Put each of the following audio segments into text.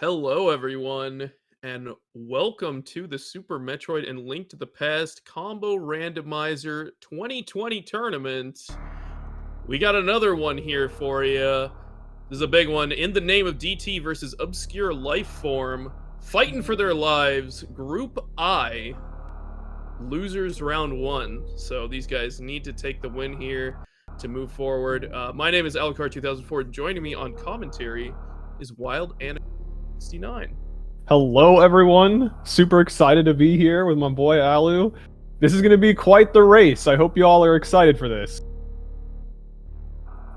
Hello, everyone, and welcome to the Super Metroid and Link to the Past Combo Randomizer 2020 tournament. We got another one here for you. This is a big one. In the Name of DT versus ObscureLifeForm, fighting for their lives. Group I, losers round one. So these guys need to take the win here to move forward. My name is Alucard2004. Joining me on commentary is Wild Anna 69. Hello, everyone. Super excited to be here with my boy Alu. This is going to be quite the race. I hope you all are excited for this.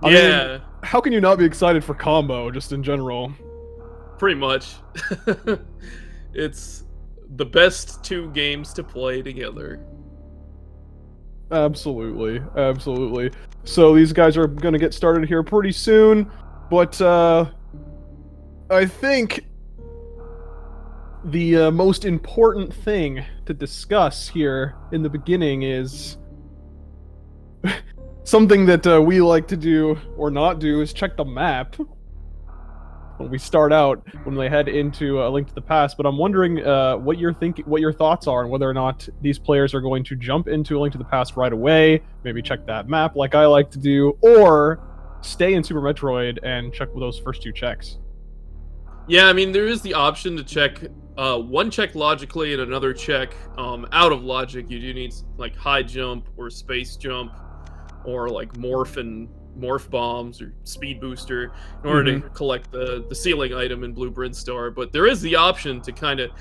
I mean, how can you not be excited for combo, just in general? Pretty much. It's the best two games to play together. Absolutely. Absolutely. So these guys are going to get started here pretty soon, but I think the most important thing to discuss here in the beginning is something that we like to do or not do is check the map when we start out, when we head into A Link to the Past. But I'm wondering what your thoughts are, and whether or not these players are going to jump into A Link to the Past right away, maybe check that map like I like to do, or stay in Super Metroid and check those first two checks. Yeah, I mean, there is the option to check one check logically and another check out of logic. You do need like high jump or space jump or like morph bombs or speed booster in order to collect the ceiling item in Blue Brinstar. But there is the option to kind of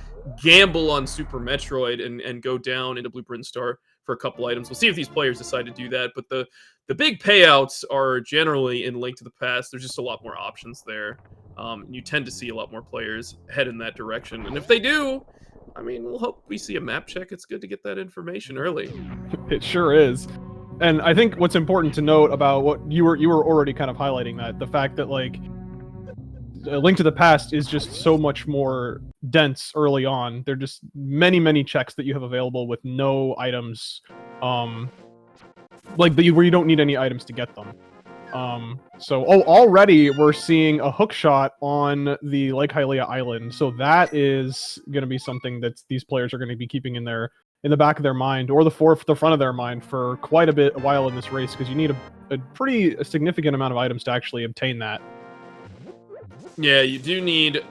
gamble on Super Metroid and go down into Blue Brinstar for a couple items. We'll see if these players decide to do that. But the big payouts are generally in Link to the Past. There's just a lot more options there. You tend to see a lot more players head in that direction. And if they do, I mean, we'll hope we see a map check. It's good to get that information early. It sure is. And I think what's important to note about what you were already kind of highlighting, that the fact that like A Link to the Past is just so much more dense early on. There are just many checks that you have available with no items, where you don't need any items to get them. Already we're seeing a hook shot on the Lake Hylia Island, so that is going to be something that these players are going to be keeping in the back of their mind, or the front of their mind, for quite a while in this race, because you need a pretty significant amount of items to actually obtain that. Yeah, you do need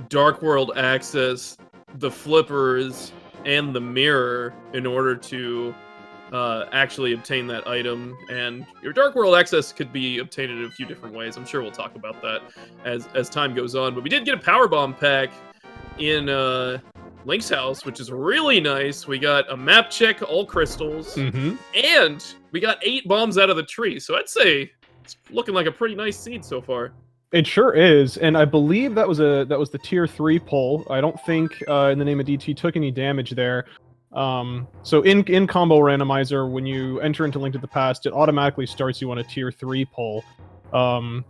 Dark World access, the flippers, and the mirror in order to actually obtain that item. And your Dark World access could be obtained in a few different ways. I'm sure we'll talk about that as time goes on. But we did get a Power Bomb pack in Link's house, which is really nice. We got a map check, all crystals, and we got 8 bombs out of the tree. So I'd say it's looking like a pretty nice seed so far. It sure is, and I believe that was the tier 3 pull. I don't think In the Name of DT took any damage there. So in Combo Randomizer, when you enter into Link to the Past, it automatically starts you on a tier 3 pull.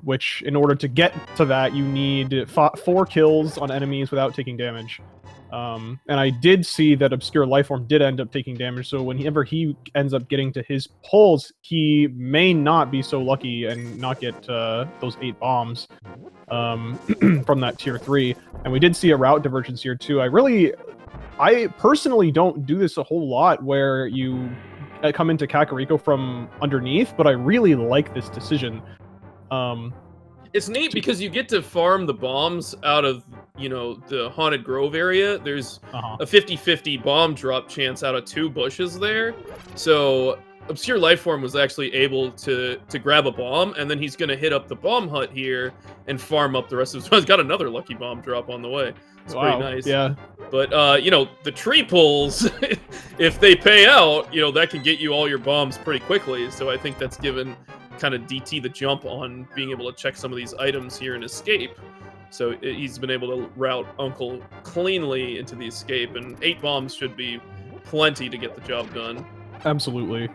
Which, in order to get to that, you need 4 kills on enemies without taking damage. And I did see that ObscureLifeForm did end up taking damage, so whenever he ends up getting to his pulls, he may not be so lucky and not get those 8 bombs from that tier 3. And we did see a route divergence here too. I personally don't do this a whole lot, where you come into Kakariko from underneath, but I really like this decision. It's neat because you get to farm the bombs out of, the Haunted Grove area. There's a 50-50 bomb drop chance out of 2 bushes there. So ObscureLifeForm was actually able to grab a bomb, and then he's going to hit up the bomb hut here and farm up the rest of his... He's got another lucky bomb drop on the way. It's pretty nice. Yeah. But, the tree pulls, if they pay out, that can get you all your bombs pretty quickly. So I think that's given kind of DT the jump on being able to check some of these items here and escape. So he's been able to route Uncle cleanly into the escape, and 8 bombs should be plenty to get the job done. Absolutely.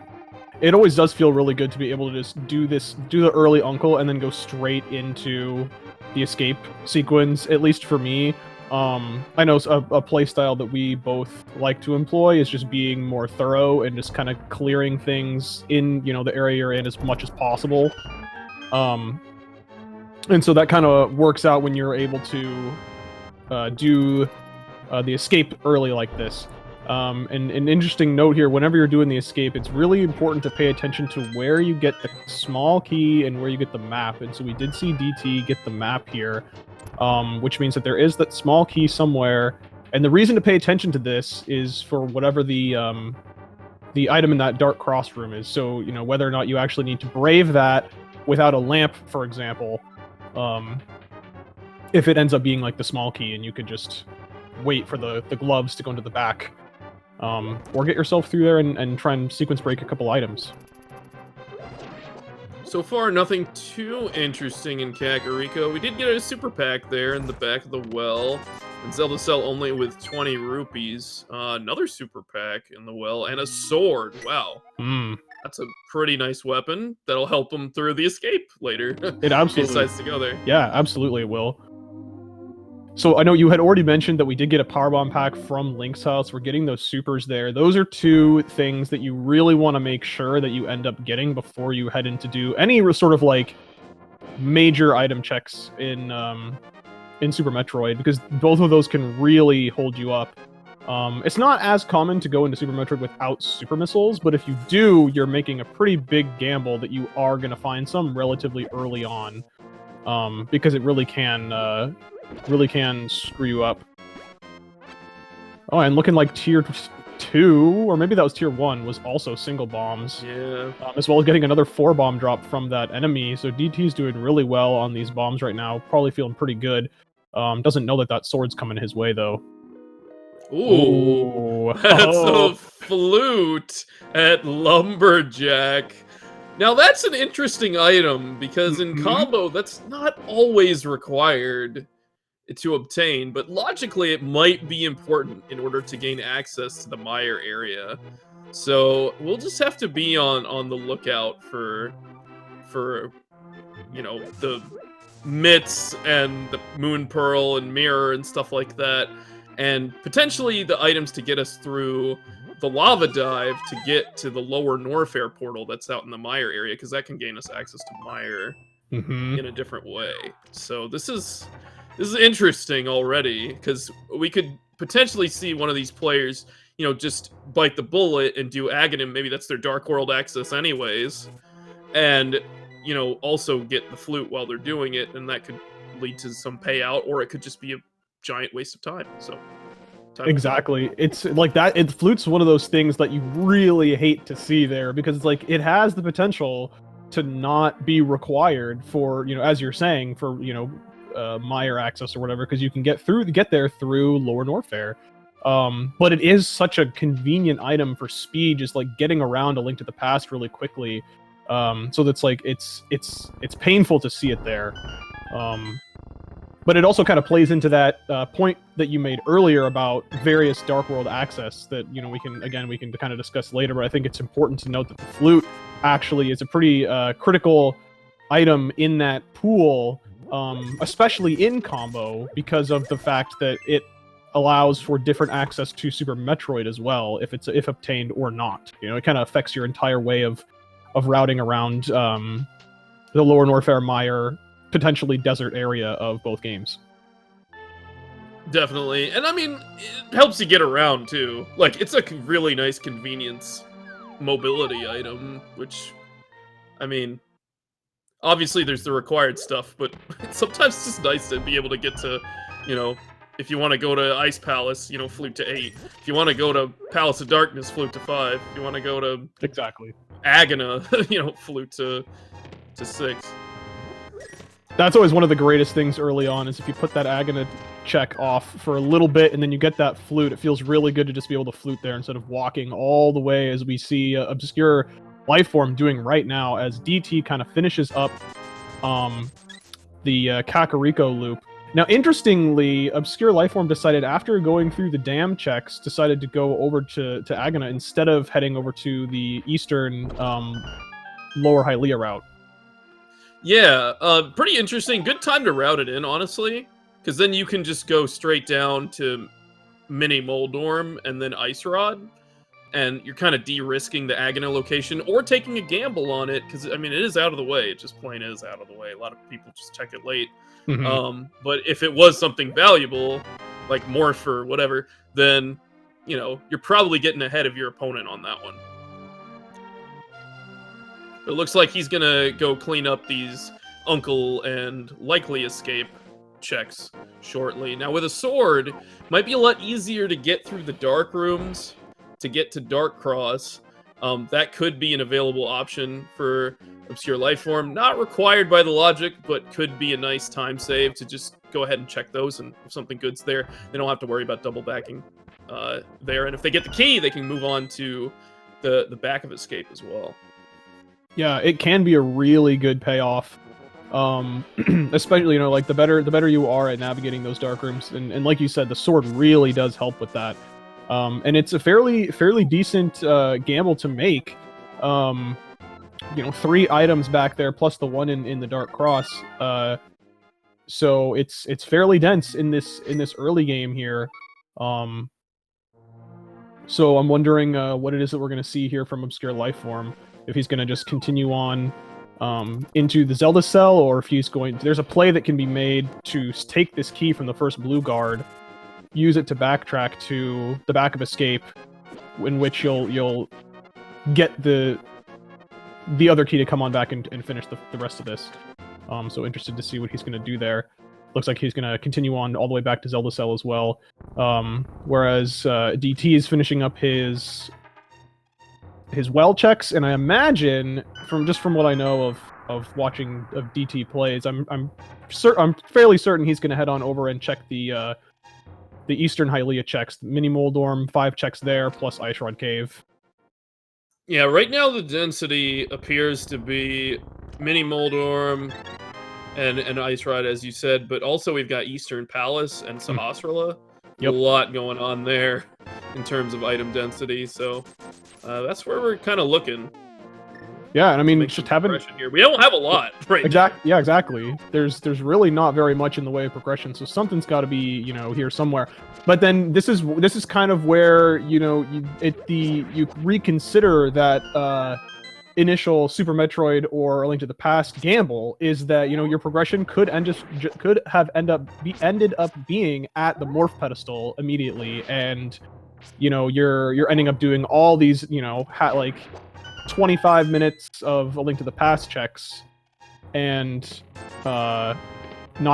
It always does feel really good to be able to just do the early Uncle, and then go straight into the escape sequence, at least for me. I know a playstyle that we both like to employ is just being more thorough and just kind of clearing things in, the area you're in as much as possible. And so that kind of works out when you're able to do the escape early like this. And an interesting note here, whenever you're doing the escape, it's really important to pay attention to where you get the small key and where you get the map. And so we did see DT get the map here, which means that there is that small key somewhere. And the reason to pay attention to this is for whatever the item in that dark cross room is. So, you know, whether or not you actually need to brave that without a lamp, for example, if it ends up being like the small key and you could just wait for the gloves to go into the back. Or get yourself through there and try and sequence break a couple items. So far, nothing too interesting in Kakariko. We did get a super pack there in the back of the well. And Zelda Cell only with 20 rupees. Another super pack in the well. And a sword. Wow. That's a pretty nice weapon. That'll help him through the escape later. It absolutely... He decides to go there. Yeah, absolutely it will. So I know you had already mentioned that we did get a Powerbomb pack from Link's house. We're getting those supers there. Those are two things that you really want to make sure that you end up getting before you head in to do any sort of like major item checks in Super Metroid, because both of those can really hold you up. It's not as common to go into Super Metroid without super missiles, but if you do, you're making a pretty big gamble that you are going to find some relatively early on, because it really can screw you up. Oh, and looking like tier 2, or maybe that was tier 1, was also single bombs. Yeah. As well as getting another 4-bomb drop from that enemy. So DT's doing really well on these bombs right now. Probably feeling pretty good. Doesn't know that sword's coming his way, though. Ooh. That's a flute at Lumberjack. Now, that's an interesting item, because in combo, that's not always required to obtain, but logically it might be important in order to gain access to the Mire area. So we'll just have to be on the lookout for you know, the mitts and the moon pearl and mirror and stuff like that, and potentially the items to get us through the lava dive to get to the lower Norfair portal that's out in the Mire area, because that can gain us access to Mire in a different way. So this is interesting already, because we could potentially see one of these players, you know, just bite the bullet and do Aghanim. Maybe that's their Dark World access anyways, and, you know, also get the flute while they're doing it, and that could lead to some payout, or it could just be a giant waste of time. So exactly, it's like that. Flute's one of those things that you really hate to see there, because it's like it has the potential to not be required for, you know, as you're saying, for, you know, Mire access or whatever, because you can get there through Lower Norfair. But it is such a convenient item for speed, just like getting around A Link to the Past really quickly. So that's like it's painful to see it there. But it also kind of plays into that point that you made earlier about various Dark World access that, you know, we can kind of discuss later. But I think it's important to note that the flute actually is a pretty critical item in that pool, especially in combo, because of the fact that it allows for different access to Super Metroid as well, if obtained or not. You know, it kind of affects your entire way of routing around the Lower Norfair Mire, potentially desert area of both games. Definitely. And I mean, it helps you get around too. Like, it's a really nice convenience mobility item, which, I mean, obviously there's the required stuff, but sometimes it's just nice to be able to get to, you know, if you want to go to Ice Palace, you know, flute to 8. If you want to go to Palace of Darkness, flute to 5. If you want to go to Agana, you know, flute to 6. That's always one of the greatest things early on, is if you put that Agana check off for a little bit and then you get that flute, it feels really good to just be able to flute there instead of walking all the way, as we see ObscureLifeForm doing right now, as DT kind of finishes up the Kakariko loop. Now, interestingly, ObscureLifeForm decided, after going through the dam checks, decided to go over to Agana instead of heading over to the eastern Lower Hylia route. Yeah, pretty interesting. Good time to route it in, honestly, because then you can just go straight down to Mini Moldorm and then Ice Rod, and you're kind of de-risking the Agana location, or taking a gamble on it, because, I mean, it is out of the way. It just plain is out of the way. A lot of people just check it late. But if it was something valuable, like morph or whatever, then you're probably getting ahead of your opponent on that one. It looks like he's gonna go clean up these uncle and likely escape checks shortly. Now with a sword, might be a lot easier to get through the dark rooms to get to Dark Cross. That could be an available option for ObscureLifeForm. Not required by the logic, but could be a nice time save to just go ahead and check those, and if something good's there, they don't have to worry about double backing there. And if they get the key, they can move on to the back of escape as well. Yeah, it can be a really good payoff. Especially, like the better you are at navigating those dark rooms, and like you said, the sword really does help with that. And it's a fairly decent gamble to make. 3 items back there plus the one in the Dark Cross. So it's fairly dense in this early game here. So I'm wondering what it is that we're going to see here from ObscureLifeForm. If he's going to just continue on into the Zelda cell, or if he's going... There's a play that can be made to take this key from the first blue guard, use it to backtrack to the back of escape, in which you'll get the other key to come on back and finish the rest of this. So interested to see what he's going to do there. Looks like he's going to continue on all the way back to Zelda Cell as well. Whereas DT is finishing up his well checks, and I imagine from what I know of watching of DT plays, I'm fairly certain he's going to head on over and check the Eastern Hylia checks. Mini Moldorm, 5 checks there, plus Ice Rod Cave. Yeah, right now the density appears to be Mini Moldorm and Ice Rod, as you said, but also we've got Eastern Palace and Sahasrahla. Yep. A lot going on there in terms of item density, so that's where we're kind of looking. Yeah, and I mean, just having here, we don't have a lot right now. Yeah, exactly. There's really not very much in the way of progression, so something's got to be here somewhere. But then this is kind of where you reconsider that initial Super Metroid or A Link to the Past gamble, is that your progression could have ended up being at the morph pedestal immediately, and you're ending up doing all these like 25 minutes of A Link to the Past checks and not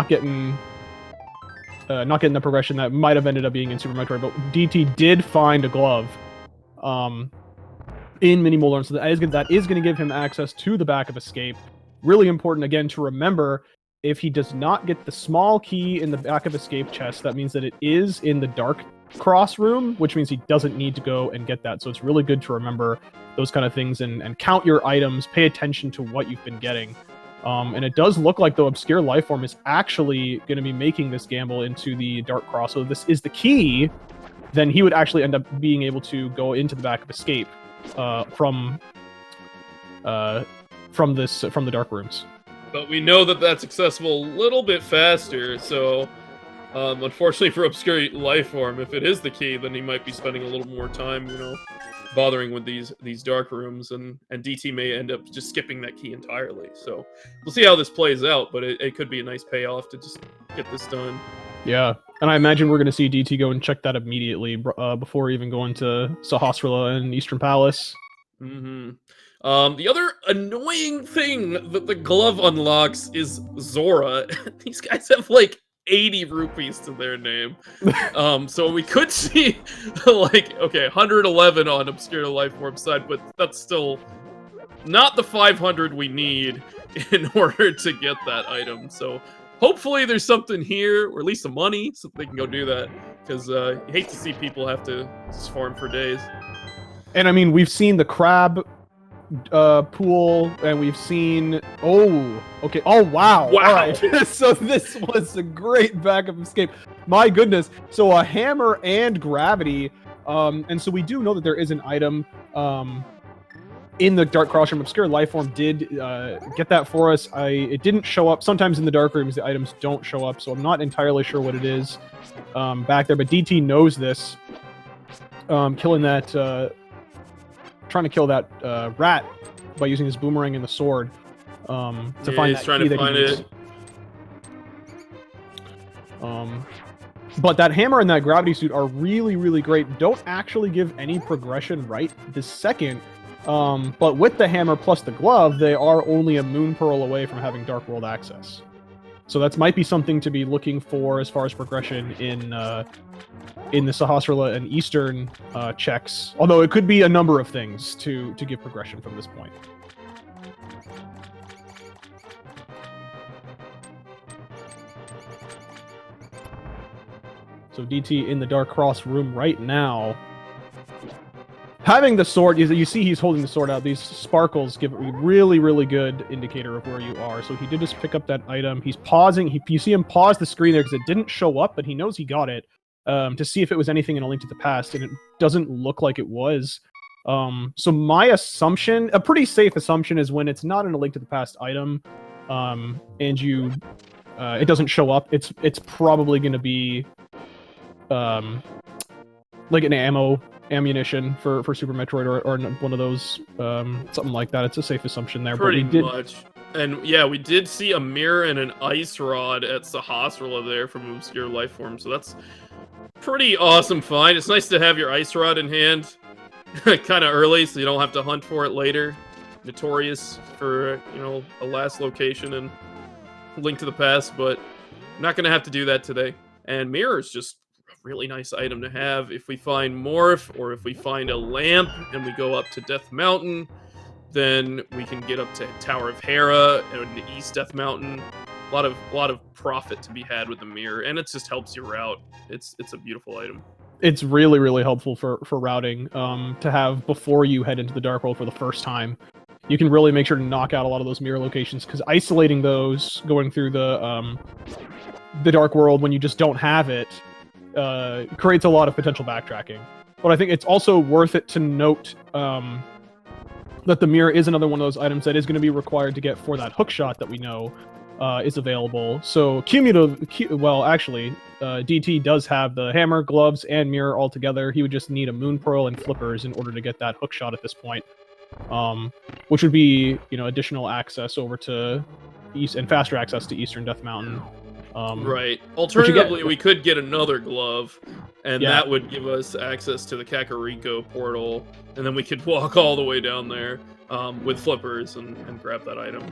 getting the progression that might have ended up being in Super Metroid. But DT did find a glove in Mini Moldorm, so that is going to give him access to the back of escape. Really important, again, to remember, if he does not get the small key in the back of escape chest, that means that it is in the Dark Cross room, which means he doesn't need to go and get that. So it's really good to remember those kind of things and count your items, pay attention to what you've been getting. And it does look like the ObscureLifeForm is actually going to be making this gamble into the Dark Cross. So if this is the key, then he would actually end up being able to go into the back of escape from the dark rooms. But we know that that's accessible a little bit faster, so unfortunately for ObscureLifeForm, if it is the key, then he might be spending a little more time, bothering with these dark rooms, and DT may end up just skipping that key entirely. So we'll see how this plays out, but it could be a nice payoff to just get this done. Yeah, and I imagine we're going to see DT go and check that immediately before even going to Sahasrahla and Eastern Palace. Mm-hmm. The other annoying thing that the glove unlocks is Zora. These guys have like 80 rupees to their name. So we could see 111 on ObscureLifeForm's side, but that's still not the 500 we need in order to get that item. So hopefully there's something here, or at least some money, so they can go do that. Because you hate to see people have to farm for days. And I mean, we've seen the crab pool, and we've seen... Oh, okay. Oh, wow. All right. So this was a great backup escape. My goodness. So a hammer and gravity. And so we do know that there is an item in the Dark Cross room. ObscureLifeForm did get that for us. It didn't show up. Sometimes in the dark rooms, the items don't show up, so I'm not entirely sure what it is back there. But DT knows this. Killing that... trying to kill that rat by using his boomerang and the sword to find he's trying to find it. But that hammer and that gravity suit are really, really great. Don't actually give any progression right this second. But with the hammer plus the glove, they are only a moon pearl away from having Dark World access. So that might be something to be looking for as far as progression in the Sahasrahla and Eastern checks. Although it could be a number of things to give progression from this point. So DT in the Dark Cross room right now. Having the sword, you see he's holding the sword out. These sparkles give a really, really good indicator of where you are. So he did just pick up that item. He's pausing. You see him pause the screen there because it didn't show up, but he knows he got it to see if it was anything in A Link to the Past, and it doesn't look like it was. So my assumption, a pretty safe assumption, is when it's not in A Link to the Past item, and it doesn't show up, it's probably going to be like an ammunition for Super Metroid or one of those, something like that. It's a safe assumption there. Pretty much. And yeah, we did see a mirror and an ice rod at Sahasrahla there from ObscureLifeForm, so that's pretty awesome find. It's nice to have your ice rod in hand kind of early, so you don't have to hunt for it later. Notorious for, a last location in Link to the Past, but not going to have to do that today. And mirror is just really nice item to have if we find Morph, or if we find a lamp and we go up to Death Mountain, then we can get up to Tower of Hera and the East Death Mountain. A lot of profit to be had with the mirror, and it just helps you route. It's a beautiful item. It's really, really helpful for routing to have before you head into the Dark World for the first time. You can really make sure to knock out a lot of those mirror locations, because isolating those, going through the Dark World when you just don't have it, creates a lot of potential backtracking. But I think it's also worth it to note that the mirror is another one of those items that is going to be required to get for that hook shot that we know is available. So DT does have the hammer, gloves, and mirror all together. He would just need a moon pearl and flippers in order to get that hook shot at this point, which would be additional access over to East and faster access to Eastern Death Mountain. Right. Alternatively, we could get another glove, and that would give us access to the Kakariko portal, and then we could walk all the way down there with flippers and grab that item.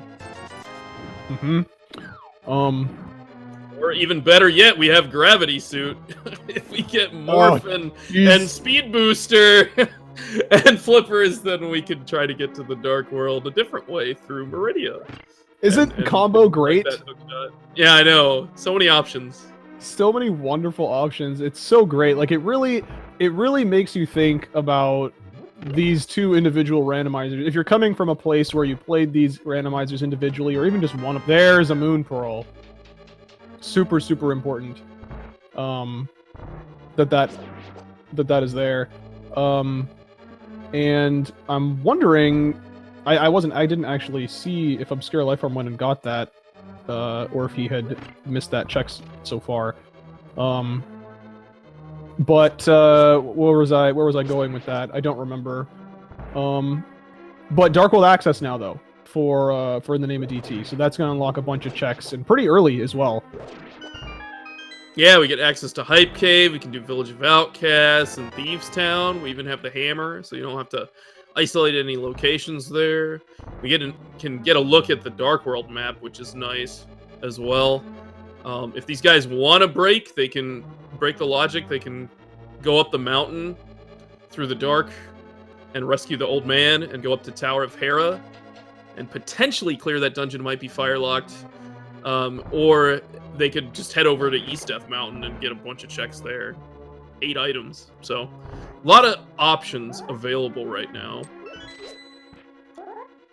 Or even better yet, we have Gravity Suit. If we get Morph and Speed Booster and flippers, then we could try to get to the Dark World a different way through Meridia. Isn't combo great? Yeah, I know. So many options. So many wonderful options. It's so great. Like, it really makes you think about these two individual randomizers. If you're coming from a place where you played these randomizers individually, or even just one of, there's a Moon Pearl. Super, super important. That is there. And I'm wondering, I didn't actually see if ObscureLifeForm went and got that, or if he had missed that check so far. But where was I going with that? I don't remember. But Dark World access now, though, for In the Name of DT. So that's going to unlock a bunch of checks, and pretty early as well. Yeah, we get access to Hype Cave. We can do Village of Outcasts and Thieves Town. We even have the hammer, so you don't have to isolate any locations there. We can get a look at the Dark World map, which is nice as well. If these guys want to break, they can break the logic. They can go up the mountain through the dark and rescue the old man and go up to Tower of Hera and potentially clear that dungeon. Might be firelocked. Or they could just head over to East Death Mountain and get a bunch of checks there. 8 items. So, a lot of options available right now.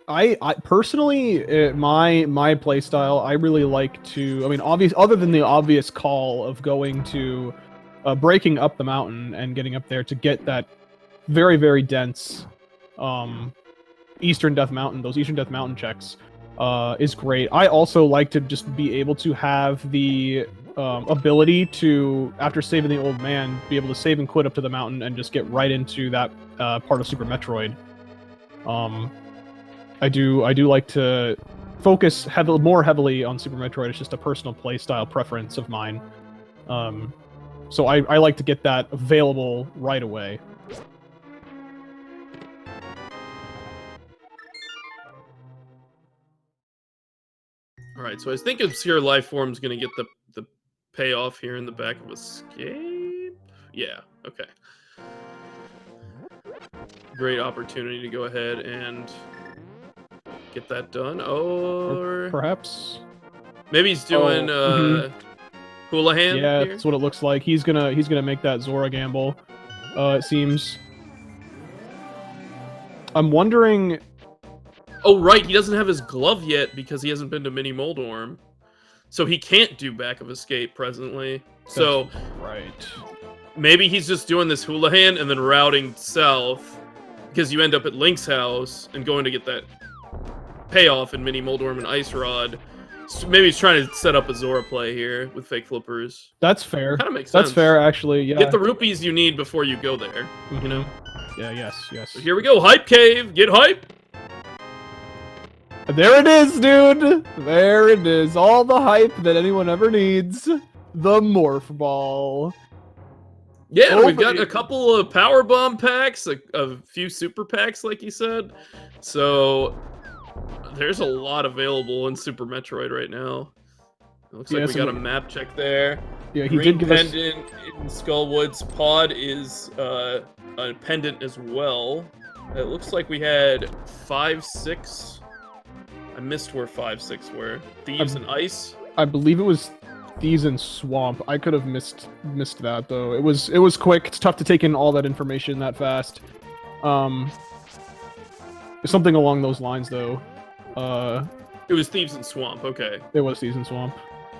I personally, my playstyle, I really like to, other than the obvious call of going to, breaking up the mountain and getting up there to get that very, very dense Eastern Death Mountain, those Eastern Death Mountain checks, is great. I also like to just be able to have the ability to, after saving the old man, be able to save and quit up to the mountain and just get right into that part of Super Metroid. I do like to focus more heavily on Super Metroid. It's just a personal playstyle preference of mine. So I like to get that available right away. All right, so I think ObscureLifeForm is going to get the payoff here in the back of Escape. Yeah, okay. Great opportunity to go ahead and get that done. Or perhaps maybe he's doing hula hand. Yeah, here? that's what it looks like. He's gonna make that Zora gamble. It seems. I'm wondering. Oh right, he doesn't have his glove yet because he hasn't been to Mini Moldorm, so he can't do back of Escape presently. So right. Maybe he's just doing this hula hand and then routing south, because you end up at Link's house and going to get that payoff in Mini Moldorm and Ice Rod. So maybe he's trying to set up a Zora play here with fake flippers. That's fair. Kind of makes sense. That's fair, actually. Yeah. Get the rupees you need before you go there. You know. Yeah. Yes. So here we go. Hype cave. Get hype. There it is, dude. There it is. All the hype that anyone ever needs. The Morph Ball. Yeah, we've got a couple of Power Bomb packs, a few Super Packs, like you said. So there's a lot available in Super Metroid right now. It looks like we got a map check there. Yeah, he did give us... pendant in Skullwood's pod is a pendant as well. It looks like we had 5, 6. I missed where 5, 6 were. Thieves and Ice. I believe it was Thieves and Swamp. I could have missed that though. It was quick. It's tough to take in all that information that fast. Something along those lines though. It was Thieves and Swamp. Okay. It was Thieves and Swamp.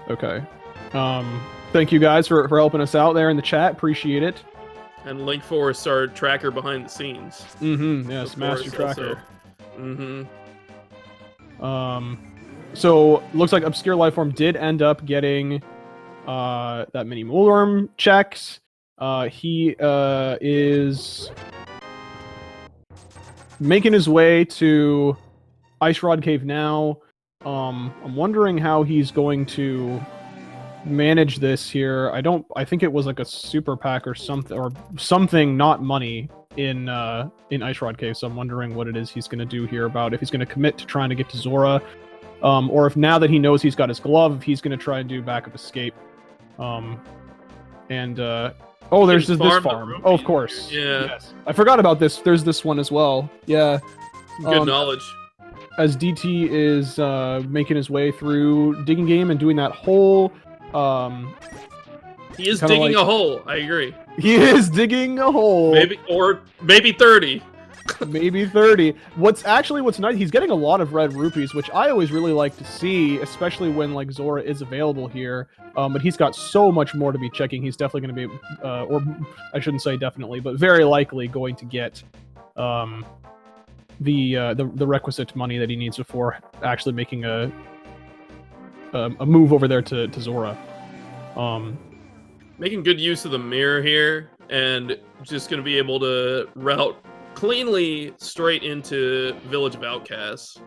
Okay. Thank you guys for helping us out there in the chat. Appreciate it. And Link Forest, our tracker behind the scenes. Yes, Master Tracker. Also. So looks like ObscureLifeForm did end up getting that Mini Moldorm checks. He is making his way to Ice Rod Cave now. I'm wondering how he's going to manage this here. I think it was like a super pack or something, not money in Ice Rod Cave. So I'm wondering what it is he's going to do here about if he's going to commit to trying to get to Zora, or if now that he knows he's got his glove, if he's going to try and do backup escape. Oh, there's this farm. Oh, of course. Yeah. Yes. I forgot about this. There's this one as well. Yeah. Good knowledge. As DT is making his way through Digging Game and doing that whole... he is digging a hole. I agree. He is digging a hole. Maybe 30. Maybe 30. What's nice, he's getting a lot of red rupees, which I always really like to see, especially when like Zora is available here. But he's got so much more to be checking. He's definitely going to be, or I shouldn't say definitely, but very likely going to get the requisite money that he needs before actually making a move over there to Zora. Making good use of the mirror here, and just going to be able to route cleanly straight into Village of Outcasts,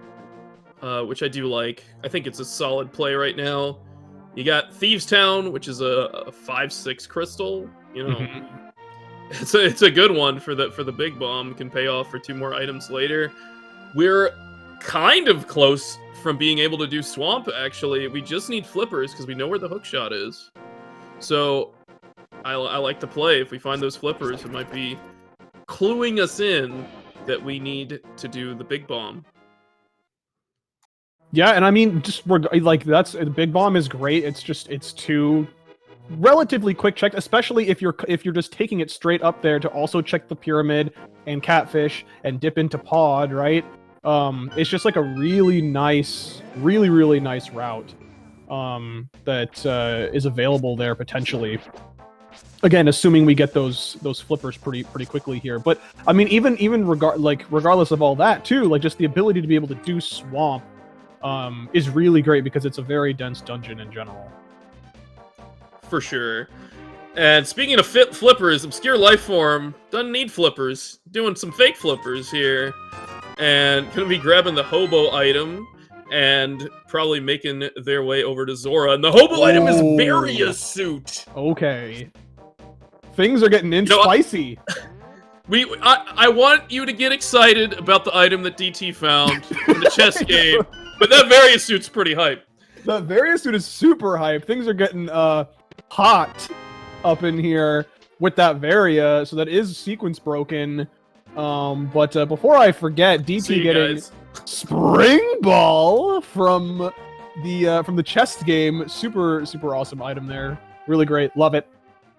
which I do like. I think it's a solid play right now. You got Thieves Town, which is a 5/6 crystal. You know, it's a good one for the big bomb. Can pay off for 2 more items later. We're kind of close from being able to do Swamp. Actually, we just need flippers because we know where the hook shot is. So I like the play. If we find those flippers, it might be cluing us in that we need to do the big bomb. Yeah, and I mean, just like the big bomb is great. It's 2 relatively quick checks, especially if you're just taking it straight up there to also check the pyramid and catfish and dip into pod, right? It's just like a really nice route that is available there potentially. Again, assuming we get those flippers pretty quickly here. But I mean, even regardless of all that too, like just the ability to be able to do Swamp is really great because it's a very dense dungeon in general. For sure. And speaking of flippers, ObscureLifeForm doesn't need flippers. Doing some fake flippers here. And gonna be grabbing the hobo item and probably making their way over to Zora. And the hobo item is Varia's suit. Okay. Things are getting in spicy. I want you to get excited about the item that DT found in the chess game, but that Varia suit's pretty hype. The Varia suit is super hype. Things are getting hot up in here with that Varia, so that is sequence broken. But before I forget, DT getting Spring Ball from the chess game. Super awesome item there. Really great. Love it.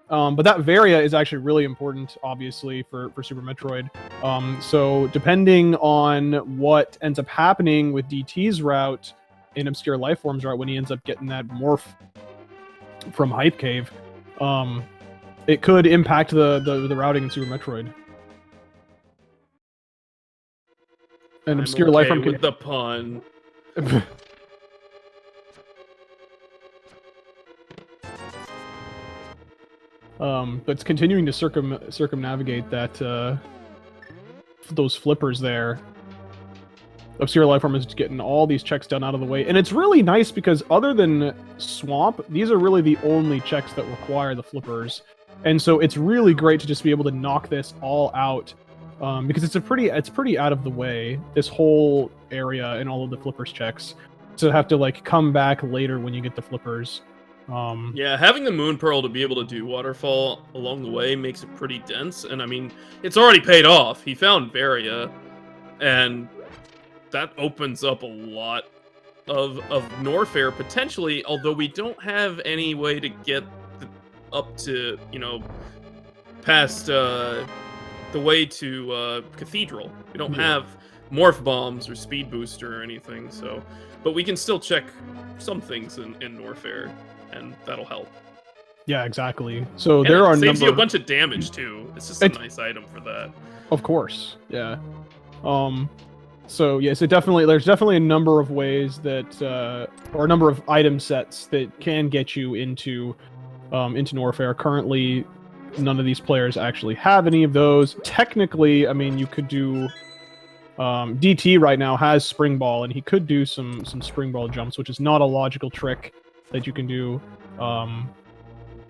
But that Varia is actually really important, obviously, for Super Metroid. So depending on what ends up happening with DT's route in ObscureLifeForm's route when he ends up getting that morph from Hype Cave, it could impact the routing in Super Metroid. And ObscureLifeForm with the pun. But it's continuing to circumnavigate that those flippers there. ObscureLifeForm is getting all these checks done out of the way, and it's really nice because other than Swamp, these are really the only checks that require the flippers, and so it's really great to just be able to knock this all out because it's pretty out of the way, this whole area and all of the flippers checks. To have to like come back later when you get the flippers. Yeah, having the Moon Pearl to be able to do Waterfall along the way makes it pretty dense, and I mean, it's already paid off. He found Varia, and that opens up a lot of Norfair, potentially, although we don't have any way to get up to, you know, past the way to Cathedral. We don't have Morph Bombs or Speed Booster or anything, so... But we can still check some things in Norfair, and that'll help. Yeah, exactly. So and there are saves you a bunch of damage too. It's just a nice item for that. Of course, yeah. So yes, there's definitely a number of ways that, or a number of item sets that can get you into Norfair. Currently, none of these players actually have any of those. Technically, I mean, you could do. DT right now has Spring Ball, and he could do some Spring Ball jumps, which is not a logical trick that you can do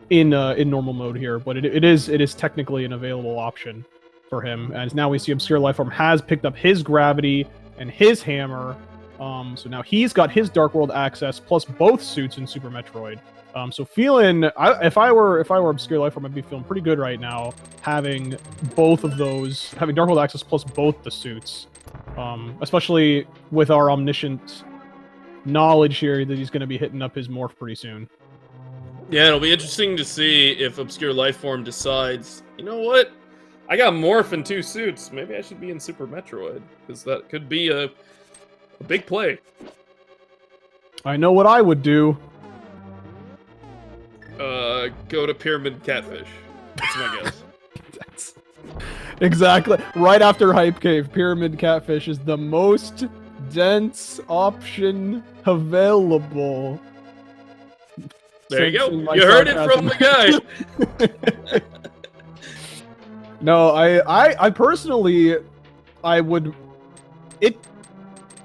in normal mode here, but it is technically an available option for him. As now we see ObscureLifeForm has picked up his gravity and his hammer, so now he's got his Dark World access plus both suits in Super Metroid. So feeling, if I were ObscureLifeForm, I'd be feeling pretty good right now, having both of those, having Dark World access plus both the suits. Especially with our omniscient knowledge here that he's going to be hitting up his morph pretty soon. Yeah, it'll be interesting to see if ObscureLifeForm decides, you know what, I got morph in 2 suits, maybe I should be in Super Metroid, because that could be a big play. I know what I would do. Go to Pyramid Catfish. That's my guess. Exactly. Right after Hype Cave, Pyramid Catfish is the most dense option available. There you go. You heard it from the guy. No, I personally, I would.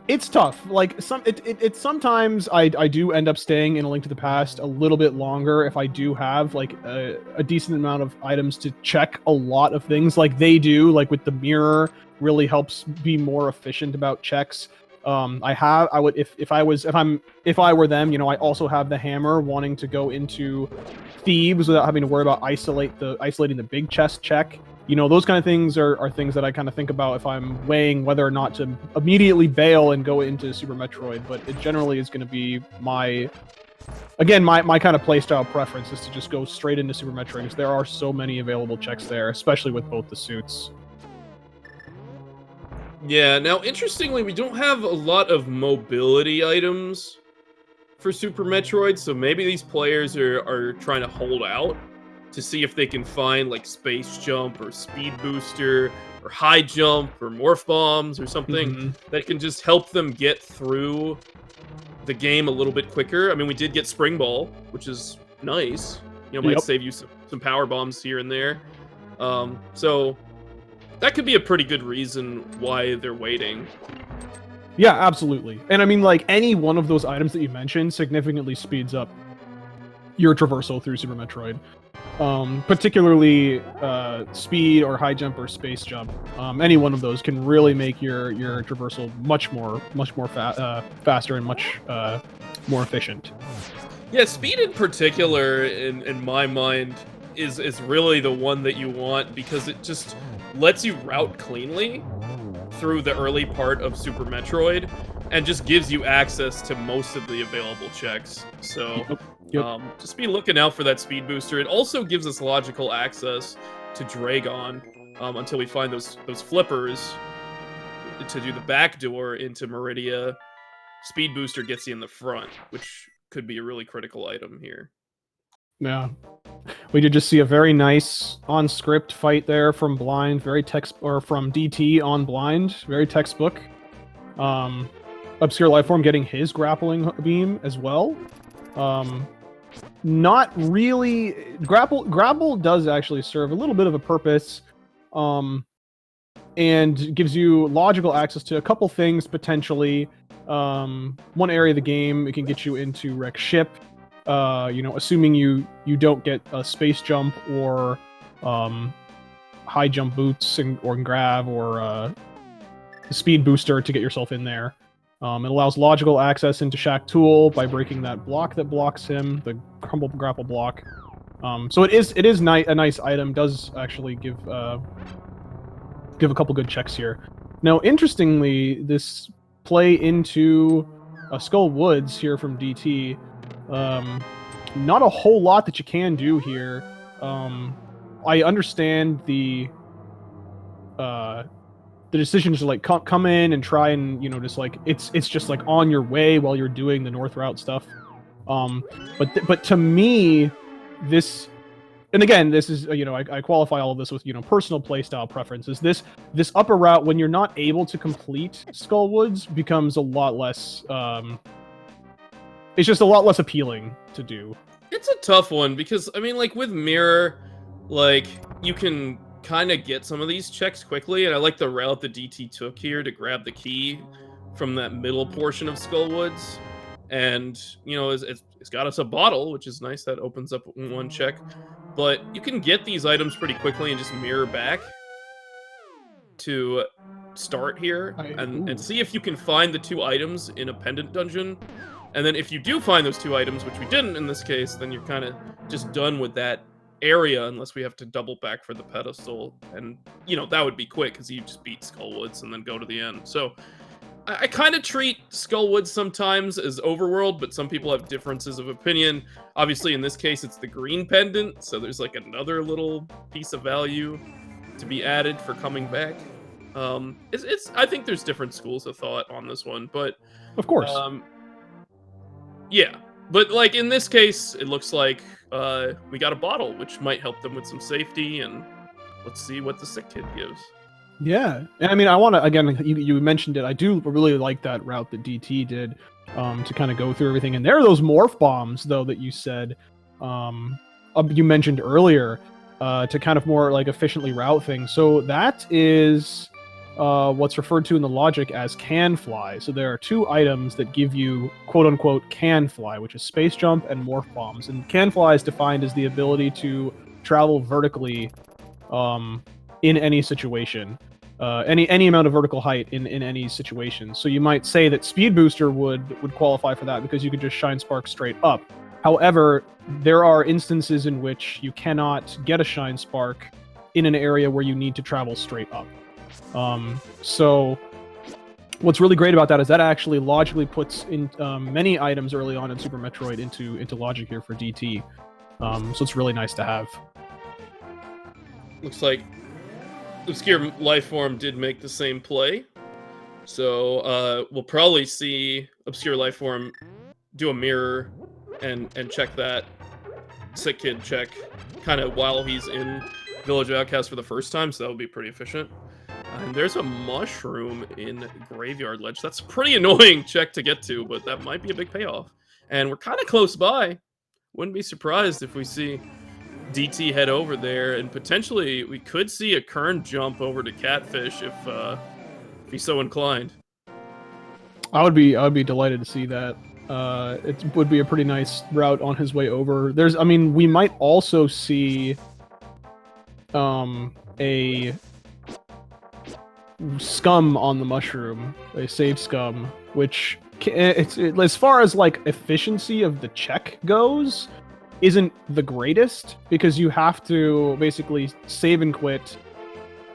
It's tough. Like it's sometimes I do end up staying in A Link to the Past a little bit longer if I do have like a decent amount of items to check a lot of things like they do. Like with the mirror, really helps be more efficient about checks. I would if I were them, you know, I also have the hammer wanting to go into Thebes without having to worry about isolating the big chest check. You know, those kind of things are things that I kind of think about if I'm weighing whether or not to immediately bail and go into Super Metroid, but it generally is going to be my kind of playstyle preference is to just go straight into Super Metroid because there are so many available checks there, especially with both the suits. Yeah, now interestingly, we don't have a lot of mobility items for Super Metroid, so maybe these players are trying to hold out to see if they can find like Space Jump or Speed Booster or High Jump or Morph Bombs or something that can just help them get through the game a little bit quicker. I mean, we did get Spring Ball, which is nice. You know, might save you some power bombs here and there. So that could be a pretty good reason why they're waiting. Yeah, absolutely. And I mean, like, any one of those items that you mentioned significantly speeds up your traversal through Super Metroid. Particularly speed or high jump or space jump. Any one of those can really make your traversal much more faster and much more efficient. Yeah, speed in particular, in my mind, is really the one that you want because it just lets you route cleanly through the early part of Super Metroid and just gives you access to most of the available checks. So just be looking out for that speed booster. It also gives us logical access to Dragon until we find those flippers to do the back door into Meridia. Speed booster gets you in the front, which could be a really critical item here. Yeah. We did just see a very nice on-script fight there from Blind, from DT on Blind, very textbook. ObscureLifeForm getting his grappling beam as well. Not really. Grapple does actually serve a little bit of a purpose, and gives you logical access to a couple things potentially. One area of the game it can get you into Wreck Ship. Assuming you don't get a space jump or high jump boots or grab or a speed booster to get yourself in there. It allows logical access into Shack Tool by breaking that block that blocks him, the crumble grapple block. So it is a nice item. Does actually give a couple good checks here. Now, interestingly, this play into Skull Woods here from DT. Not a whole lot that you can do here. I understand the decision to like come in and try and just like it's just like on your way while you're doing the north route stuff. But to me, this, and again, this is I qualify all of this with personal playstyle preferences. This upper route, when you're not able to complete Skull Woods, becomes a lot less. It's just a lot less appealing to do. It's a tough one because I mean, like with Mirror, like you can kind of get some of these checks quickly, and I like the route that DT took here to grab the key from that middle portion of Skull Woods, and it's got us a bottle, which is nice. That opens up one check, but you can get these items pretty quickly and just mirror back to start here and see if you can find the 2 items in a pendant dungeon. And then if you do find those 2 items, which we didn't in this case, then you're kind of just done with that area unless we have to double back for the pedestal. And, that would be quick because you just beat Skullwoods and then go to the end. So I kind of treat Skullwoods sometimes as overworld, but some people have differences of opinion. Obviously, in this case, it's the green pendant, so there's like another little piece of value to be added for coming back. I think there's different schools of thought on this one, but of course. Yeah, but like in this case, it looks like we got a bottle, which might help them with some safety, and let's see what the sick kid gives. Yeah, and I mean, I want to, again, you mentioned it, I do really like that route that DT did to kind of go through everything, and there are those morph bombs, though, that you said, you mentioned earlier, to kind of more like efficiently route things. So that is what's referred to in the logic as can fly. So there are 2 items that give you quote-unquote can fly, which is space jump and morph bombs. And can fly is defined as the ability to travel vertically in any situation, any amount of vertical height in any situation. So you might say that speed booster would qualify for that because you could just shine spark straight up. However, there are instances in which you cannot get a shine spark in an area where you need to travel straight up. So what's really great about that is that actually logically puts in many items early on in Super Metroid into logic here for DT. So it's really nice to have. Looks like ObscureLifeForm did make the same play. So we'll probably see ObscureLifeForm do a mirror and check that sick kid check kind of while he's in Village of Outcasts for the first time, so that would be pretty efficient. And there's a mushroom in Graveyard Ledge. That's a pretty annoying check to get to, but that might be a big payoff. And we're kind of close by. Wouldn't be surprised if we see DT head over there, and potentially we could see a Kern jump over to Catfish if he's so inclined. I would be delighted to see that. It would be a pretty nice route on his way over. I mean, we might also see a scum on the mushroom, a save scum, which as far as like efficiency of the check goes, isn't the greatest, because you have to basically save and quit,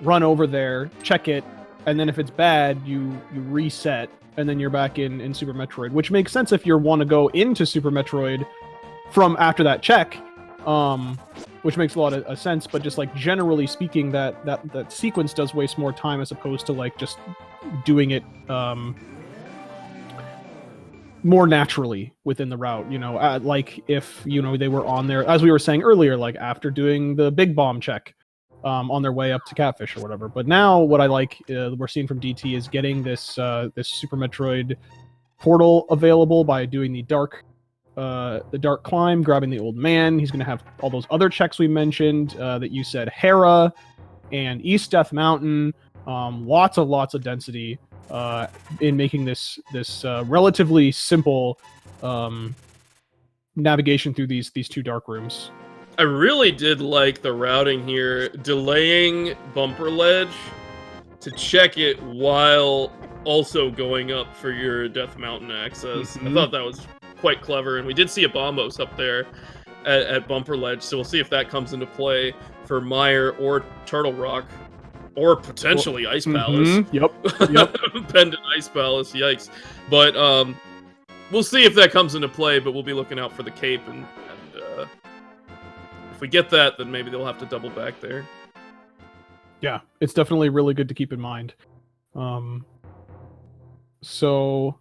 run over there, check it, and then if it's bad, you reset, and then you're back in Super Metroid, which makes sense if you want to go into Super Metroid from after that check, which makes a lot of sense. But just like generally speaking, that sequence does waste more time as opposed to like just doing it more naturally within the route. You know, like if they were on there, as we were saying earlier, like after doing the big bomb check. On their way up to Catfish or whatever. But now what I like we're seeing from DT is getting this Super Metroid portal available by doing the dark climb, grabbing the old man. He's going to have all those other checks we mentioned that you said, Hera and East Death Mountain. Lots of density in making this relatively simple navigation through these two dark rooms. I really did like the routing here, delaying bumper ledge to check it while also going up for your Death Mountain access. I thought that was quite clever, and we did see a Bombos up there at bumper ledge, so we'll see if that comes into play for Mire or Turtle Rock, or potentially Ice Palace. Yep. Pendant Ice Palace, yikes. But we'll see if that comes into play, but we'll be looking out for the cape, and if we get that, then maybe they'll have to double back there. Yeah, it's definitely really good to keep in mind. So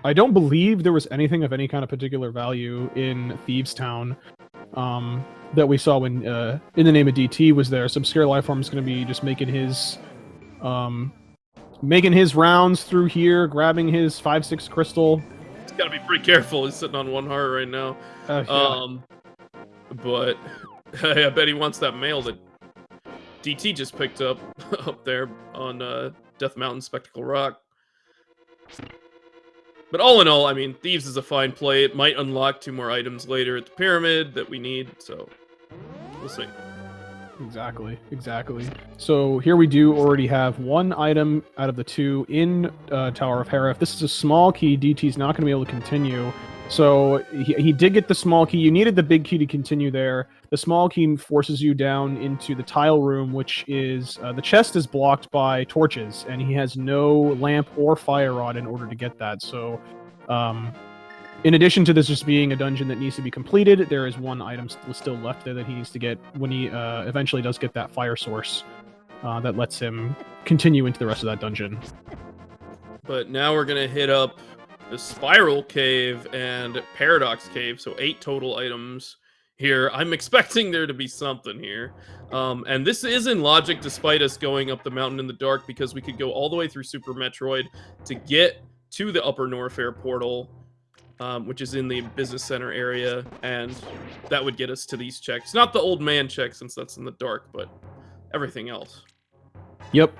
I don't believe there was anything of any kind of particular value in Thieves Town that we saw when In the Name of DT was there. So ObscureLifeForm is going to be just making his rounds through here, grabbing his 5/6 crystal. He's got to be pretty careful. He's sitting on 1 heart right now. Yeah. But I bet he wants that mail that DT just picked up there on Death Mountain Spectacle Rock. But all in all, I mean, Thieves is a fine play. It might unlock 2 more items later at the pyramid that we need, so we'll see. Exactly. So here we do already have 1 item out of the 2 in Tower of Hera. If this is a small key, DT's not going to be able to continue. So he did get the small key. You needed the big key to continue there. The small key forces you down into the tile room, which is the chest is blocked by torches, and he has no lamp or fire rod in order to get that. So in addition to this just being a dungeon that needs to be completed, there is 1 item still left there that he needs to get when he eventually does get that fire source that lets him continue into the rest of that dungeon. But now we're going to hit up the Spiral Cave and Paradox Cave, so 8 total items here. I'm expecting there to be something here. And this is in logic despite us going up the mountain in the dark, because we could go all the way through Super Metroid to get to the Upper Norfair portal, which is in the business center area, and that would get us to these checks. Not the old man check, since that's in the dark, but everything else. Yep.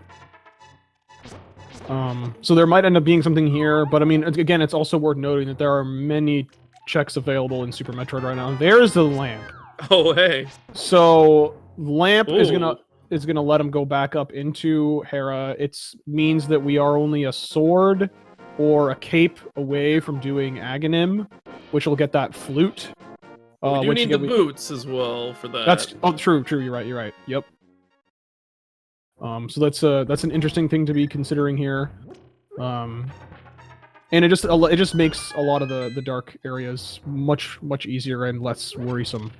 So there might end up being something here, but I mean, again, it's also worth noting that there are many checks available in Super Metroid right now. There's the lamp. Oh, hey. So lamp is gonna let him go back up into Hera. It means that we are only a sword or a cape away from doing Aghanim, which will get that flute. We do need the boots as well for that. That's true. You're right. Yep. So that's an interesting thing to be considering here, and it just makes a lot of the dark areas much easier and less worrisome.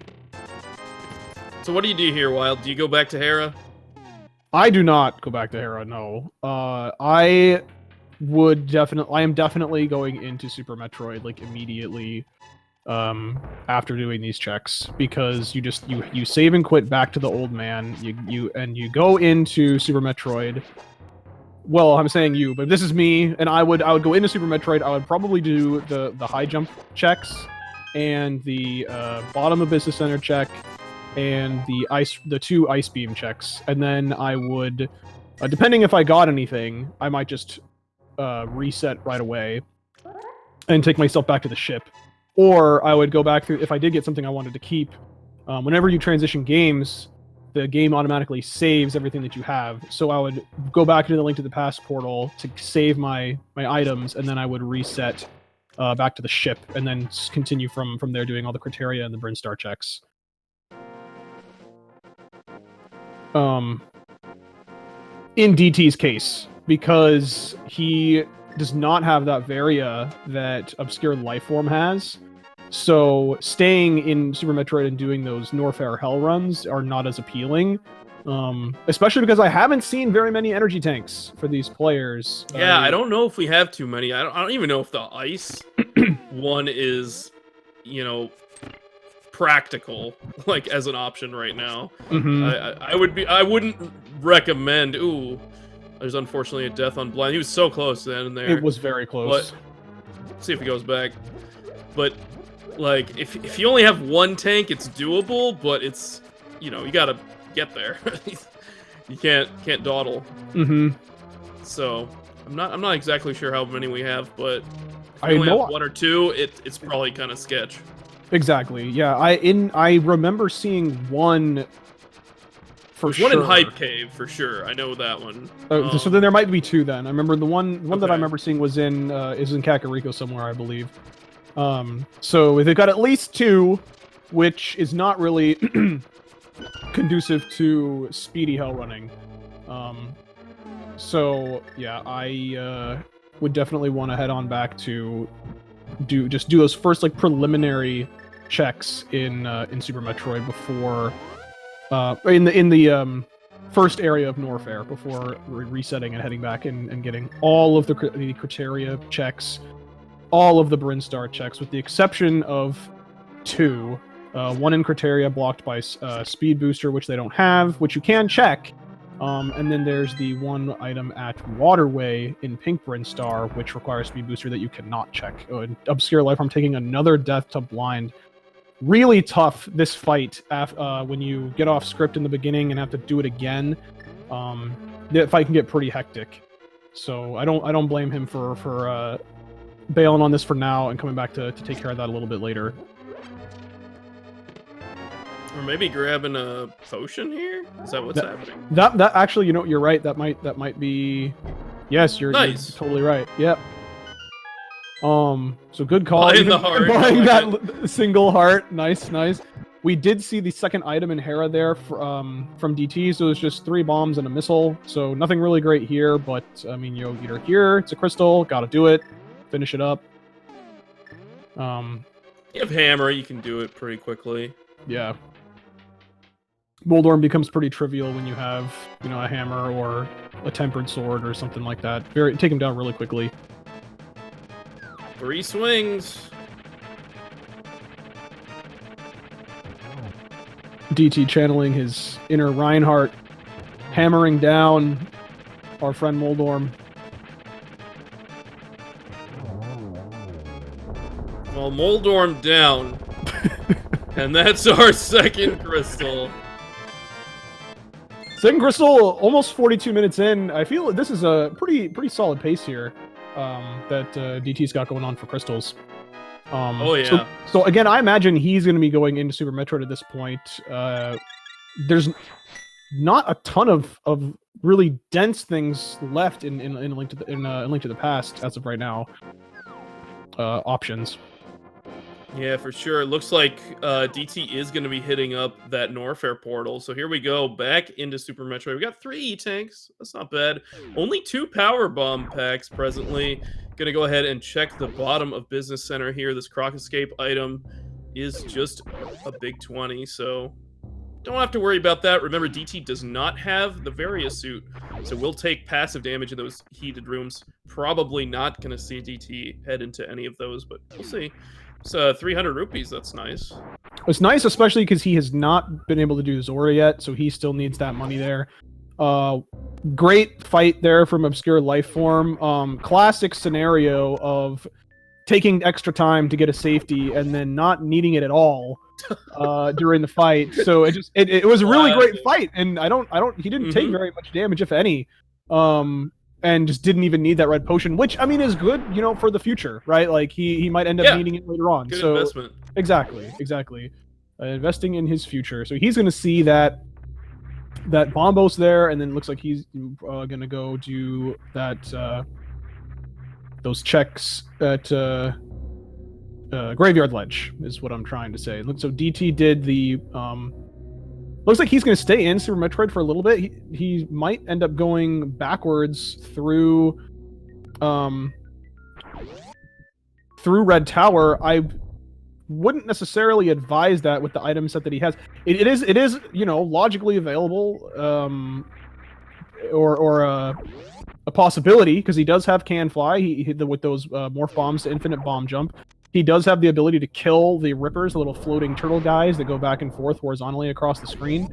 So what do you do here, Wild? Do you go back to Hera? I do not go back to Hera. No, I am definitely going into Super Metroid like immediately after doing these checks, because you save and quit back to the old man, you go into Super Metroid. Well, I'm saying you, but this is me, and I would go into Super Metroid. I would probably do the high jump checks and the bottom of business center check and the 2 ice beam checks, and then I would, depending if I got anything, I might just reset right away. and take myself back to the ship. Or I would go back through, if I did get something I wanted to keep, whenever you transition games, the game automatically saves everything that you have. So I would go back into the Link to the Past portal to save my items, and then I would reset back to the ship, and then continue from there doing all the criteria and the Brinstar checks. In DT's case, because he does not have that Varia that ObscureLifeForm has, so staying in Super Metroid and doing those Norfair Hell runs are not as appealing, especially because I haven't seen very many energy tanks for these players. Yeah, I don't know if we have too many. I don't even know if the ice one is, you know, practical, like, as an option right now. I wouldn't recommend. Ooh, there's unfortunately a death on blind. He was so close then and there. It was very close. But let's see if he goes back. But like, if you only have one tank, it's doable. But it's, you know, you gotta get there. You can't dawdle. So I'm not exactly sure how many we have, but if we only have one or two, it's probably kind of sketch. Exactly. Yeah. I remember seeing one. For sure. One in Hype Cave for sure. I know that one. So then there might be two. Then I remember the one that I remember seeing was in Kakariko somewhere, I believe. So they've got at least two, which is not really conducive to speedy hell running. So yeah, I would definitely want to head on back to do those first like preliminary checks in Super Metroid before in the first area of Norfair before resetting and heading back and getting all of the criteria checks, all of the Brinstar checks, with the exception of two. One in criteria blocked by Speed Booster, which they don't have, which you can check. And then there's the one item at Waterway in Pink Brinstar, which requires Speed Booster that you cannot check. ObscureLifeForm taking another death to blind. Really tough, this fight, when you get off script in the beginning and have to do it again. The fight can get pretty hectic. So I don't blame him for bailing on this for now and coming back to take care of that a little bit later. Or maybe grabbing a potion here? Is that what's happening? That actually, you know, you're right. That might be. Yes, you're totally right. Yep. So good call. Buying the heart. Buying that single heart. Nice. We did see the second item in Hera there from DT, so it's just 3 bombs and a missile. So nothing really great here, but I mean, you're here. It's a crystal. Gotta do it. Finish it up. You have hammer. You can do it pretty quickly. Yeah. Moldorm becomes pretty trivial when you have, you know, a hammer or a tempered sword or something like that. Take him down really quickly. 3 swings. DT channeling his inner Reinhardt, hammering down our friend Moldorm. Well, Moldorm down. And that's our second crystal. Second crystal, almost 42 minutes in. I feel this is a pretty solid pace here that DT's got going on for crystals. Oh yeah. So again, I imagine he's going to be going into Super Metroid at this point. There's not a ton of really dense things left in Link to the Past as of right now. Options. Yeah, for sure. It looks like DT is going to be hitting up that Norfair portal. So here we go, back into Super Metroid. We got 3 E-Tanks. That's not bad. Only 2 Power Bomb packs presently. Going to go ahead and check the bottom of Business Center here. This Croc Escape item is just a big 20, so don't have to worry about that. Remember, DT does not have the Varia suit, so we'll take passive damage in those heated rooms. Probably not going to see DT head into any of those, but we'll see. It's 300 rupees. That's nice. It's nice, especially because he has not been able to do Zora yet, so he still needs that money there. Great fight there from ObscureLifeForm. Classic scenario of taking extra time to get a safety and then not needing it at all during the fight. So it was a really great fight, and he didn't take very much damage, if any. and just didn't even need that red potion, which I mean is good, you know, for the future, right? Like he might end up needing it later on. Good so investment. exactly. Investing in his future. So he's going to see that Bombos there, and then looks like he's going to go do that those checks at Graveyard Ledge is what I'm trying to say. So DT did the looks like he's going to stay in Super Metroid for a little bit. He might end up going backwards through Red Tower. I wouldn't necessarily advise that with the item set that he has. It is you know, logically available, or a possibility, because he does have Can Fly. He with those morph bombs to infinite bomb jump. He does have the ability to kill the Rippers, the little floating turtle guys that go back and forth horizontally across the screen.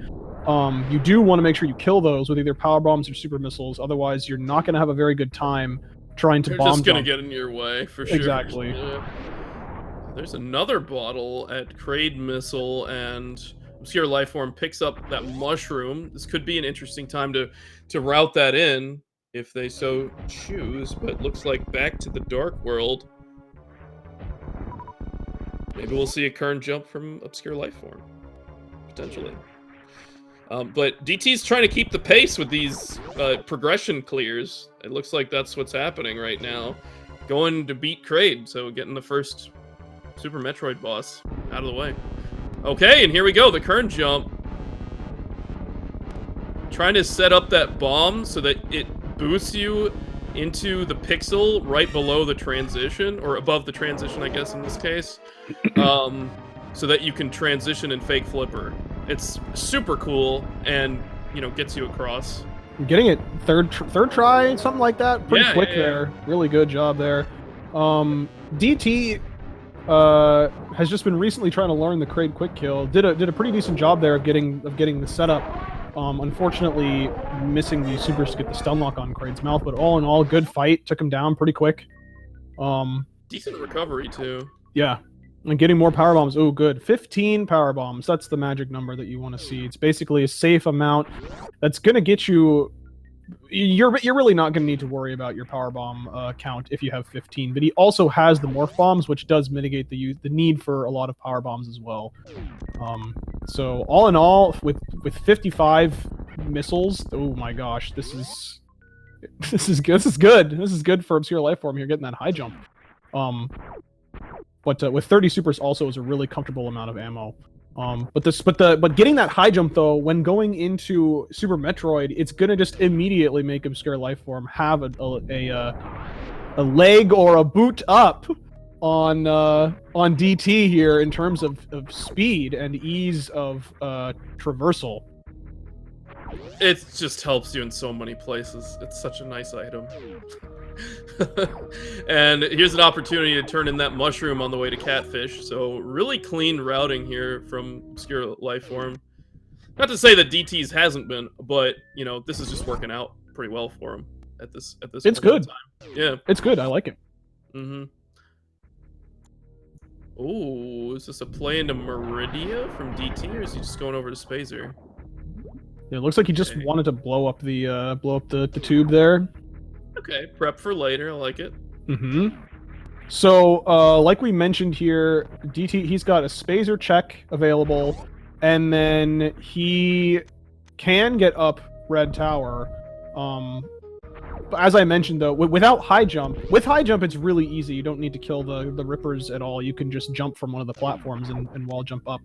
You do want to make sure you kill those with either power bombs or super missiles. Otherwise, you're not going to have a very good time trying to bomb jump. They're just going to get in your way, for sure. Exactly. Yeah. There's another bottle at Kraid Missile, and ObscureLifeForm picks up that mushroom. This could be an interesting time to route that in, if they so choose, but looks like back to the Dark World. Maybe we'll see a Kern jump from ObscureLifeForm, potentially. But DT's trying to keep the pace with these progression clears. It looks like that's what's happening right now. Going to beat Kraid, so getting the first Super Metroid boss out of the way. Okay, and here we go, the Kern jump. Trying to set up that bomb so that it boosts you into the pixel right below the transition, or above the transition, I guess, in this case. So that you can transition and fake flipper. It's super cool, and, you know, gets you across. You're getting it third try, something like that. Pretty quick there. Really good job there. DT has just been recently trying to learn the Kraid quick kill. Did a pretty decent job there of getting the setup. Unfortunately, missing the supers to get the stun lock on Kraid's mouth, but all in all, good fight. Took him down pretty quick. Decent recovery too. Yeah, and getting more power bombs. Oh, good. 15 power bombs. That's the magic number that you want to see. It's basically a safe amount that's gonna get you. You're really not going to need to worry about your power bomb count if you have 15, but he also has the morph bombs, which does mitigate the need for a lot of power bombs as well. So all in all, with 55 missiles, oh my gosh, this is good. This is good for ObscureLifeForm here, getting that high jump. But with 30 supers also is a really comfortable amount of ammo. But getting that high jump though, when going into Super Metroid, it's gonna just immediately make ObscureLifeForm have a leg or a boot up on DT here in terms of speed and ease of traversal. It just helps you in so many places. It's such a nice item. And here's an opportunity to turn in that mushroom on the way to Catfish. So really clean routing here from ObscureLifeForm. Not to say that DT's hasn't been, but you know, this is just working out pretty well for him at this. It's good. Time. Yeah, it's good. I like it. Mm-hmm. Oh, is this a play into Meridia from DT, or is he just going over to Spazer? Yeah, it looks like he just wanted to blow up the tube there. Okay, prep for later. I like it. Mm-hmm. So, like we mentioned here, DT, he's got a Spazer check available, and then he can get up Red Tower. But as I mentioned, though, without high jump, with high jump, it's really easy. You don't need to kill the Rippers at all. You can just jump from one of the platforms and wall jump up.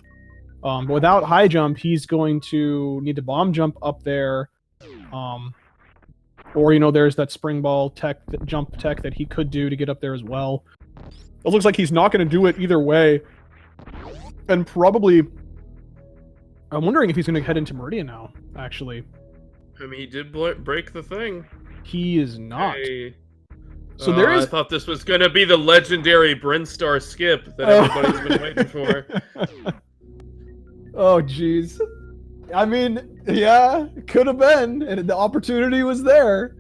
But without high jump, he's going to need to bomb jump up there. Or, you know, there's that spring ball tech, that jump tech that he could do to get up there as well. It looks like he's not going to do it either way. And probably... I'm wondering if he's going to head into Meridia now, actually. I mean, he did break the thing. He is not. Hey. So there is... I thought this was going to be the legendary Brinstar skip that everybody's been waiting for. Oh, jeez. I mean, yeah, could have been, and the opportunity was there.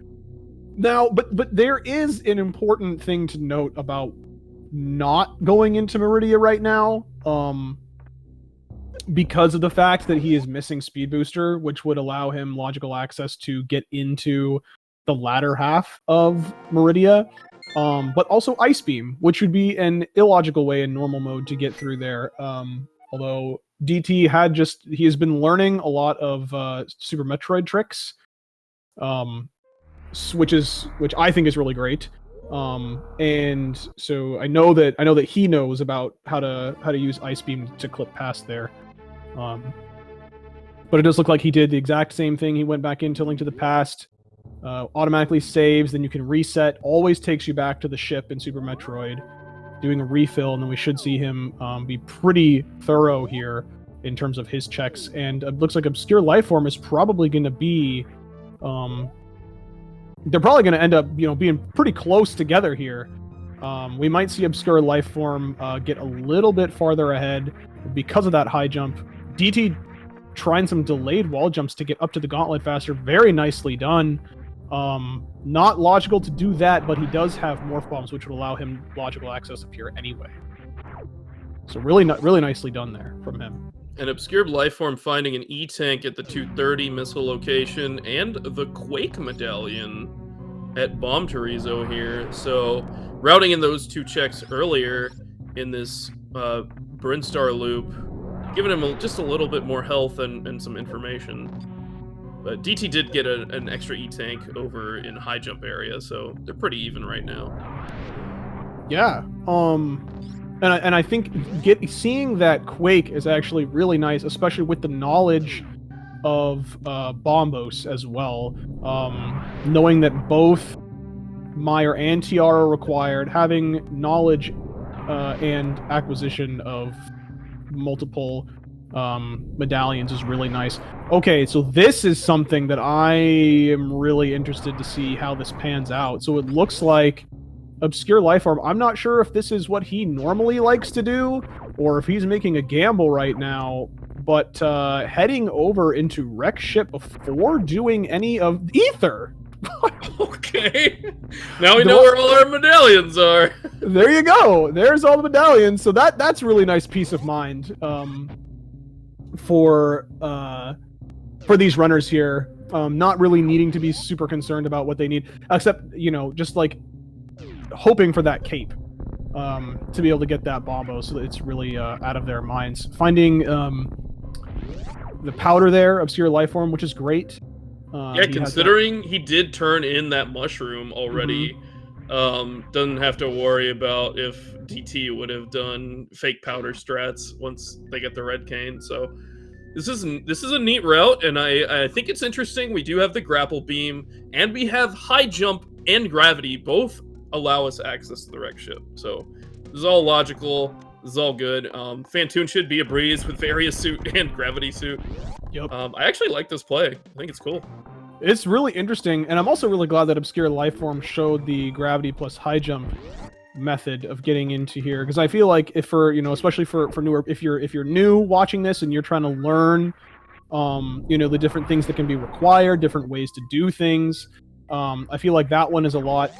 Now, but there is an important thing to note about not going into Meridia right now, because of the fact that he is missing Speed Booster, which would allow him logical access to get into the latter half of Meridia, but also Ice Beam, which would be an illogical way in normal mode to get through there. Although DT he has been learning a lot of Super Metroid tricks, which I think is really great. And so I know that he knows about how to use Ice Beam to clip past there. But it does look like he did the exact same thing. He went back into Link to the Past, automatically saves, then you can reset. Always takes you back to the ship in Super Metroid, doing a refill, and then we should see him be pretty thorough here in terms of his checks. And it looks like ObscureLifeForm is probably going to be... they're probably going to end up, being pretty close together here. We might see ObscureLifeForm get a little bit farther ahead because of that high jump. DT trying some delayed wall jumps to get up to the gauntlet faster. Very nicely done. Not logical to do that, but he does have morph bombs, which would allow him logical access up here anyway. So really nicely done there from him. An Obscured Lifeform finding an E-Tank at the 230 missile location and the Quake Medallion at Bomb Chorizo here. So routing in those two checks earlier in this Brinstar loop, giving him just a little bit more health and some information. But DT did get an extra E-Tank over in high jump area, so they're pretty even right now. Yeah. And I think seeing that Quake is actually really nice, especially with the knowledge of Bombos as well. Knowing that both Meyer and TR are required, having knowledge and acquisition of multiple medallions is really nice. Okay, so this is something that I am really interested to see how this pans out. So it looks like ObscureLifeForm, I'm not sure if this is what he normally likes to do, or if he's making a gamble right now, but heading over into Wreck Ship before doing any of Ether. Okay. Now we know where all our medallions are. There you go. There's all the medallions. So that's really nice peace of mind for these runners here. Not really needing to be super concerned about what they need, except, just like hoping for that cape to be able to get that bombo, so that it's really out of their minds. Finding the powder there, ObscureLifeForm, which is great. Yeah, considering he did turn in that mushroom already, doesn't have to worry about if DT would have done fake powder strats once they get the red cane. So this is a neat route, and I think it's interesting. We do have the grapple beam, and we have high jump and gravity. Both allow us access to the wreck ship. So this is all logical. This is all good. Phantoon should be a breeze with Varia suit and gravity suit. Yep. I actually like this play. I think it's cool. It's really interesting, and I'm also really glad that ObscureLifeForm showed the gravity plus high jump method of getting into here, because I feel like if especially for newer, if you're new watching this and you're trying to learn, the different things that can be required, different ways to do things, I feel like that one is a lot.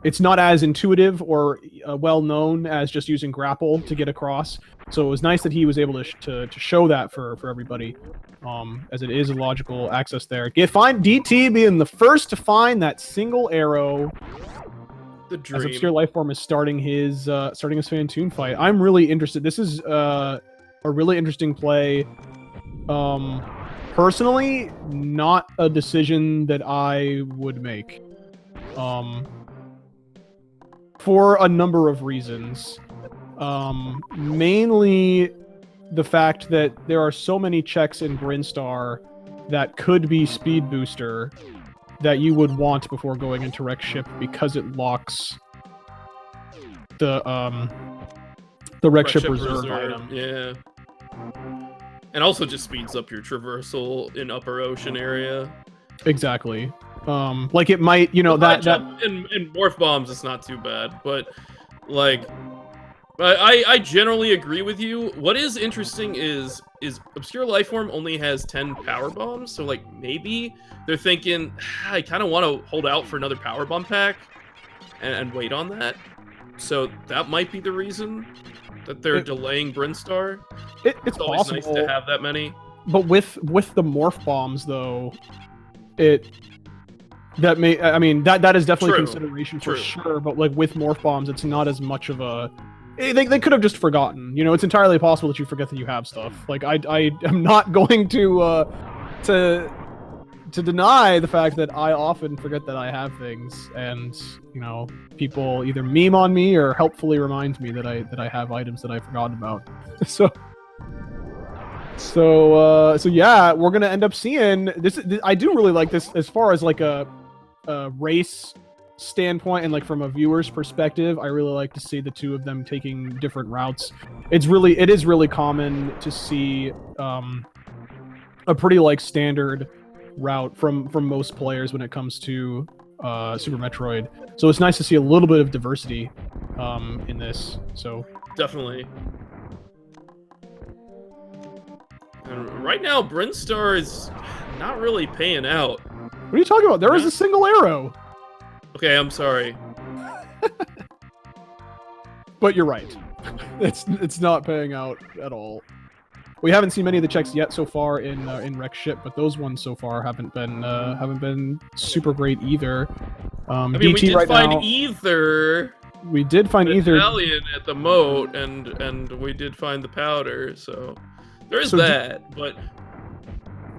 It's not as intuitive or well known as just using grapple to get across. So it was nice that he was able to show that for everybody, as it is a logical access there. Find DT being the first to find that single arrow. The dream. As ObscureLifeForm is starting his Phantoon fight. I'm really interested. This is a really interesting play. Personally, not a decision that I would make. For a number of reasons. Mainly the fact that there are so many checks in Brinstar that could be speed booster that you would want before going into Wreck Ship, because it locks the Wreck Ship reserve item. Yeah. And also just speeds up your traversal in Upper Ocean area. Exactly. Like it might, that in morph bombs it's not too bad, but like I generally agree with you. What is interesting is ObscureLifeForm only has 10 power bombs, so like maybe they're thinking, I kind of want to hold out for another power bomb pack and wait on that. So that might be the reason that they're delaying Brinstar. It's always possible, nice to have that many. But with the morph bombs though, That may, I mean, that is definitely True. consideration for True. sure. But like with morph bombs, it's not as much of a. They could have just forgotten. You know, it's entirely possible that you forget that you have stuff. Like I am not going to deny the fact that I often forget that I have things, and you know, people either meme on me or helpfully remind me that I have items that I forgot about. So yeah, we're gonna end up seeing this. I do really like this as far as like a race standpoint and like from a viewer's perspective. I really like to see the two of them taking different routes. It is really common to see a pretty like standard route from most players when it comes to Super Metroid. So it's nice to see a little bit of diversity in this. So Definitely. And right now, Brinstar is not really paying out. what are you talking about? There is a single arrow. Okay, I'm sorry. But you're right. It's not paying out at all. We haven't seen many of the checks yet so far in Wreck Ship, but those ones so far haven't been super great either. I mean, DT we did right find now, Ether. we did find Ether. Italian at the moat, and we did find the powder. So there is So that, but.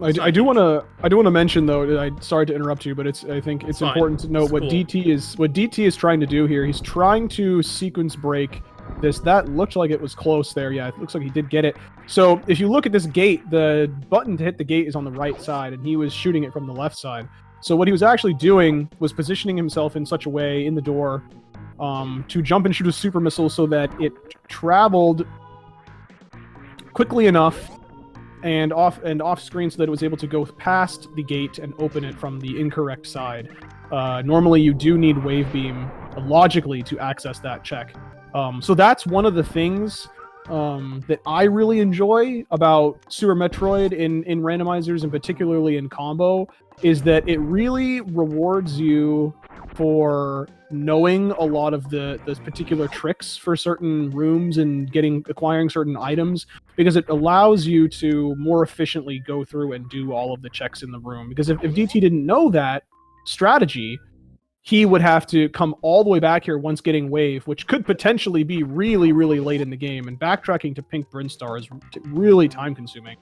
I do want to mention though. Sorry to interrupt you, but I think it's Fine. important to note It's what cool. DT is trying to do here. He's trying to sequence break this. That looked like it was close there. Yeah, it looks like he did get it. So if you look at this gate, the button to hit the gate is on the right side, and he was shooting it from the left side. So what he was actually doing was positioning himself in such a way in the door to jump and shoot a super missile so that it traveled quickly enough and off screen so that it was able to go past the gate and open it from the incorrect side. Normally you do need wave beam logically to access that check. So that's one of the things that I really enjoy about Super Metroid in randomizers and particularly in combo is that it really rewards you for knowing a lot of those particular tricks for certain rooms and acquiring certain items, because it allows you to more efficiently go through and do all of the checks in the room. Because if DT didn't know that strategy, he would have to come all the way back here once getting wave, which could potentially be really, really late in the game. And backtracking to Pink Brinstar is really time consuming.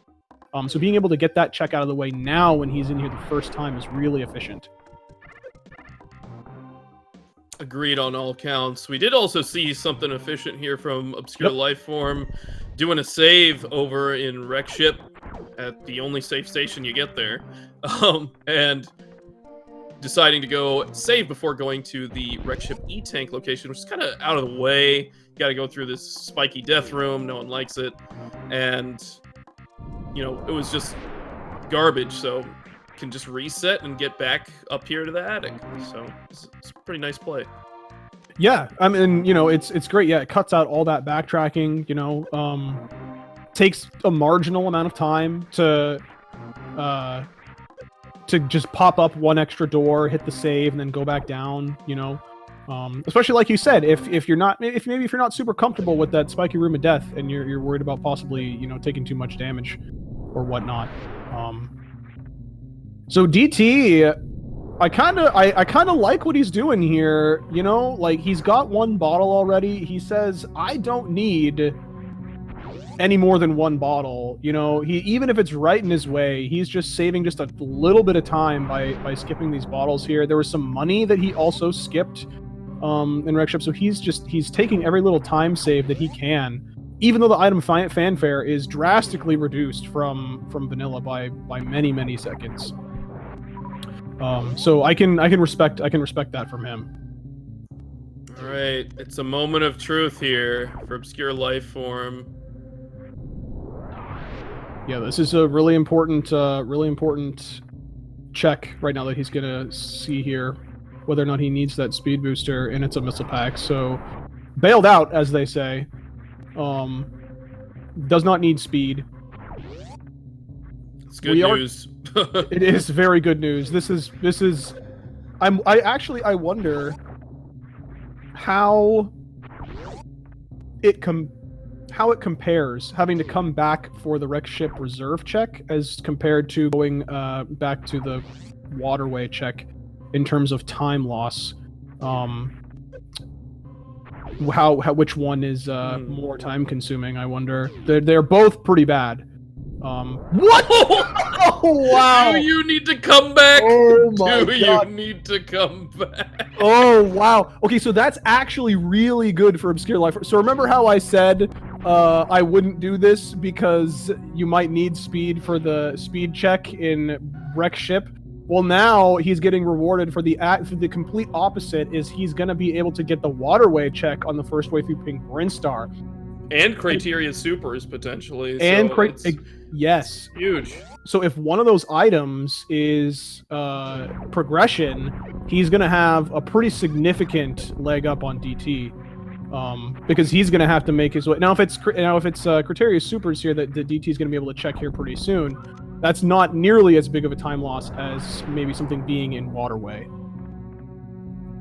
So being able to get that check out of the way now when he's in here the first time is really efficient. Agreed on all counts. We did also see something efficient here from ObscureLifeForm doing a save over in Wreck Ship at the only safe station you get there. And deciding to go save before going to the Wreck Ship E-Tank location, which is kind of out of the way. You got to go through this spiky death room. No one likes it. And, you know, it was just garbage. So can just reset and get back up here to the attic. So it's a pretty nice play. Yeah, I mean, you know, it's great. Yeah, it cuts out all that backtracking, you know, takes a marginal amount of time to just pop up one extra door, hit the save, and then go back down, you know. Especially like you said, if you're not super comfortable with that spiky room of death and you're worried about possibly, you know, taking too much damage or whatnot. So DT, I kind of like what he's doing here, you know, like he's got one bottle already. He says, I don't need any more than one bottle, you know. Even if it's right in his way, he's just saving just a little bit of time by skipping these bottles here. There was some money that he also skipped in Wreck Ship, so he's taking every little time save that he can, even though the item fanfare is drastically reduced from vanilla by many seconds. So I can respect that from him. All right, it's a moment of truth here for ObscureLifeForm. Yeah, this is a really important check right now that he's gonna see here, whether or not he needs that speed booster, and it's a missile pack. So bailed out, as they say. Does not need speed. It's good news. It is very good news. This is. I wonder how it compares having to come back for the Wreck Ship reserve check as compared to going back to the waterway check. in terms of time loss. Which one is more time consuming? I wonder. They're both pretty bad. What? Oh wow! Do you need to come back? Oh my Do God. you need to come back? Oh wow! Okay, so that's actually really good for Obscure Life. So remember how I said I wouldn't do this because you might need speed for the speed check in wreck ship? Well, now he's getting rewarded for the complete opposite. Is he's going to be able to get the waterway check on the first way through Pink Brinstar. And Criteria Supers, potentially. And so yes. Huge. So if one of those items is progression, he's going to have a pretty significant leg up on DT. Because he's going to have to make his way. Now, if it's Criteria Supers here that the DT is going to be able to check here pretty soon, that's not nearly as big of a time loss as maybe something being in waterway.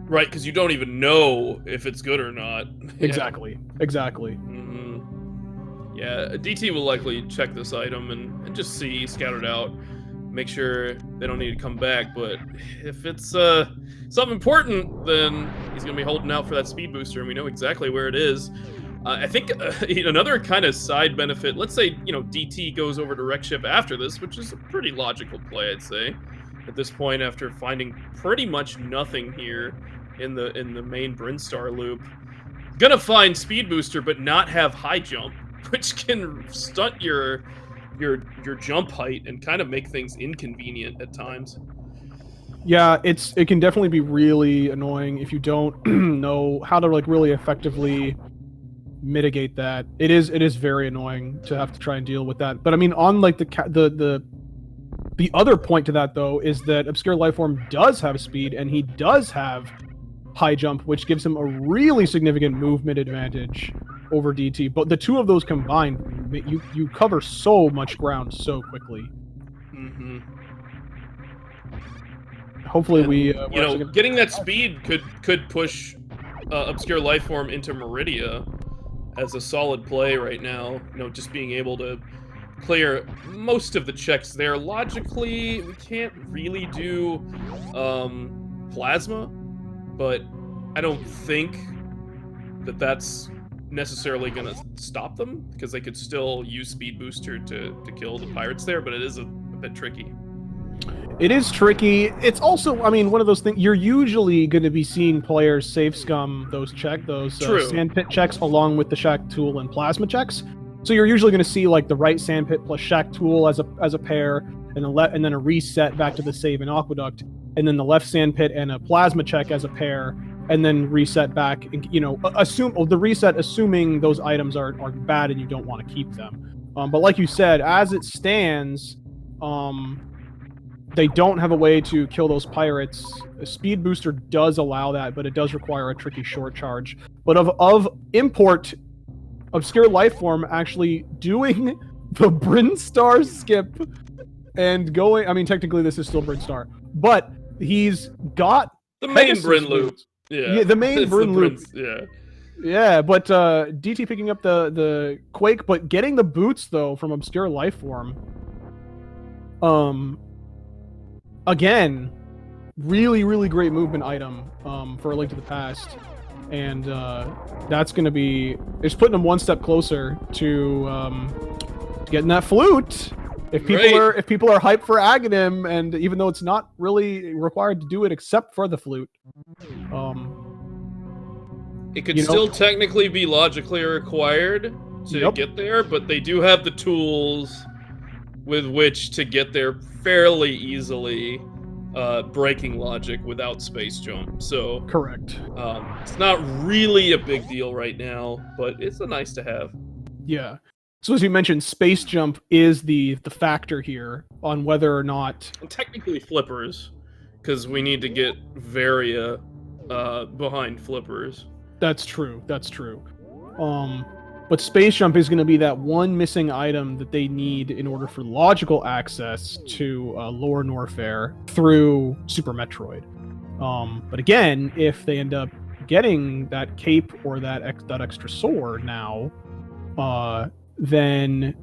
Right, because you don't even know if it's good or not. Exactly. Exactly. Mm-hmm. Yeah, DT will likely check this item and just scout it out, make sure they don't need to come back. But if it's something important, then he's going to be holding out for that speed booster, and we know exactly where it is. I think another kind of side benefit, let's say, DT goes over to Wreck Ship after this, which is a pretty logical play, I'd say, at this point, after finding pretty much nothing here in the main Brinstar loop. Gonna find speed booster, but not have high jump, which can stunt your jump height and kind of make things inconvenient at times. Yeah, it can definitely be really annoying if you don't know how to really effectively mitigate that. It is very annoying to have to try and deal with that. But I mean, on the other point to that though is that Obscure Lifeform does have speed and he does have high jump, which gives him a really significant movement advantage over DT. But the two of those combined, you cover so much ground so quickly. Mm-hmm. Hopefully, getting that speed could push Obscure Lifeform into Meridia as a solid play right now. Just being able to clear most of the checks there. Logically, we can't really do Plasma, but I don't think that's necessarily going to stop them, because they could still use Speed Booster to kill the pirates there, but it is a bit tricky. It is tricky. It's also, I mean, one of those things, you're usually going to be seeing players safe scum those sandpit checks along with the Shack Tool and Plasma checks. So you're usually going to see the right sandpit plus Shack Tool as a pair, and then a reset back to the save and Aqueduct, and then the left sandpit and a Plasma check as a pair, and then reset back. Assuming those items are bad and you don't want to keep them. But like you said, as it stands, they don't have a way to kill those pirates. A speed booster does allow that, but it does require a tricky short charge. But of import, Obscure Lifeform actually doing the Brinstar skip and going. I mean, technically this is still Brinstar, but he's got the main Bryn loop. Yeah, the main Bryn loop. Yeah. Yeah, but DT picking up the Quake, but getting the boots though from Obscure Lifeform. Again, really, really great movement item for A Link to the Past. And that's going to be... It's putting them one step closer to getting that flute. If people are hyped for Aghanim, and even though it's not really required to do it except for the flute. It could still technically be logically required to get there, but they do have the tools with which to get there fairly easily, breaking logic without space jump. So correct. It's not really a big deal right now, but it's a nice to have. Yeah. So as you mentioned, space jump is the factor here on whether or not... Technically flippers, because we need to get Varia behind flippers. That's true. But space jump is going to be that one missing item that they need in order for logical access to Lower Norfair through Super Metroid. But again, if they end up getting that cape or that extra sword now, then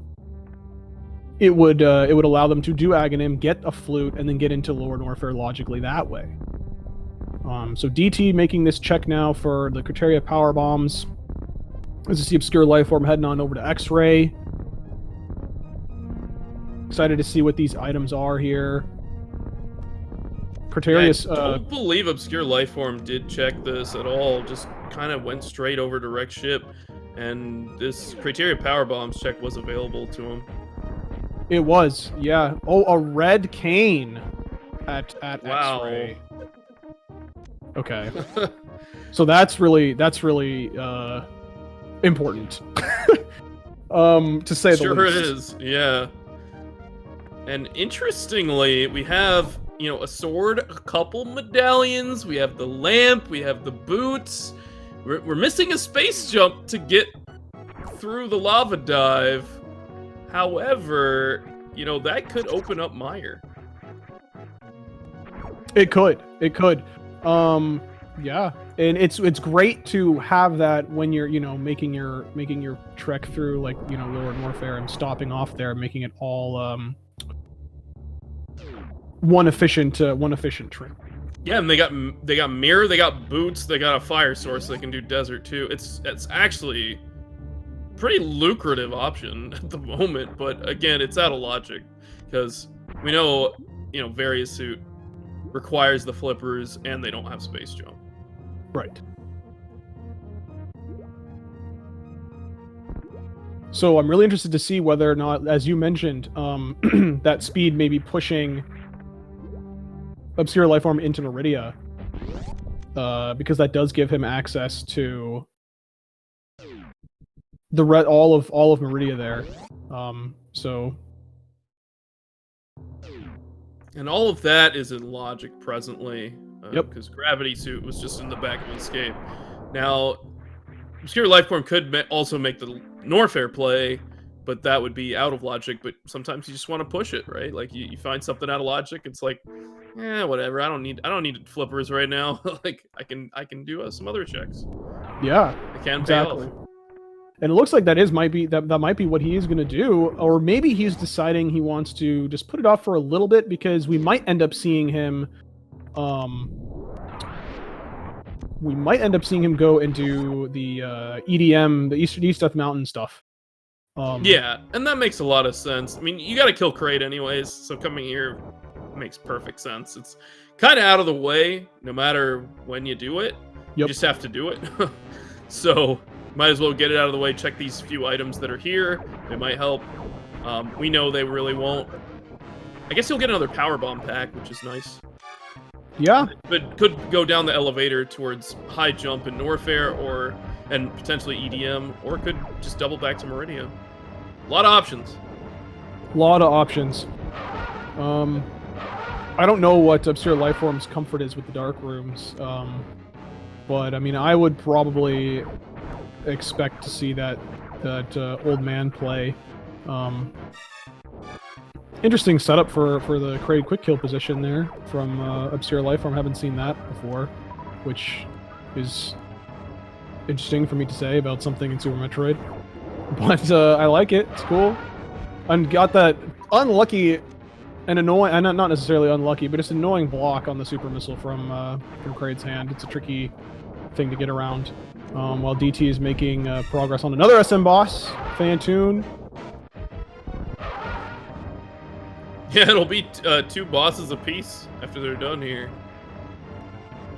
it would allow them to do Aghanim, get a flute, and then get into Lower Norfair logically that way. So DT making this check now for the criteria power bombs. As you see Obscure Lifeform heading on over to X-Ray. Excited to see what these items are here. Criteria's, I don't believe Obscure Lifeform did check this at all. Just kind of went straight over to Wreck Ship, and this criteria power bombs check was available to him. It was, yeah. Oh, a red cane at Wow. X-Ray. Okay. So that's really important. To say the least. Sure it is, yeah. And interestingly, we have, you know, a sword, a couple medallions, we have the lamp, we have the boots. We're missing a space jump to get through the lava dive. However, you know, that could open up Meyer. It could. Yeah. And it's great to have that when you're, you know, making your trek through, like, you know, Lower Norfair and stopping off there, making it all one efficient trip. Yeah, and they got mirror, they got boots, they got a fire source, they can do desert too. It's actually pretty lucrative option at the moment, but again, it's out of logic because we know, you know, Varia suit requires the flippers and they don't have space jump. Right. So I'm really interested to see whether or not, as you mentioned, that speed may be pushing Obscure Lifeform into Meridia, because that does give him access to the all of Meridia there. So. And all of that is in logic presently. Yep. Because Gravity Suit was just in the back of Escape. Now, Obscure Lifeform could also make the Norfair play, but that would be out of logic. But sometimes you just want to push it, right? Like you find something out of logic, it's like, whatever. I don't need flippers right now. Like I can do some other checks. Yeah, I can exactly. pay off. And it looks like that might be what he is going to do, or maybe he's deciding he wants to just put it off for a little bit because we might end up seeing him. We might end up seeing him go into the EDM, the East Death Mountain stuff. Yeah, and that makes a lot of sense. I mean, you got to kill Kraid anyways, so coming here makes perfect sense. It's kind of out of the way, no matter when you do it. Yep. You just have to do it. So might as well get it out of the way. Check these few items that are here. They might help. We know they really won't. I guess you'll get another power bomb pack, which is nice. Yeah. But could go down the elevator towards high jump in Norfair and potentially EDM, or could just double back to Meridia. A lot of options. I don't know what Obscure Lifeform's comfort is with the dark rooms, but I mean, I would probably expect to see that old man play. Interesting setup for the Kraid quick kill position there from Obscure Lifeform. Haven't seen that before, which is interesting for me to say about something in Super Metroid. But I like it. It's cool. And got that unlucky and annoying, and not necessarily unlucky, but it's an annoying block on the super missile from Kraid's hand. It's a tricky thing to get around. While DT is making progress on another SM boss, Fantoon. Yeah, it'll be 2 bosses apiece after they're done here.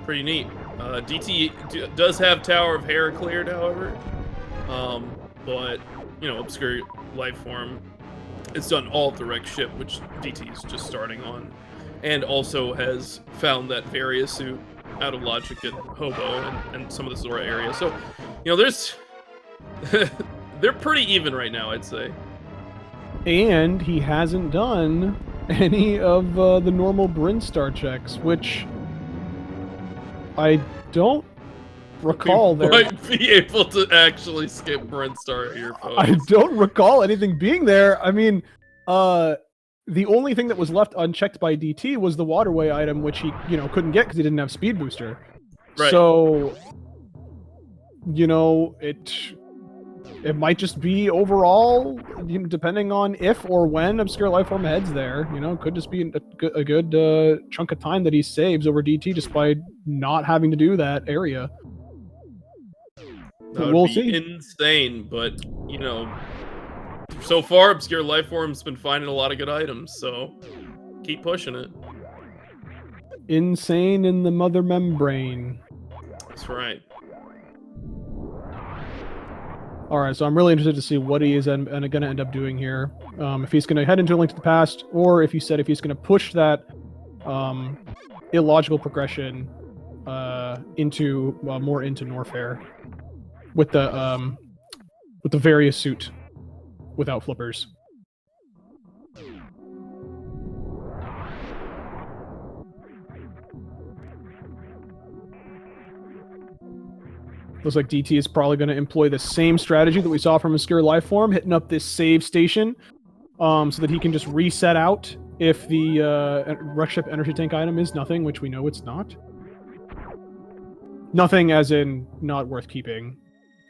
Pretty neat. DT does have Tower of Hera cleared, however. But, you know, Obscure Lifeform has done all of the Wreck Ship, which DT is just starting on. And also has found that Varia suit out of logic at Hobo and some of the Zora area. So, you know, there's... they're pretty even right now, I'd say. And he hasn't done any of the normal Brinstar checks, which I don't recall there. Might be able to actually skip Brinstar here, folks. I don't recall anything being there. I mean, the only thing that was left unchecked by DT was the waterway item, which he, you know, couldn't get because he didn't have speed booster. Right. So, you know, it might just be overall, depending on if or when ObscureLifeForm heads there. Could just be a good chunk of time that he saves over DT despite not having to do that area. That would we'll be see. Insane, but so far ObscureLifeForm's been finding a lot of good items, so keep pushing it. Insane in the mother membrane. That's right. All right, so I'm really interested to see what he is going to end up doing here. If he's going to head into a Link to the Past, or if he's going to push that illogical progression into more into Norfair with the Varia suit without flippers. Looks like DT is probably going to employ the same strategy that we saw from ObscureLifeForm, hitting up this save station so that he can just reset out if the Rush Ship Energy Tank item is nothing, which we know it's not. Nothing as in not worth keeping.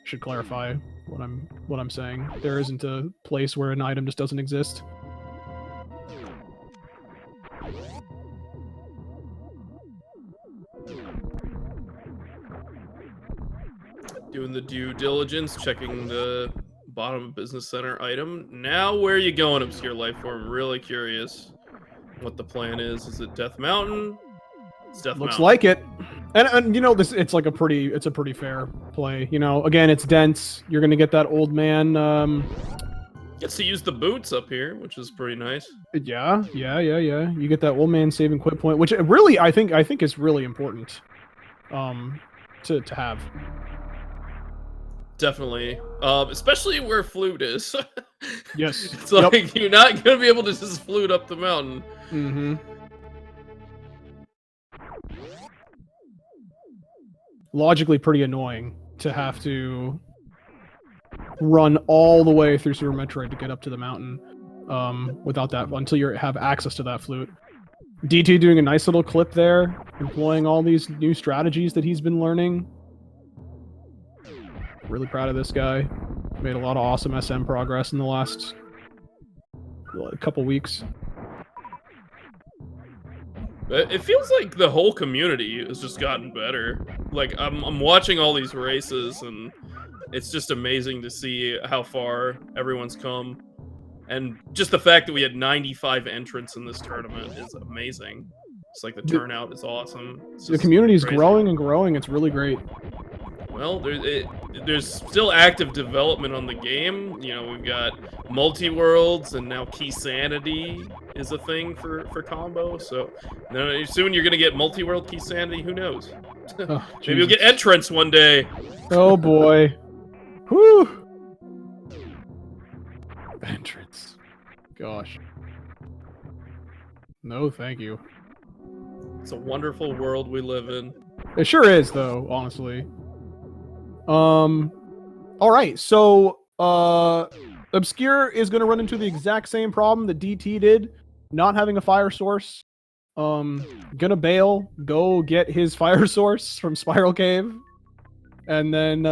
Should clarify what I'm saying. There isn't a place where an item just doesn't exist. Doing the due diligence, checking the bottom of Business Center item. Now, where are you going, ObscureLifeForm? I'm really curious what the plan is. Is it Death Mountain? It's Death Looks Mountain. like it. And this it's a pretty fair play. Again, it's dense. You're gonna get that old man. Gets to use the boots up here, which is pretty nice. Yeah. You get that old man saving quit point, which really I think is really important. To have. Definitely. Especially where flute is. Yes. It's like you're not gonna be able to just flute up the mountain. Mm-hmm. Logically pretty annoying to have to run all the way through Super Metroid to get up to the mountain without that, until you have access to that flute. DT doing a nice little clip there, employing all these new strategies that he's been learning. Really proud of this guy. Made a lot of awesome SM progress in the last couple weeks. It feels like the whole community has just gotten better. Like, I'm watching all these races, and it's just amazing to see how far everyone's come. And just the fact that we had 95 entrants in this tournament is amazing. It's like the turnout is awesome. The community is growing and growing. It's really great. Well, there's still active development on the game. We've got multi-worlds, and now Key Sanity is a thing for combo. So soon you're going to get multi-world Key Sanity. Who knows? Oh, maybe you'll get entrance one day. Oh, boy. Whew. Entrance. Gosh. No, thank you. It's a wonderful world we live in. It sure is, though, honestly. All right, so Obscure is going to run into the exact same problem that DT did, not having a fire source. Gonna bail, go get his fire source from Spiral Cave, and then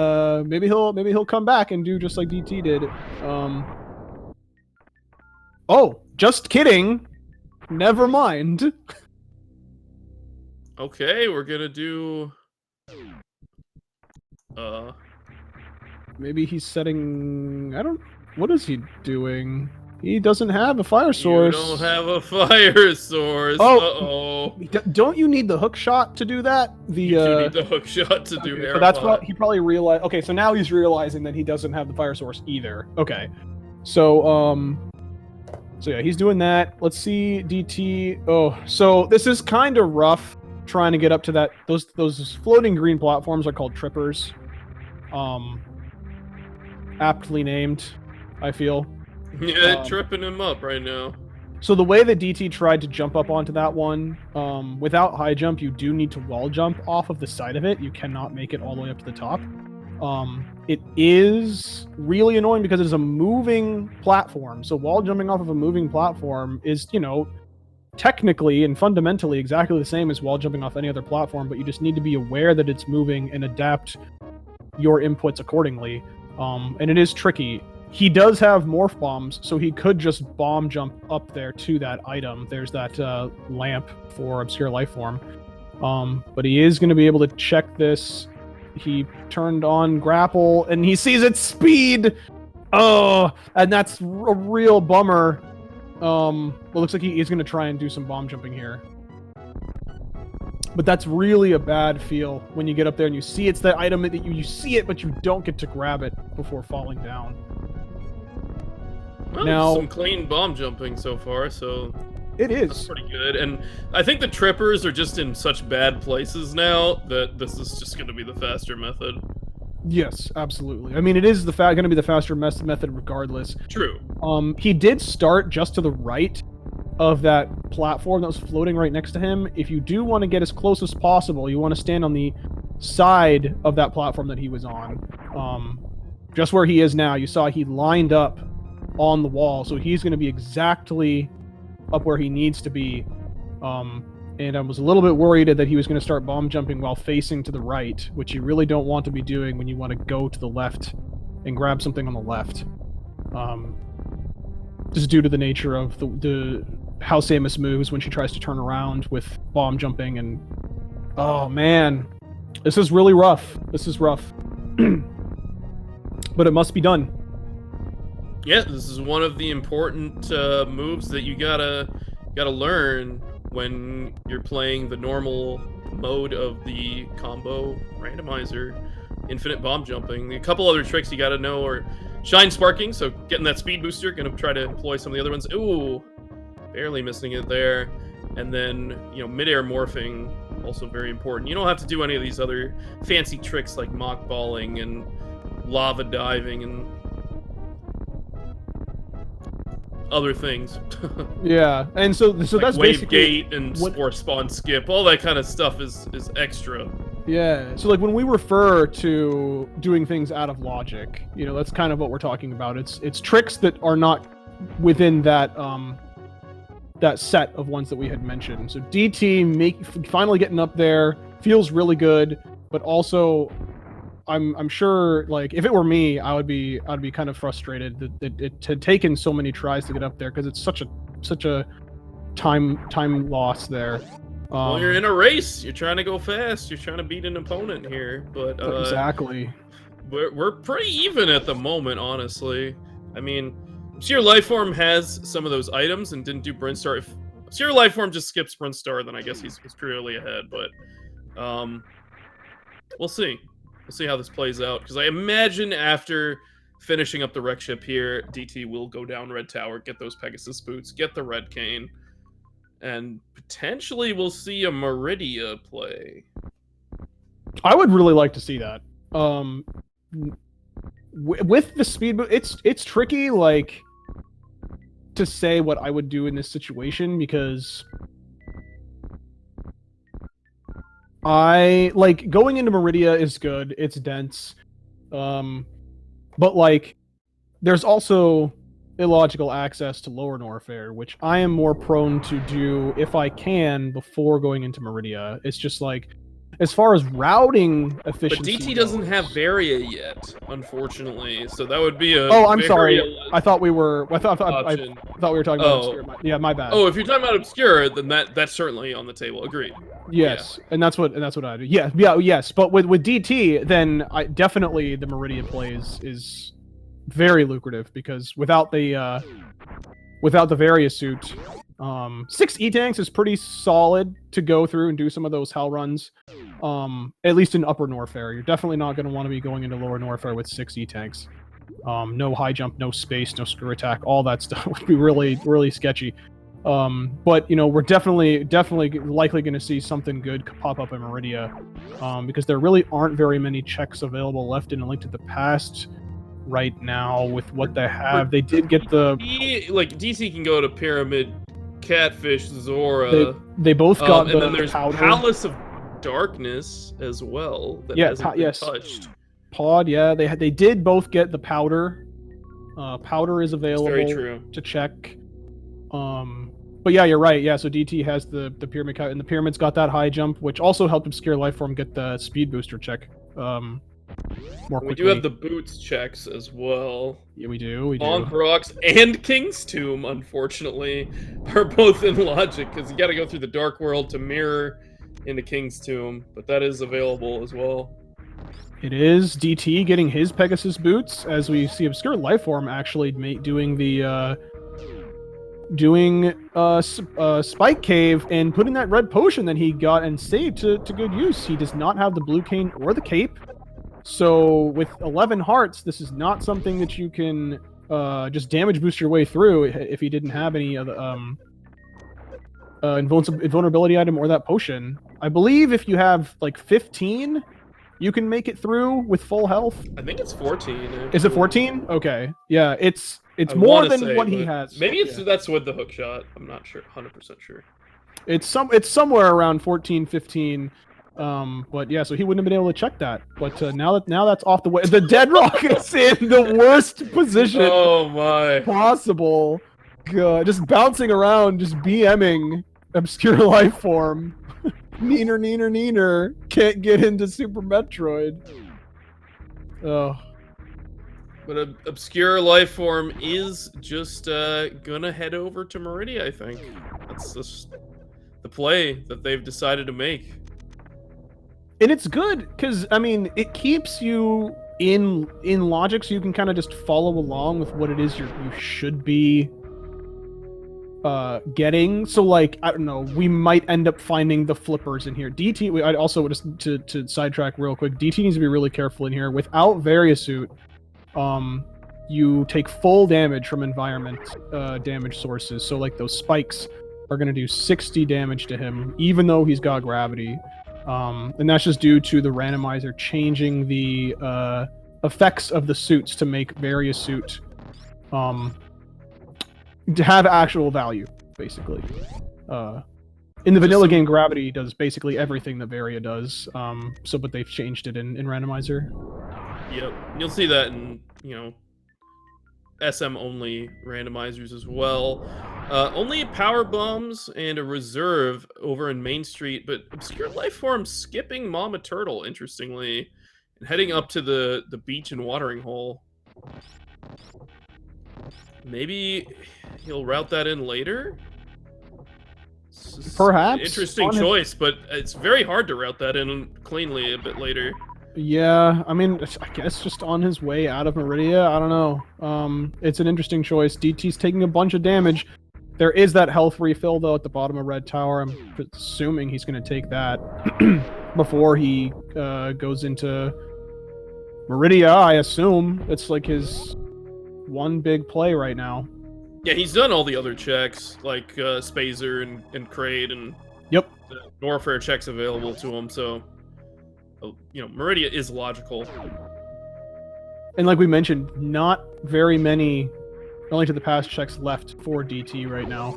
maybe he'll come back and do just like DT did. Oh, just kidding. Never mind. Okay, we're gonna do. Maybe he's setting. What is he doing? He doesn't have a fire source. You don't have a fire source. Oh, don't you need the hook shot to do that? You do need the hook shot to do Hera. So that's what he probably realized. Okay, so now he's realizing that he doesn't have the fire source either. Okay, so yeah, he's doing that. Let's see, DT. Oh, so this is kind of rough trying to get up to that. Those floating green platforms are called trippers. Aptly named, I feel. Yeah, tripping him up right now. So the way that DT tried to jump up onto that one, without high jump, you do need to wall jump off of the side of it. You cannot make it all the way up to the top. It is really annoying because it is a moving platform. So wall jumping off of a moving platform is, technically and fundamentally exactly the same as wall jumping off any other platform, but you just need to be aware that it's moving and adapt your inputs accordingly. and it is tricky. He does have morph bombs, so he could just bomb jump up there to that item. There's that lamp for Obscure Lifeform. But he is going to be able to check this. He turned on grapple, and he sees its speed! Oh, and that's a real bummer. Well, looks like he is going to try and do some bomb jumping here. But that's really a bad feel when you get up there and you see it's that item that you see it, but you don't get to grab it before falling down. Well, now, some clean bomb jumping so far, so it is. That's pretty good. And I think the trippers are just in such bad places now that this is just going to be the faster method. Yes, absolutely. I mean, it is going to be the faster method regardless. True. He did start just to the right of that platform that was floating right next to him. If you do want to get as close as possible, you want to stand on the side of that platform that he was on. Just where he is now, you saw he lined up on the wall, so he's going to be exactly up where he needs to be. And I was a little bit worried that he was going to start bomb jumping while facing to the right, which you really don't want to be doing when you want to go to the left and grab something on the left. Just due to the nature of the how Samus moves when she tries to turn around with bomb jumping. And oh man, this is really rough. This is rough. But it must be done. Yeah, this is one of the important moves that you gotta learn when you're playing the normal mode of the combo randomizer, infinite bomb jumping. A couple other tricks you gotta know are shine sparking, so getting that speed booster. Gonna try to employ some of the other ones. Ooh, barely missing it there. And then, you know, midair morphing, also very important. You don't have to do any of these other fancy tricks like mock balling and lava diving and other things. Yeah, and so like that's wave basically gate and or spawn skip, all that kind of stuff is extra. Yeah, so like when we refer to doing things out of logic, you know, that's kind of what we're talking about. It's tricks that are not within that that set of ones that we had mentioned. So DT finally getting up there feels really good, but also I'm sure, like, if it were me, I'd be kind of frustrated that it had taken so many tries to get up there, because it's such a time loss there. Well, you're in a race. You're trying to go fast. You're trying to beat an opponent here, but exactly. We're pretty even at the moment, honestly. I mean, Obscure Lifeform has some of those items and didn't do Brinstar. If Obscure Lifeform just skips Brinstar, then I guess he's clearly ahead. But we'll see. We'll see how this plays out, because I imagine after finishing up the wreck ship here, DT will go down Red Tower, get those Pegasus boots, get the Red Cane, and potentially we'll see a Meridia play. I would really like to see that. With the speed boot, it's tricky, like, to say what I would do in this situation, because I like going into Meridia is good. It's dense, but like, there's also illogical access to Lower Norfair, which I am more prone to do if I can before going into Meridia. It's just like, as far as routing efficiency. But DT doesn't have Varia yet, unfortunately, so that would be a. Oh, I'm sorry. I thought we were. I thought we were talking about Obscure. Yeah, my bad. Oh, if you're talking about Obscure, then that's certainly on the table. Agreed. Yes, yeah. and that's what I do. Yeah, yes. But with DT, then definitely the Meridia play is very lucrative, because without the Varia suit, 6 E-tanks is pretty solid to go through and do some of those hell runs. At least in Upper Norfair, you're definitely not going to want to be going into Lower Norfair with 6 E-tanks. No high jump, no space, no screw attack, all that stuff would be really, really sketchy. But, you know, we're definitely likely going to see something good pop up in Meridia, because there really aren't very many checks available left in A Link to the Past right now with what they have. They did get the... Like, DC can go to Pyramid, Catfish, Zora. They both got the and then there's powder. Palace of Darkness as well that hasn't been touched. Pod, yeah, they did both get the powder. Powder is available. That's very true. To check. But yeah, you're right. Yeah, so DT has the pyramid, and the pyramid's got that high jump, which also helped Obscure Lifeform get the speed booster check. more We quickly. do have the boots checks as well. Yeah, we do. We do. Bonk Rocks and King's Tomb, unfortunately, are both in logic because you got to go through the Dark World to mirror into King's Tomb, but that is available as well. It is DT getting his Pegasus boots, as we see ObscureLifeForm actually doing the Spike Cave and putting that red potion that he got and saved to good use. He does not have the blue cane or the cape, so with 11 hearts, this is not something that you can just damage boost your way through if he didn't have any of the invulnerability item or that potion. I believe if you have like 15, you can make it through with full health. I think it's 14. Actually. Is it 14? Okay. Yeah, it's more than what he has. Maybe that's with the hook shot. I'm not sure, 100% sure. It's somewhere around 14, 15. But yeah, so he wouldn't have been able to check that. But now that's off the way. The Dead Rock is in the worst position possible. Just bouncing around, just BMing ObscureLifeForm. Neener. Can't get into Super Metroid. Oh. But ObscureLifeForm is just gonna head over to Meridia, I think. That's just the play that they've decided to make. And it's good, because, I mean, it keeps you in logic, so you can kind of just follow along with what it is you should be getting. So, like, I don't know, we might end up finding the flippers in here. DT, I'd also, just to sidetrack real quick, DT needs to be really careful in here. Without Varia suit, you take full damage from environment damage sources. So, like, those spikes are going to do 60 damage to him, even though he's got gravity. And that's just due to the randomizer changing the effects of the suits to make Varia suit to have actual value, basically. In the vanilla game, gravity does basically everything that Varia does. But they've changed it in randomizer. Yep, you'll see that in SM only randomizers as well. Only power bombs and a reserve over in Main Street, but ObscureLifeForm skipping Mama Turtle, interestingly, and heading up to the beach and watering hole. Maybe he'll route that in later? Perhaps. Interesting choice, but it's very hard to route that in cleanly a bit later. Yeah, I mean, I guess just on his way out of Meridia, I don't know. It's an interesting choice. DT's taking a bunch of damage. There is that health refill, though, at the bottom of Red Tower. I'm assuming he's going to take that before he goes into Meridia, I assume. It's like his one big play right now. Yeah, he's done all the other checks, like Spazer and Kraid, and yep, the Norfair checks available to him, so... You know, Meridia is logical. And like we mentioned, not very many Only to the Past checks left for DT right now.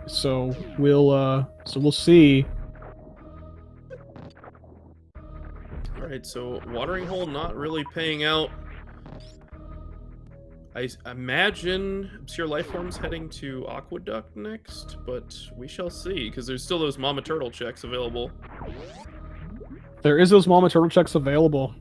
So we'll see. Alright, so Watering Hole not really paying out. I imagine ObscureLifeForm's heading to Aqueduct next, but we shall see, because there's still those Mama Turtle checks available. There is those Mama Turtle checks available.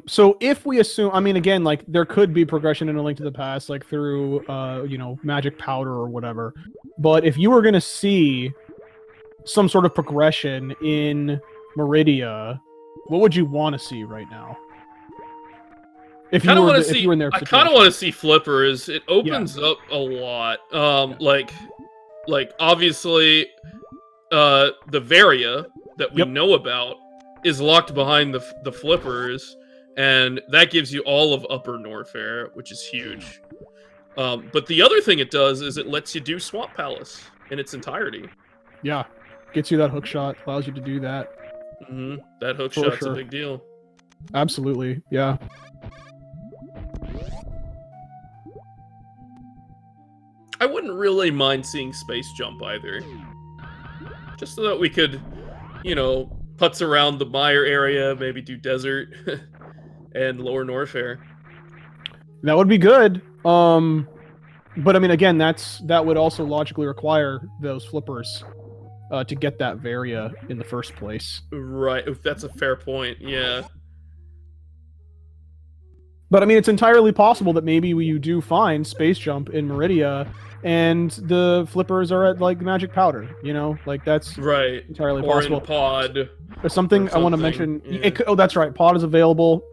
So if we assume, I mean, again, like, there could be progression in A Link to the Past, like, through, you know, magic powder or whatever. But if you were going to see some sort of progression in Meridia, what would you want to see right now? If you were in their situation. I kind of want to see flippers. It opens up a lot. Like obviously, the Varia that we know about is locked behind the flippers, and that gives you all of Upper Norfair, which is huge. But the other thing it does is it lets you do Swamp Palace in its entirety. Yeah, gets you that hook shot, allows you to do that. Mm-hmm. That hook shot's a big deal. Absolutely, yeah. I wouldn't really mind seeing Space Jump either. Just so that we could, you know, putz around the Mire area, maybe do Desert and Lower Norfair. That would be good. But I mean, again, that would also logically require those flippers. to get that Varia in the first place. Right, that's a fair point, yeah. But I mean, it's entirely possible that maybe you do find Space Jump in Meridia, and the flippers are at like Magic Powder. You know, like that's right entirely or possible. In Pod. There's something I want to mention. Yeah. Oh, that's right. Pod is available.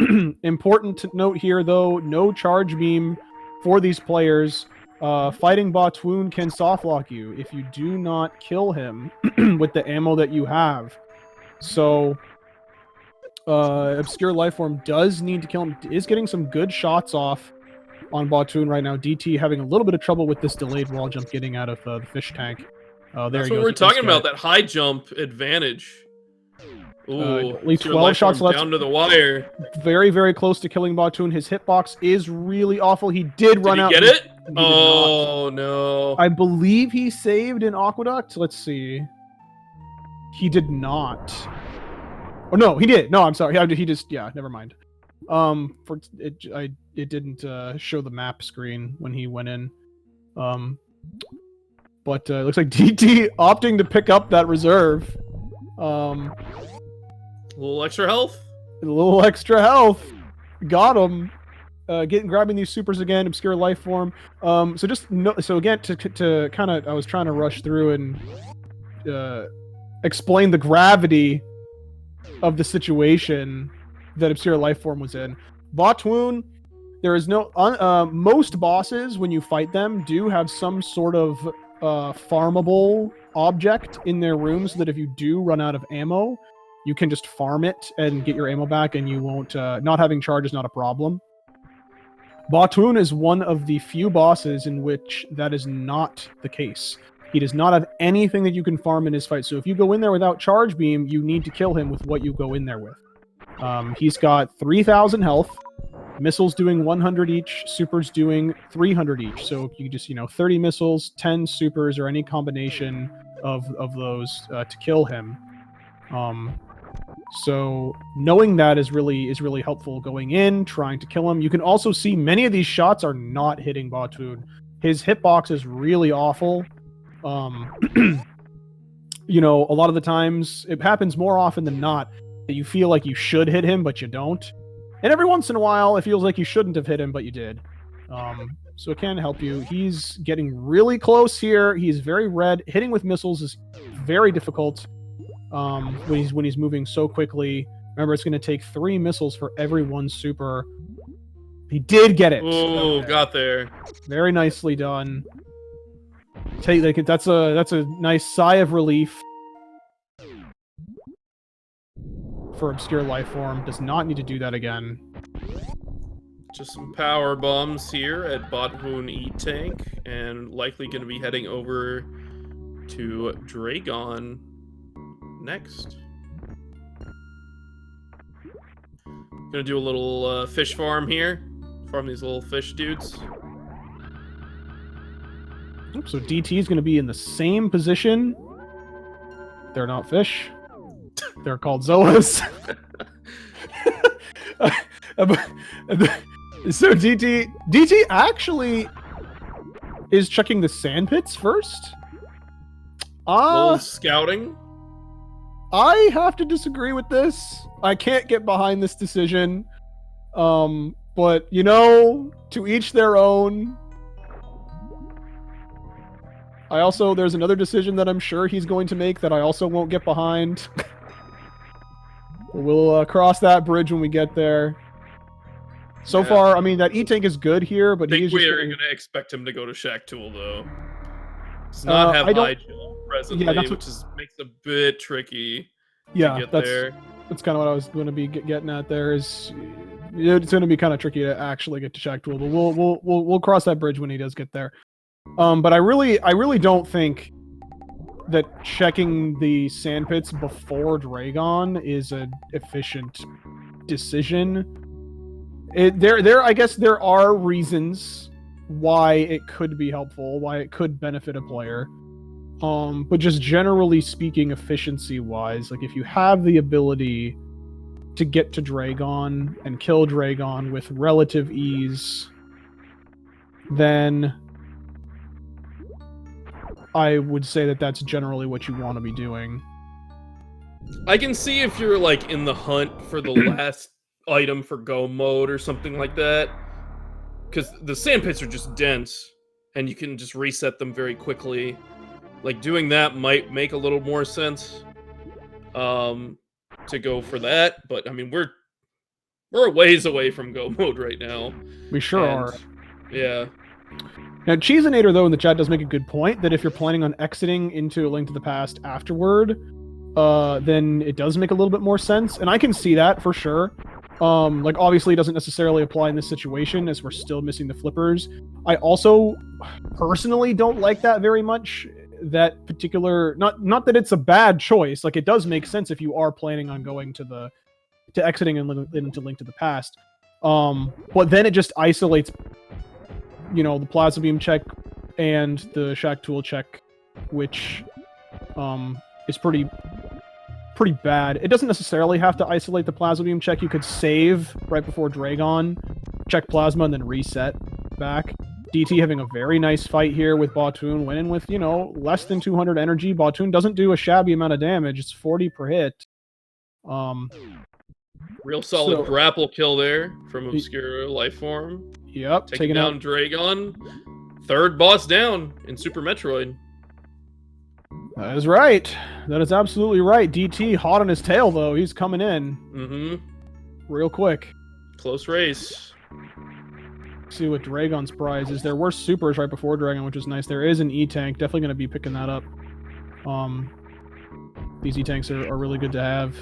Important to note here, though, no charge beam for these players. Fighting Botwoon can softlock you if you do not kill him with the ammo that you have. So, ObscureLifeForm does need to kill him. Is getting some good shots off on Botwoon right now. DT having a little bit of trouble with this delayed wall jump getting out of the fish tank. That's what we're talking about, that high jump advantage. Ooh, only 12 shots left. Down to the wire. Very, very close to killing Botwoon. His hitbox is really awful. He did run out. Did he get it? Oh, no. I believe he saved in Aqueduct. Let's see. He did not. Oh, no, he did. No, I'm sorry. He just, yeah, never mind. It didn't show the map screen when he went in. But it looks like DT opting to pick up that reserve. A little extra health. A little extra health. Got him. Grabbing these supers again. ObscureLifeForm. So again, to kind of, I was trying to rush through and explain the gravity of the situation that ObscureLifeForm was in. Botwoon, there is no most bosses when you fight them do have some sort of farmable object in their rooms so that if you do run out of ammo, you can just farm it and get your ammo back, and you won't. Not having charge is not a problem. Botwoon is one of the few bosses in which that is not the case. He does not have anything that you can farm in his fight. So if you go in there without charge beam, you need to kill him with what you go in there with. He's got 3,000 health. Missiles doing 100 each, supers doing 300 each. So you just, 30 missiles, 10 supers, or any combination of those to kill him. So knowing that is really helpful going in, trying to kill him. You can also see many of these shots are not hitting Botwoon. His hitbox is really awful. A lot of the times, it happens more often than not that you feel like you should hit him, but you don't. And every once in a while, it feels like you shouldn't have hit him, but you did. So it can help you. He's getting really close here. He's very red. Hitting with missiles is very difficult when he's moving so quickly. Remember, it's going to take 3 missiles for every 1 super. He did get it. Oh, got there. Very nicely done. That's a nice sigh of relief for ObscureLifeForm. Does not need to do that again. Just some power bombs here at Botwoon E-Tank, and likely going to be heading over to Dragon next. Gonna do a little fish farm here. Farm these little fish dudes. So DT is going to be in the same position. They're not fish. They're called Zoas. So DT actually is checking the sand pits first. Little scouting. I have to disagree with this. I can't get behind this decision. But to each their own. There's another decision that I'm sure he's going to make that I also won't get behind. We'll cross that bridge when we get there. So far, I mean, that E-Tank is good here, but I think we are going to expect him to go to Shack Tool, though. Does not have high jump presently, which makes it a bit tricky to get there. That's kind of what I was going to be getting at there. It's going to be kind of tricky to actually get to Shack Tool, but we'll cross that bridge when he does get there. But I really don't think that checking the sandpits before Dragon is an efficient decision. I guess there are reasons why it could be helpful, why it could benefit a player. But just generally speaking, efficiency-wise, like if you have the ability to get to Dragon and kill Dragon with relative ease, then I would say that that's generally what you want to be doing. I can see if you're like in the hunt for the last item for go mode or something like that, because the sand pits are just dense and you can just reset them very quickly. Like doing that might make a little more sense to go for that, but I mean we're a ways away from go mode right now. We sure are. Yeah. Now, Cheesinator, though, in the chat does make a good point that if you're planning on exiting into A Link to the Past afterward, then it does make a little bit more sense, and I can see that for sure. Like, obviously, it doesn't necessarily apply in this situation, as we're still missing the flippers. I also, personally, don't like that very much. That particular... Not that it's a bad choice. Like, it does make sense if you are planning on going to exiting into Link to the Past. But then it just isolates... the Plasma Beam check and the Shack Tool check, which is pretty bad. It doesn't necessarily have to isolate the Plasma Beam check. You could save right before Dragon, check Plasma, and then reset back. DT having a very nice fight here with Batoon, winning with, less than 200 energy. Batoon doesn't do a shabby amount of damage. It's 40 per hit. Real solid grapple kill there from ObscureLifeForm. Yep, taking down Dragon. Third boss down in Super Metroid. That is right. That is absolutely right. DT hot on his tail, though. He's coming in. Mm-hmm. Real quick. Close race. Let's see what Dragon's prize is. There were supers right before Dragon, which is nice. There is an E-Tank. Definitely going to be picking that up. These E-Tanks are really good to have.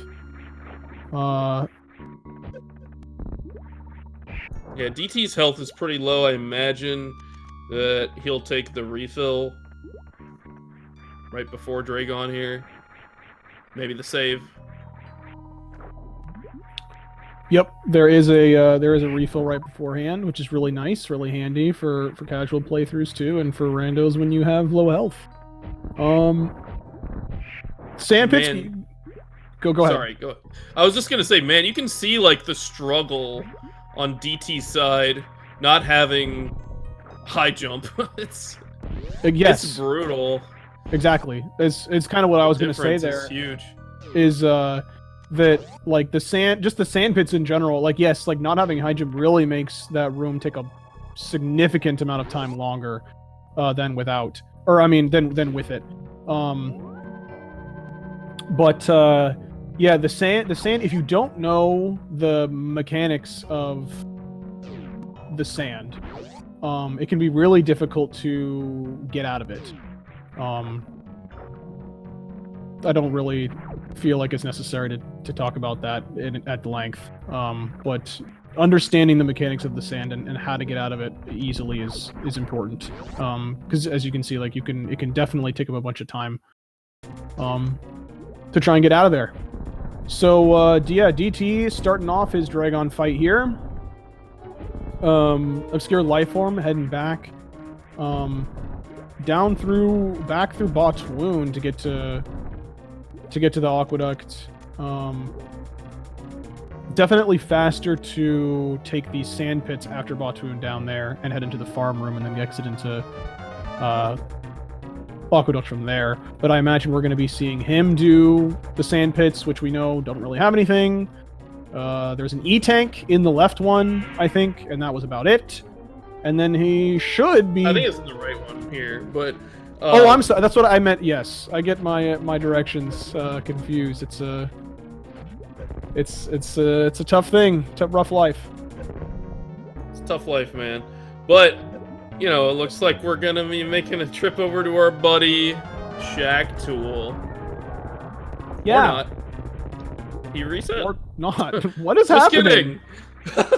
Yeah, DT's health is pretty low. I imagine that he'll take the refill right before Dragon here. Maybe the save. Yep, there is a refill right beforehand, which is really nice, really handy for casual playthroughs too, and for randos when you have low health. Sandpits. Go ahead. Sorry, go ahead. I was just gonna say, man, you can see like the struggle on DT's side, not having high jump. It's brutal. Exactly. It's kind of what I was gonna say there. Is huge. Is that like the sand pits in general, like yes, like not having high jump really makes that room take a significant amount of time longer than without, or I mean than with it. Yeah, the sand, if you don't know the mechanics of the sand, it can be really difficult to get out of it. I don't really feel like it's necessary to talk about that at length, but understanding the mechanics of the sand and how to get out of it easily is important, because as you can see, like it can definitely take up a bunch of time to try and get out of there. So yeah, DT starting off his Dragon fight here. ObscureLifeForm heading back, back through Batoon to get to the Aqueduct. Definitely faster to take these sand pits after Batoon down there and head into the farm room and then exit into Aqueduct from there. But I imagine we're going to be seeing him do the sand pits, which we know don't really have anything. There's an E-Tank in the left one, I think, and that was about it. And then he should be... I think it's the right one here, but... oh, I'm sorry. That's what I meant. Yes, I get my directions confused. It's a tough thing. Rough life. It's a tough life, man. But it looks like we're gonna be making a trip over to our buddy Shack Tool. Yeah. Or not. He reset. Or not. What is happening? Just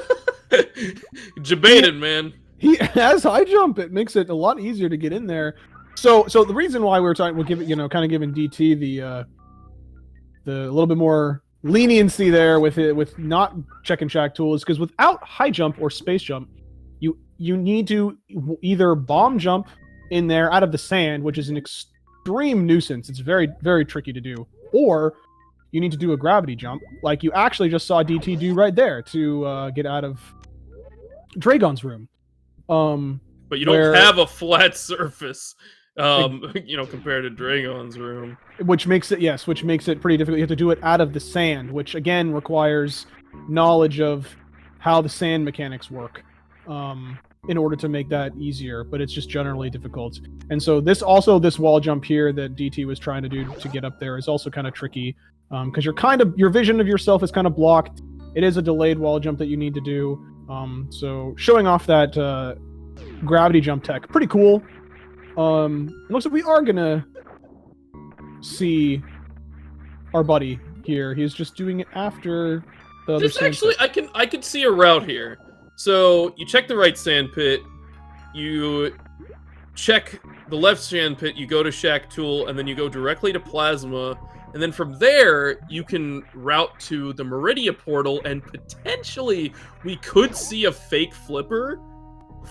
kidding. Jebaited, man. He has high jump. It makes it a lot easier to get in there. So the reason why we're giving DT the little bit more leniency there with not checking Shack Tool is because without high jump or space jump, you need to either bomb jump in there out of the sand, which is an extreme nuisance. It's very, very tricky to do, or you need to do a gravity jump, like you actually just saw DT do right there to get out of Dragon's room. But you don't have a flat surface. You know, compared to Dragon's room. Which makes it, yes, which makes it pretty difficult. You have to do it out of the sand, which again requires knowledge of how the sand mechanics work in order to make that easier, but it's just generally difficult. And so this wall jump here that DT was trying to do to get up there is also kind of tricky because your vision of yourself is kind of blocked. It is a delayed wall jump that you need to do. So showing off that gravity jump tech, pretty cool. It looks like we are gonna see our buddy here. He's just doing it after the other sand actually, pit. I could see a route here. So you check the right sand pit, you check the left sand pit, you go to Shack Tool, and then you go directly to Plasma, and then from there you can route to the Meridia portal, and potentially we could see a fake flipper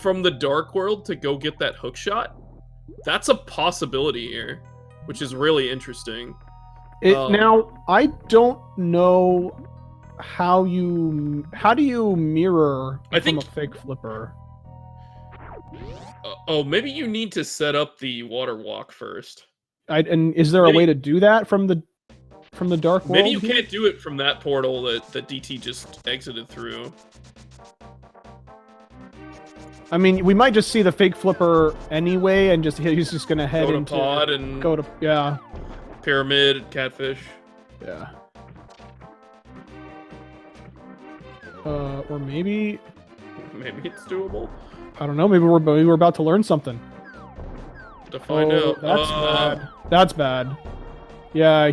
from the Dark World to go get that hook shot. That's a possibility here, which is really interesting. Now, I don't know how do you mirror from a fake flipper? Oh, maybe you need to set up the water walk first. And is there a way to do that from the Dark World? Maybe you can't do it from that portal that DT just exited through. I mean, we might just see the fake flipper anyway, and he's just gonna head into pod and go to pyramid, catfish. Yeah. Or maybe it's doable. I don't know. Maybe we're about to learn something. To find out. That's bad. That's bad. Yeah,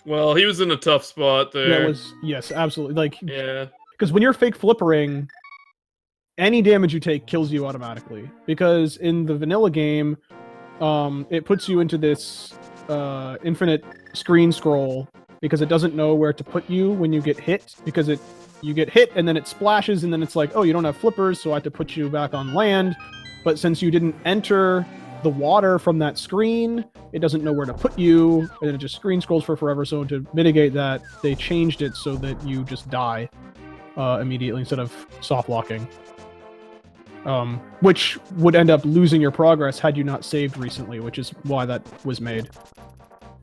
Well, he was in a tough spot there. Yeah, yes, absolutely. Yeah. Because when you're fake flippering, any damage you take kills you automatically. Because in the vanilla game, it puts you into this infinite screen scroll because it doesn't know where to put you when you get hit. Because you get hit and then it splashes and then it's like, oh, you don't have flippers, so I have to put you back on land. But since you didn't enter the water from that screen, it doesn't know where to put you, and then it just screen scrolls for forever. So to mitigate that, they changed it so that you just die immediately instead of soft locking. Which would end up losing your progress had you not saved recently, which is why that was made.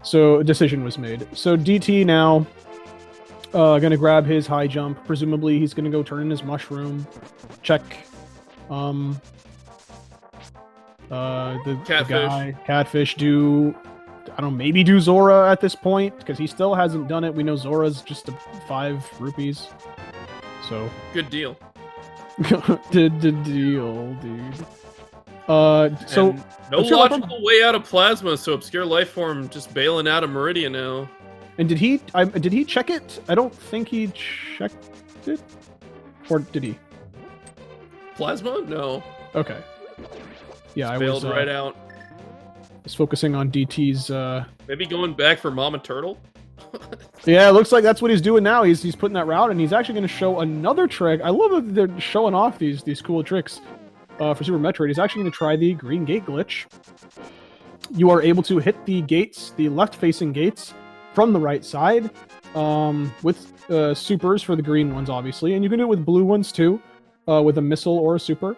So a decision was made. So DT now gonna grab his high jump. Presumably he's gonna go turn in his mushroom. Check the guy catfish do, I don't know, maybe do Zora at this point because he still hasn't done it. We know Zora's just 5 rupees, so good deal. Did the deal, dude. So and no logical way out of Plasma, so ObscureLifeForm just bailing out of Meridia now. And did he check it? I don't think he checked it, or did he? Plasma? No. Okay. Yeah, I bailed right out. Was focusing on DT's. Maybe going back for Mama Turtle. Yeah, it looks like that's what he's doing now. He's putting that route, and he's actually going to show another trick. I love that they're showing off these cool tricks for Super Metroid. He's actually going to try the green gate glitch. You are able to hit the gates, the left-facing gates, from the right side with supers for the green ones, obviously, and you can do it with blue ones too, with a missile or a super.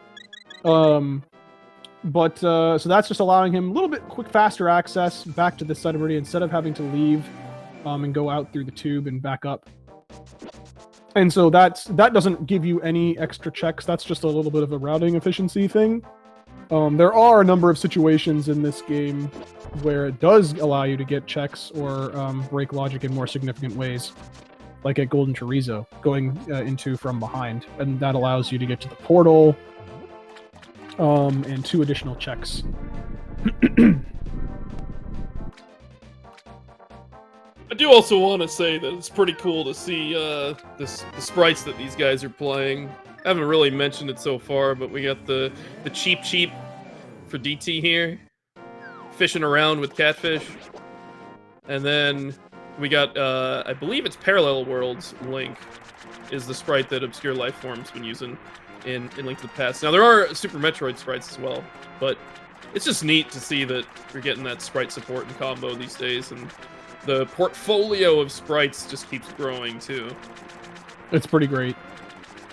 But so that's just allowing him a little bit faster access back to the side of Meridia instead of having to leave and go out through the tube and back up. And so that doesn't give you any extra checks. That's just a little bit of a routing efficiency thing. There are a number of situations in this game where it does allow you to get checks or break logic in more significant ways, like at Golden Chorizo, going into from behind. And that allows you to get to the portal and 2 additional checks. I do also want to say that it's pretty cool to see the sprites that these guys are playing. I haven't really mentioned it so far, but we got the cheap for DT here, fishing around with catfish, and then we got I believe it's Parallel Worlds Link is the sprite that ObscureLifeForm's been using in Link to the Past. Now there are Super Metroid sprites as well, but it's just neat to see that we're getting that sprite support and combo these days, and the portfolio of sprites just keeps growing too. It's pretty great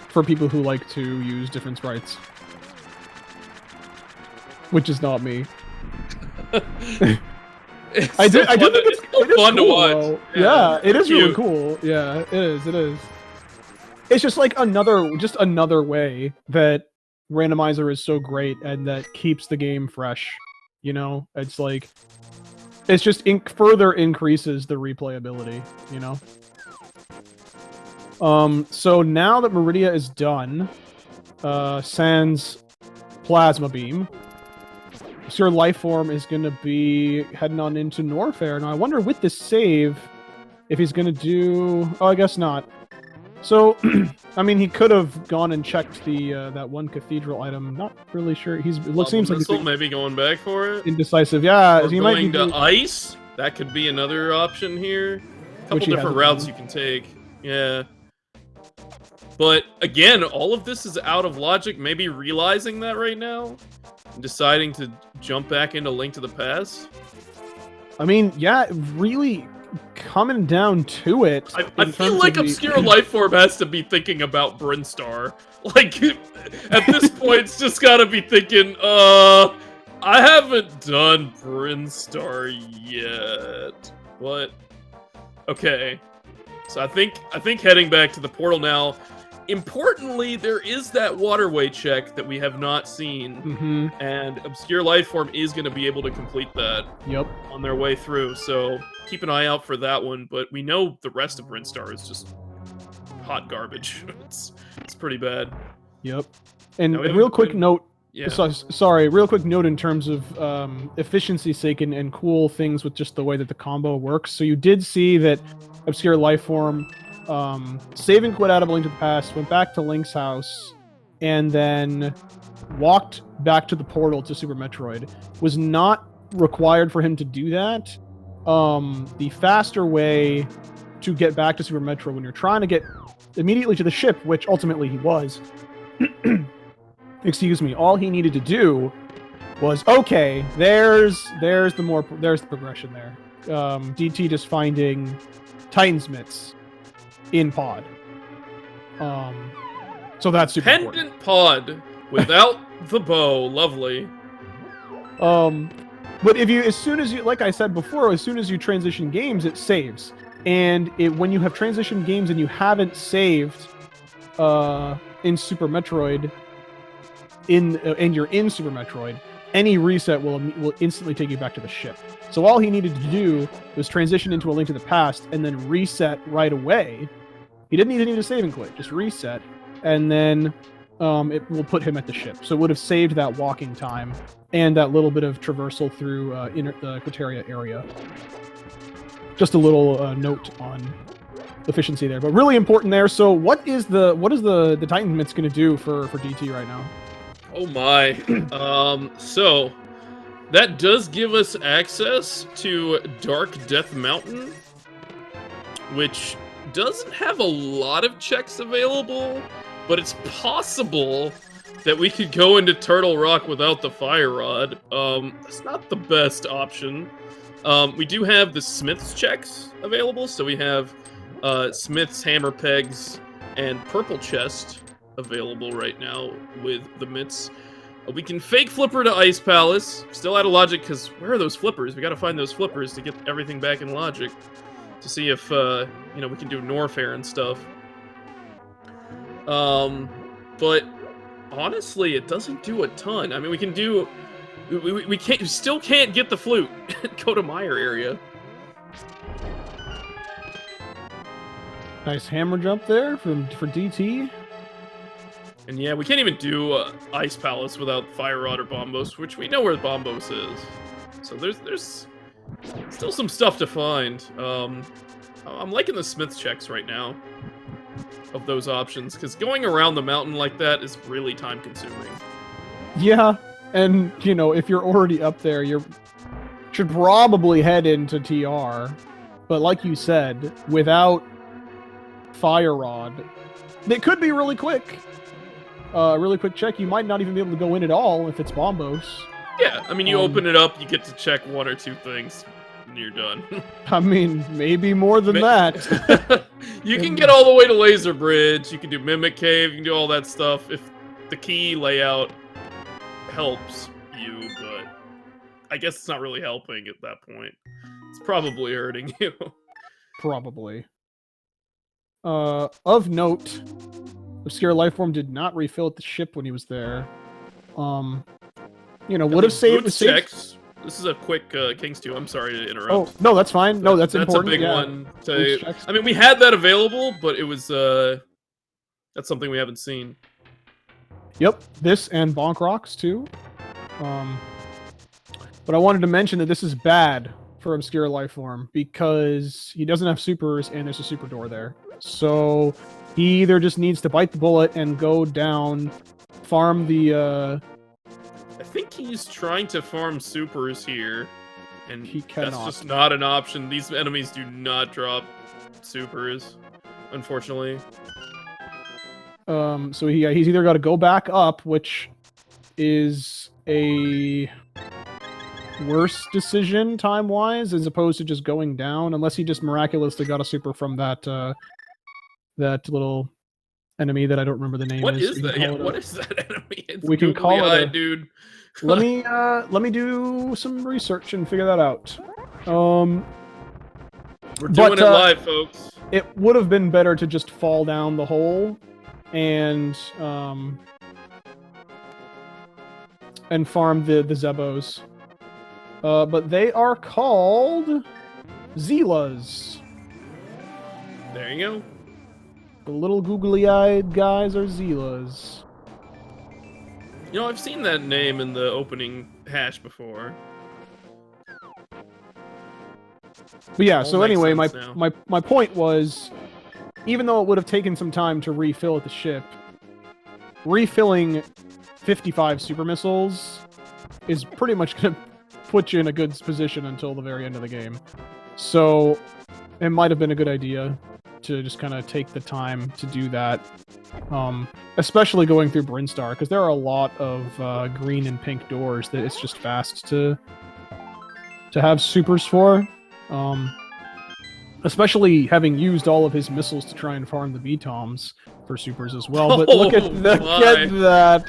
for people who like to use different sprites. which is not me. It's I do think it's so it is fun cool, to watch. though. Yeah, it is really cute. cool. Yeah, it is. It is. It's just like another way that Randomizer is so great and that keeps the game fresh. You know, it's like it's just further increases the replayability. You know. So now that Meridia is done, sans Plasma Beam, ObscureLifeForm is going to be heading on into Norfair. Now, I wonder with this save if he's going to do... Oh, I guess not. So, I mean, he could have gone and checked the that one cathedral item. Not really sure. It seems like he's maybe going back for it. Indecisive. Yeah, Or he going might be to ice. That could be another option here. A couple different routes you can take. Yeah. But again, all of this is out of logic. Maybe realizing that right now, and deciding to jump back into Link to the Past. I mean, yeah, really coming down to it. I feel like ObscureLifeForm has to be thinking about Brinstar. Like, at this point, it's just gotta be thinking, I haven't done Brinstar yet. What? Okay. So I think heading back to the portal now. Importantly, there is that waterway check that we have not seen, and ObscureLifeForm is going to be able to complete that on their way through, so keep an eye out for that one, but we know the rest of Brinstar is just hot garbage. It's pretty bad. Yep. And a real quick note, real quick note in terms of efficiency's sake and cool things with just the way that the combo works. So you did see that ObscureLifeForm saving quit out of Link to the Past, went back to Link's house, and then walked back to the portal to Super Metroid. Was not required for him to do that. The faster way to get back to Super Metroid when you're trying to get immediately to the ship, which ultimately he was, excuse me, all he needed to do was, okay, there's the progression there. DT just finding Titan's mitts in pod. So that's super Pendant important. Pod without the bow, lovely. But as soon as you, like I said before, as soon as you transition games, it saves. And when you have transition games and you haven't saved in Super Metroid, and you're in Super Metroid, any reset will instantly take you back to the ship. So all he needed to do was transition into A Link to the Past and then reset right away. He didn't even need a saving quit, just reset, and then it will put him at the ship. So it would have saved that walking time and that little bit of traversal through the Quiteria area. Just a little note on efficiency there, but really important there. So what is the Titan Mitts going to do for DT right now? Oh my. So that does give us access to Dark Death Mountain, which doesn't have a lot of checks available, but it's possible that we could go into Turtle Rock without the Fire Rod. It's not the best option. We do have the Smith's checks available, so we have Smith's Hammer Pegs and Purple Chest available right now with the mitts. We can fake flipper to Ice Palace. Still out of logic, because where are those flippers? We gotta find those flippers to get everything back in logic. To see if, we can do Norfair and stuff. But honestly, it doesn't do a ton. I mean, we can do... We still can't get the flute. Go to Meyer area. Nice hammer jump there for DT. And yeah, we can't even do Ice Palace without Fire Rod or Bombos, which we know where Bombos is. So there's still some stuff to find. I'm liking the Smith's checks right now of those options, because going around the mountain like that is really time-consuming. Yeah, and, if you're already up there, you should probably head into TR. But like you said, without Fire Rod, it could be really quick. Really quick check. You might not even be able to go in at all if it's Bombos. Yeah, I mean, you open it up, you get to check one or two things, and you're done. I mean, maybe more than that. You can get all the way to Laser Bridge, you can do Mimic Cave, you can do all that stuff. If the key layout helps, you, but I guess it's not really helping at that point. It's probably hurting you. Probably. Of note, ObscureLifeForm did not refill at the ship when he was there. You know, would have saved the checks. This is a quick Kings 2. I'm sorry to interrupt. Oh, no, that's fine. No, that's important. That's a big yeah. one. I mean, we had that available, but it was that's something we haven't seen. Yep, this and Bonk Rocks too. But I wanted to mention that this is bad for ObscureLifeForm because he doesn't have supers and there's a super door there. So he either just needs to bite the bullet and go down, farm the I think he's trying to farm supers here, and he cannot. That's just not an option. These enemies do not drop supers, unfortunately. So he's either got to go back up, which is a worse decision time-wise, as opposed to just going down, unless he just miraculously got a super from that that little enemy that I don't remember the name. What is that? Yeah, what is that enemy? It's we can call it a dude. let me do some research and figure that out. We're doing it live, folks. It would have been better to just fall down the hole and farm the Zebos. But they are called Zeelas. There you go. The little googly-eyed guys are Zeelas. You know, I've seen that name in the opening hash before. But yeah, so anyway, my point was, even though it would have taken some time to refill at the ship, refilling 55 super missiles is pretty much going to put you in a good position until the very end of the game. So it might have been a good idea to just kind of take the time to do that, especially going through Brinstar, because there are a lot of green and pink doors that it's just fast to have supers for. Especially having used all of his missiles to try and farm the B-Toms for supers as well. But look at that.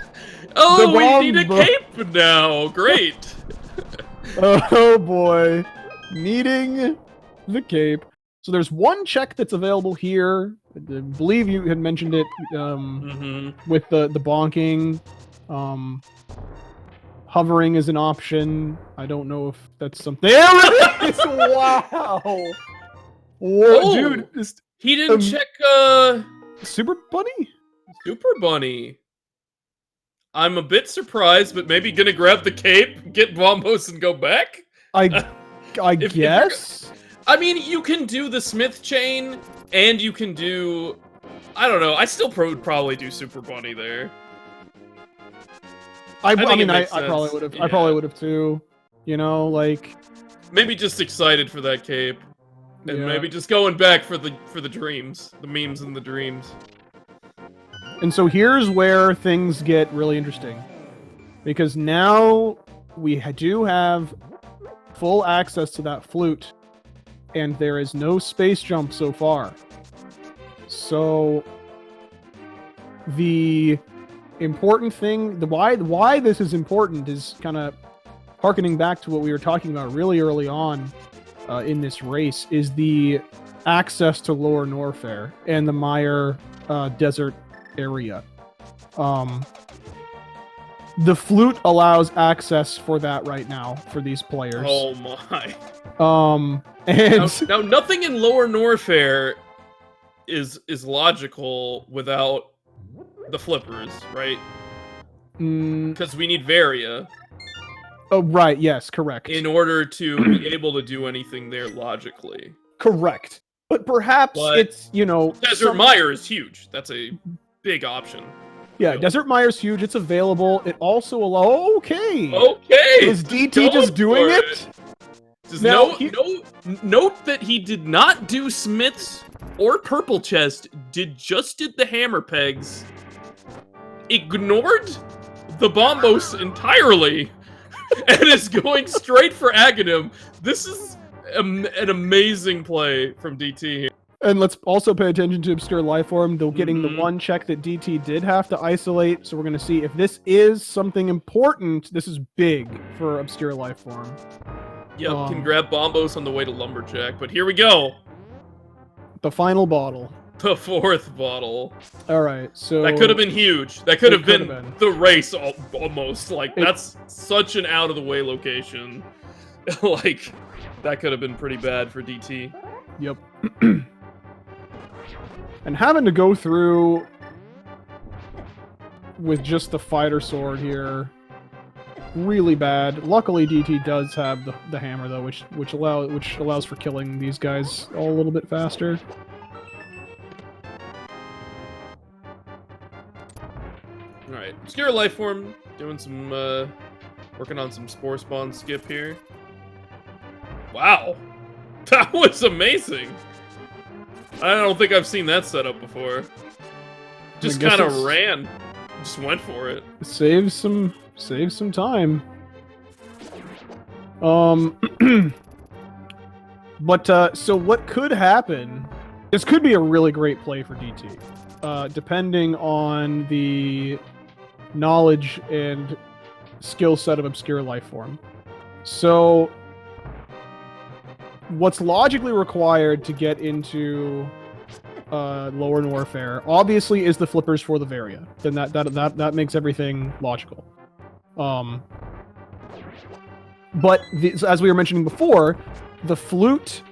Oh, we need a cape now. Great. Oh boy. Needing the cape. So there's one check that's available here. I believe you had mentioned it with the bonking. Hovering is an option. I don't know if that's something. There it is! Wow! Whoa, oh, dude! He didn't check Super Bunny? Super Bunny. I'm a bit surprised, but maybe gonna grab the cape, get Bombos, and go back? I guess? I mean, you can do the Smith chain, and you can do... I don't know, I still would probably do Super Bunny there. I probably would have. Yeah. I probably would have too. You know, like maybe just excited for that cape, and maybe just going back for the dreams, the memes and the dreams. And so here's where things get really interesting, because now we do have full access to that flute, and there is no space jump so far. So the important thing, why this is important is kind of harkening back to what we were talking about really early on in this race, is the access to Lower Norfair and the Mire desert area. The flute allows access for that right now for these players. Oh my. And now nothing in Lower Norfair is logical without the flippers, right? Because we need Varia. Oh, right, yes, correct. In order to be able to do anything there logically. Correct. But perhaps it's, you know... Desert Mire is huge. That's a big option. Yeah, Desert Mire's huge. It's available. It also allows... Okay! Is DT just doing it? Just note that he did not do Smith's or Purple Chest, did the hammer pegs. Ignored the Bombos entirely and is going straight for Aghanim. This is an amazing play from DT here. And let's also pay attention to Obscure Lifeform. They're getting the one check that DT did have to isolate. So we're going to see if this is something important. This is big for Obscure Lifeform. Yep, can grab bombos on the way to Lumberjack. But here we go. The final bottle. The 4th bottle. All right, so... That could have been huge. That could have been the race almost. Like, that's such an out-of-the-way location. Like, that could have been pretty bad for DT. Yep. And having to go through with just the fighter sword here, really bad. Luckily, DT does have the hammer though, which allows for killing these guys all a little bit faster. All right, Obscure Lifeform doing some working on some Spore Spawn skip here. Wow, that was amazing. I don't think I've seen that setup before. Just kind of ran. Just went for it. Save some time. But so what could happen? This could be a really great play for DT, depending on the knowledge and skill set of Obscure Lifeform. So, what's logically required to get into Lower Norfair obviously is the flippers for the Varia. Then that makes everything logical. But as we were mentioning before, the flute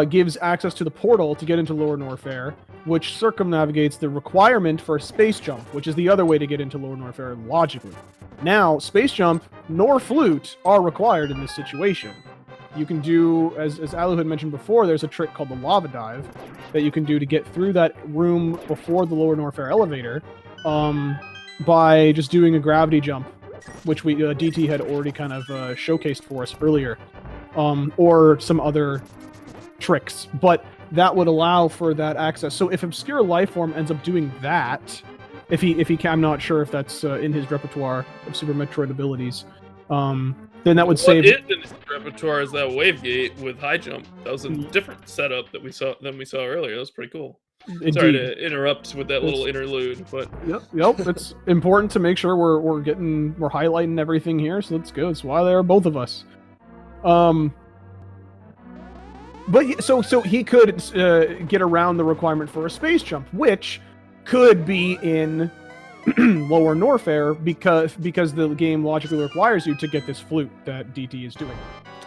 gives access to the portal to get into Lower Norfair, which circumnavigates the requirement for a space jump, which is the other way to get into Lower Norfair logically. Now, space jump nor flute are required in this situation. You can do, as Alu had mentioned before, there's a trick called the lava dive that you can do to get through that room before the Lower Norfair elevator by just doing a gravity jump, which DT had already kind of showcased for us earlier, or some other tricks. But that would allow for that access. So if Obscure Lifeform ends up doing that, if he can, I'm not sure if that's in his repertoire of Super Metroid abilities. Then that would save. What is in his repertoire is that wave gate with high jump. That was a different setup than we saw earlier. That was pretty cool. Indeed. Sorry to interrupt with that little interlude, but yep, it's important to make sure we're highlighting everything here. So that's good. That's why there are both of us. But so he could get around the requirement for a space jump, which could be in Lower Norfair because the game logically requires you to get this flute that DT is doing.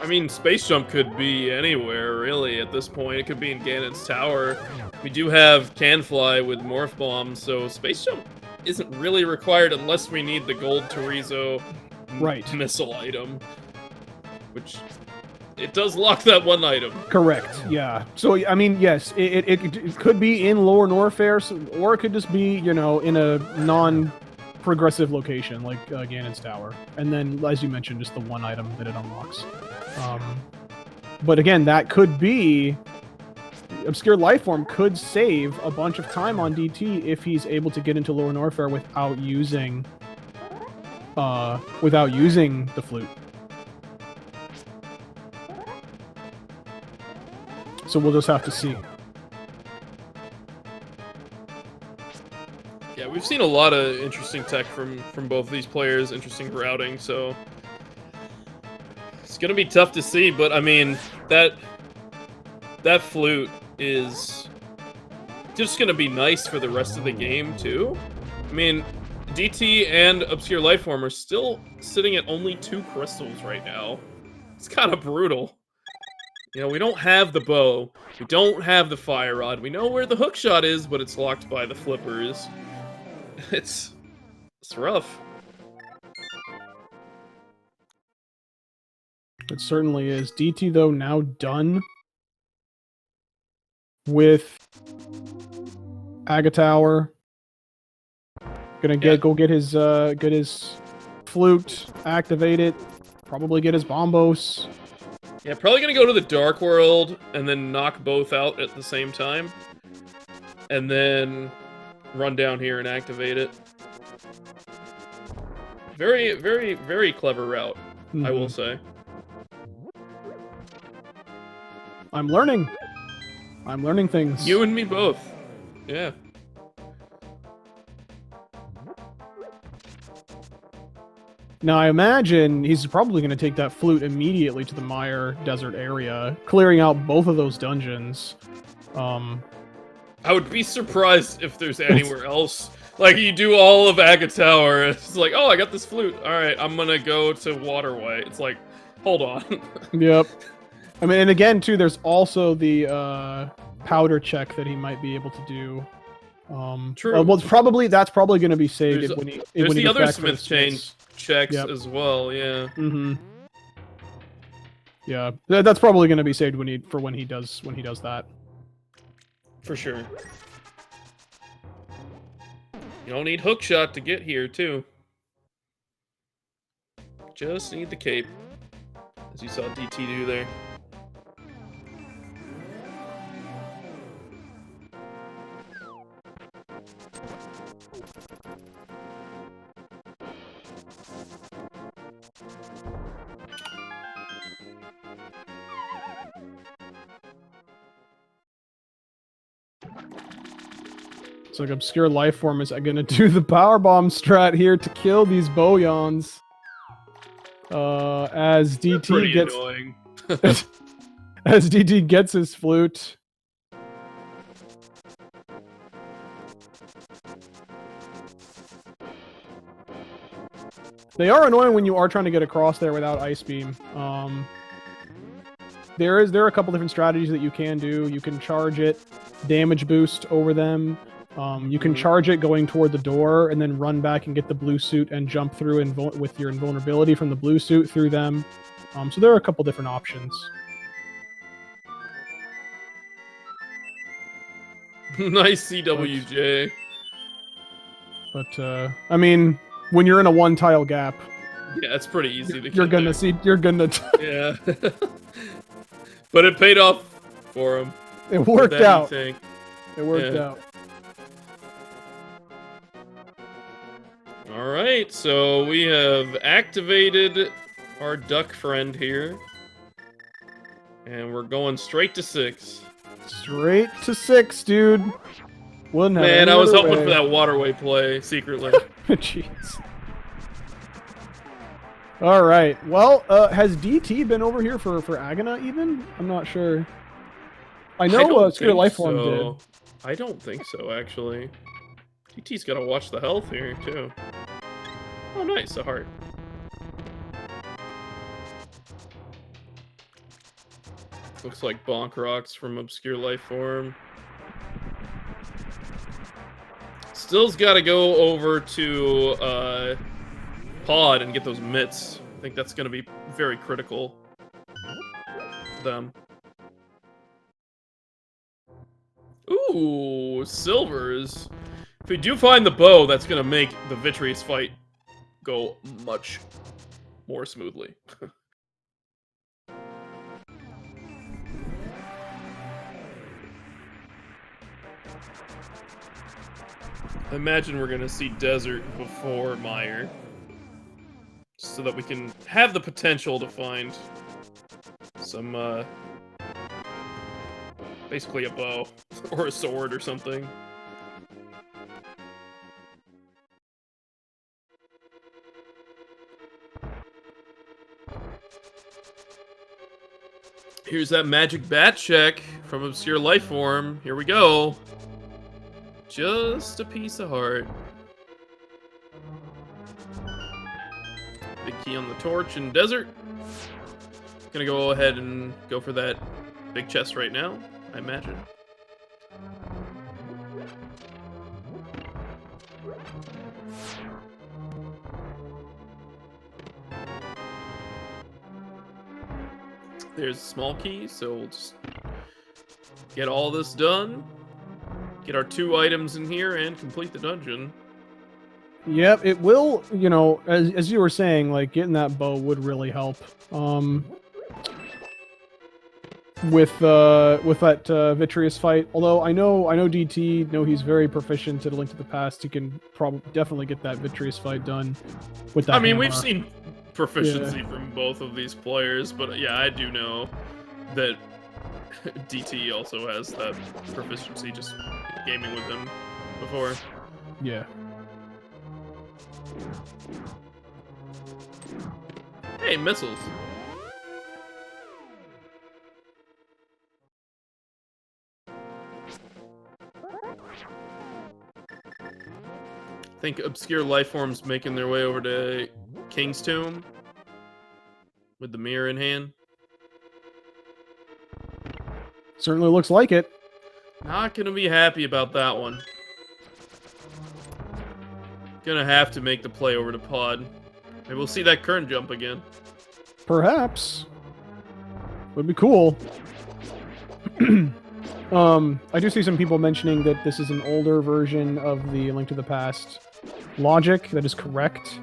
I mean, space jump could be anywhere, really, at this point. It could be in Ganon's tower. We do have Canfly with Morph Bomb, so space jump isn't really required unless we need the gold Torizo missile item, which it does lock that one item. Correct, yeah. So, I mean, yes, it could be in Lower Norfair, or it could just be, in a non-progressive location, like Ganon's Tower. And then, as you mentioned, just the one item that it unlocks. But again, that could be... Obscure Lifeform could save a bunch of time on DT if he's able to get into Lower Norfair without using the flute. So we'll just have to see. Yeah, we've seen a lot of interesting tech from both of these players, interesting routing, so it's gonna be tough to see, but I mean, that flute is just gonna be nice for the rest of the game too. I mean, DT and Obscure Lifeform are still sitting at only 2 crystals right now. It's kind of brutal. We don't have the bow. We don't have the fire rod. We know where the hook shot is, but it's locked by the flippers. It's rough. It certainly is. DT, though, now done with Agatower. Gonna go get his flute, activate it, probably get his bombos. Yeah, probably gonna go to the Dark World and then knock both out at the same time. And then run down here and activate it. Very, very, very clever route, I will say. I'm learning. I'm learning things. You and me both. Yeah. Now, I imagine he's probably going to take that flute immediately to the Mire Desert area, clearing out both of those dungeons. I would be surprised if there's anywhere else. Like, you do all of Aga Tower, it's like, oh, I got this flute. Alright, I'm gonna go to Waterway. It's like, hold on. Yep. I mean, and again, too, there's also the powder check that he might be able to do. True. Well, that's probably going to be saved when he There's the gets other back for Smith chain checks as well, yeah. Mm-hmm. Yeah, that's probably going to be saved when he does that. For sure. You don't need hookshot to get here, too. Just need the cape. As you saw DT do there. It's like ObscureLifeForm is going to do the power bomb strat here to kill these Boyons. As DT gets annoying. as DT gets his flute. They are annoying when you are trying to get across there without Ice Beam. There are a couple different strategies that you can do. You can charge it, damage boost over them. You can charge it going toward the door and then run back and get the blue suit and jump through with your invulnerability from the blue suit through them. So there are a couple different options. Nice CWJ. But I mean, when you're in a one-tile gap, yeah, it's pretty easy to. You're gonna. Yeah. But it paid off for him. It worked out. It worked out. Alright, so we have activated our duck friend here. And we're going straight to 6. Straight to 6, dude. Man, I was hoping for that Waterway play, secretly. Jeez. Alright, well, has DT been over here for Agana, even? I'm not sure. I know ObscureLifeForm did. I don't think so, actually. DT's gotta watch the health here, too. Oh, nice, a heart. Looks like Bonk Rocks from ObscureLifeForm. Still's gotta go over to, Pod and get those mitts. I think that's gonna be very critical for them. Ooh, silvers. If we do find the bow, that's gonna make the Vitreous fight go much more smoothly. I imagine we're gonna see Desert before Mire, so that we can have the potential to find some, basically a bow, or a sword or something. Here's that magic bat check from ObscureLifeForm. Here we go. Just a piece of heart. Big key on the torch and desert. Gonna go ahead and go for that big chest right now, I imagine. There's a small key, so we'll just get all this done. Get our 2 items in here and complete the dungeon. Yep, it will, you know, as you were saying, like, getting that bow would really help. With that Vitreous fight. Although I know DT, he's very proficient at A Link to the Past. He can definitely get that Vitreous fight done with that. I mean, hammer. we've seen proficiency from both of these players, but yeah, I do know that DT also has that proficiency just gaming with him before. Yeah. Hey, missiles. I think obscure life forms making their way over to King's Tomb with the mirror in hand. Certainly looks like it. Not gonna be happy about that one. Gonna have to make the play over to Pod. Maybe we'll see that current jump again. Perhaps. Would be cool. I do see some people mentioning that this is an older version of the Link to the Past logic. That is correct.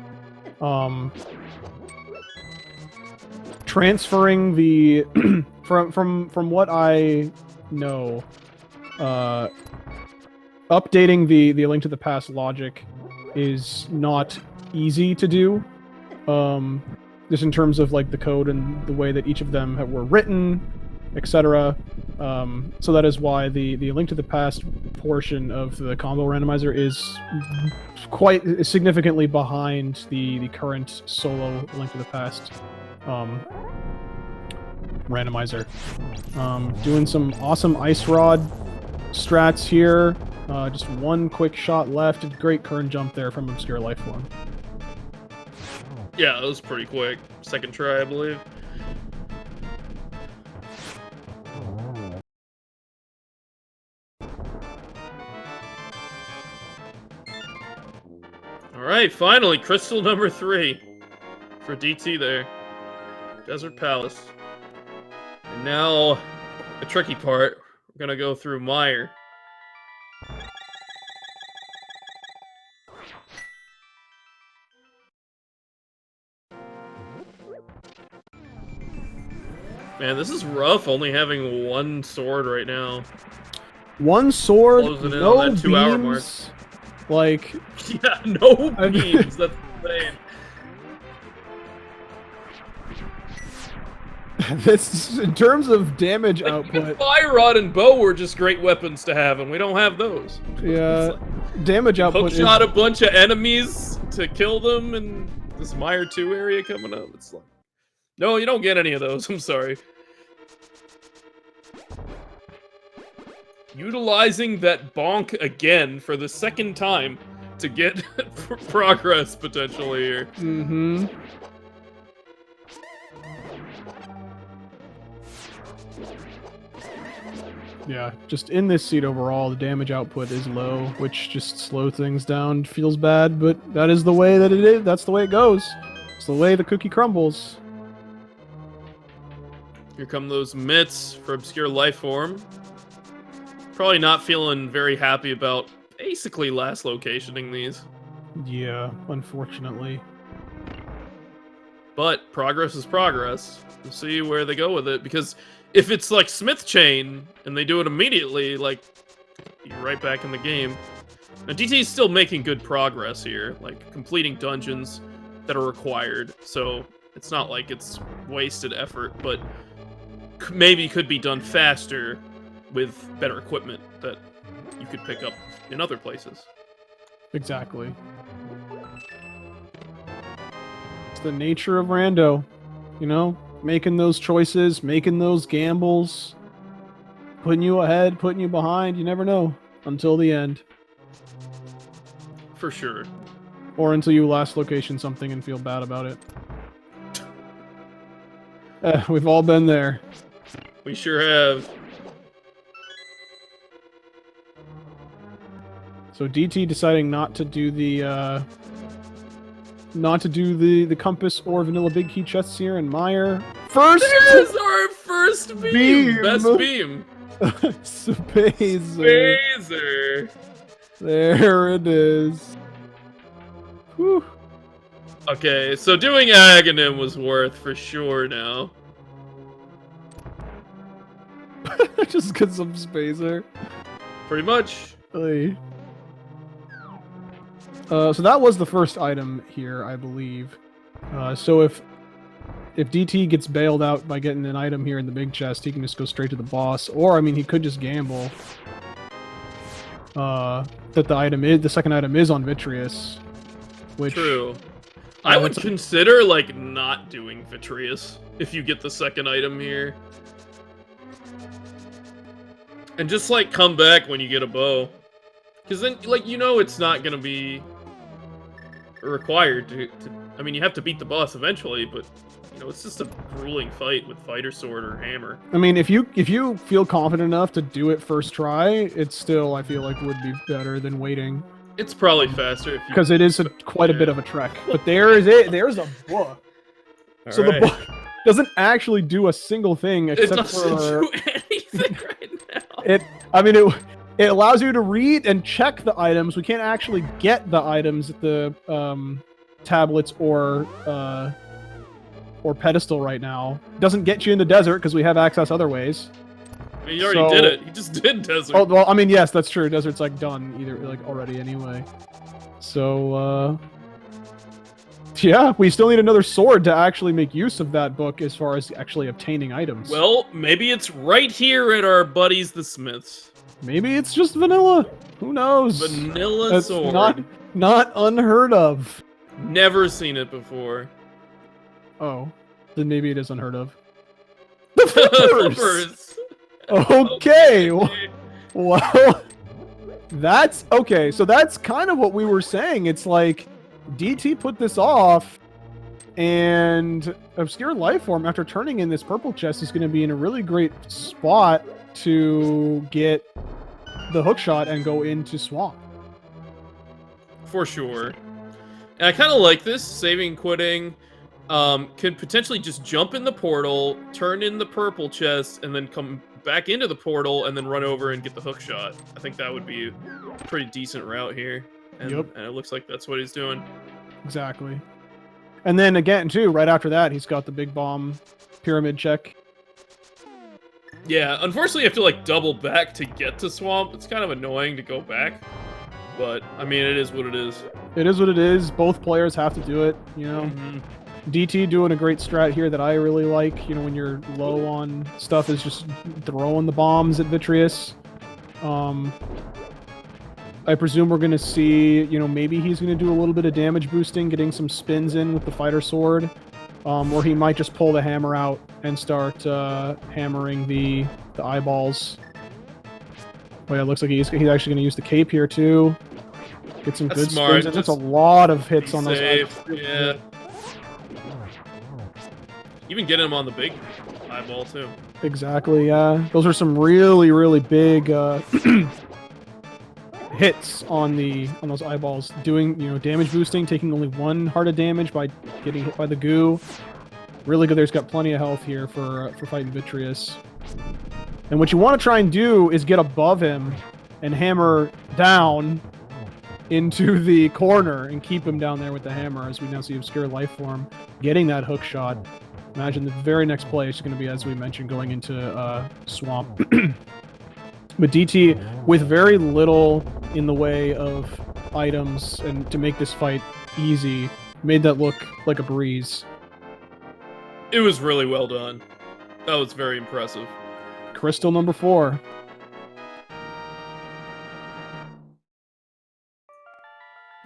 Transferring the from what I know, updating the Link to the Past logic is not easy to do. Just in terms of like the code and the way that each of them were written, etc. So that is why the Link to the Past portion of the combo randomizer is quite significantly behind the current solo Link to the Past randomizer. Doing some awesome ice rod strats here. Just one quick shot left. A great current jump there from ObscureLifeForm. Yeah, that was pretty quick. Second try, I believe. Alright, finally, crystal number 3 for DT there. Desert Palace. And now, the tricky part. We're gonna go through Mire. Man, this is rough, only having one sword right now. One sword, Closing in no on that 2-hour mark. beams. Like, yeah, no beams. That's insane. this in terms of damage output. Fire rod and bow were just great weapons to have, and we don't have those. Yeah, damage output. Hookshot a bunch of enemies to kill them, and this Mire 2 area coming up. It's like, no, you don't get any of those. I'm sorry. Utilizing that bonk again for the second time to get progress potentially here. Mm-hmm. Yeah, just in this seat overall, the damage output is low, which just slows things down. Feels bad, but that is the way that it is. That's the way it goes. It's the way the cookie crumbles. Here come those mitts for ObscureLifeForm. Probably not feeling very happy about basically last locationing these. Yeah, unfortunately. But progress is progress. We'll see where they go with it, because if it's like Smith Chain and they do it immediately, like, you're right back in the game. Now, DT is still making good progress here, like completing dungeons that are required, so it's not like it's wasted effort, but maybe could be done faster with better equipment that you could pick up in other places. Exactly. It's the nature of Rando, you know? Making those choices, making those gambles, putting you ahead, putting you behind, you never know until the end. For sure. Or until you last location something and feel bad about it. We've all been there. We sure have. So DT deciding not to do the compass or vanilla big key chests here in Mire. First! There's our first beam! Best beam! Spazer. Spazer! There it is. Whew. Okay, so doing Aghanim was worth for sure now. Just get some Spazer. Pretty much. Hey. So that was the first item here, I believe. So if if DT gets bailed out by getting an item here in the big chest, he can just go straight to the boss. Or, I mean, he could just gamble that the second item is on Vitreous. Which, True. I would consider, like, not doing Vitreous if you get the second item here. And just, like, come back when you get a bow. Because then, like, you know it's not going to be required to... I mean, you have to beat the boss eventually, but, you know, it's just a grueling fight with fighter sword or hammer. I mean, if you feel confident enough to do it first try, it still, I feel like, would be better than waiting. It's probably faster if you... Because it is quite a bit of a trek. But there's a book. So the book doesn't actually do a single thing except it doesn't for... do anything right now. It allows you to read and check the items. We can't actually get the items at the tablets or pedestal right now. It doesn't get you in the desert because we have access other ways. I mean, you already did it. You just did desert. Oh, well, I mean, yes, that's true. Desert's like done either like already anyway. So yeah, we still need another sword to actually make use of that book as far as actually obtaining items. Well, maybe it's right here at our buddies the Smiths. Maybe it's just vanilla. Who knows? Vanilla That's sword. Not unheard of. Never seen it before. Oh, then maybe it is unheard of. The flippers! Okay. Well, that's okay. So that's kind of what we were saying. It's like DT put this off, and ObscureLifeForm, after turning in this purple chest, is going to be in a really great spot to get the hookshot and go into Swamp. For sure. And I kind of like this, saving, quitting. Can potentially just jump in the portal, turn in the purple chest, and then come back into the portal and then run over and get the hook shot. I think that would be a pretty decent route here. And, yep. And it looks like that's what he's doing. Exactly. And then again, too, right after that, he's got the big bomb pyramid check. Yeah, unfortunately, you have to, like, double back to get to Swamp. It's kind of annoying to go back. But, I mean, it is what it is. It is what it is. Both players have to do it, you know? Mm-hmm. DT doing a great strat here that I really like, you know, when you're low on stuff, is just throwing the bombs at Vitreous. I presume we're going to see, you know, maybe he's going to do a little bit of damage boosting, getting some spins in with the fighter sword. Or he might just pull the hammer out and start hammering the eyeballs. Oh yeah, it looks like he's actually going to use the cape here too. Get some good spins. That's a lot of hits on those eyeballs. Yeah. Even getting him on the big eyeball too. Exactly, yeah. Those are some really, really big hits on those eyeballs. Doing, you know, damage boosting, taking only 1 heart of damage by getting hit by the goo. Really good. There's got plenty of health here for fighting Vitreous. And what you want to try and do is get above him and hammer down into the corner and keep him down there with the hammer, as we now see ObscureLifeForm getting that hook shot. Imagine the very next play is going to be, as we mentioned, going into Swamp. But DT, with very little in the way of items and to make this fight easy, made that look like a breeze. It was really well done. That was very impressive. Crystal number 4.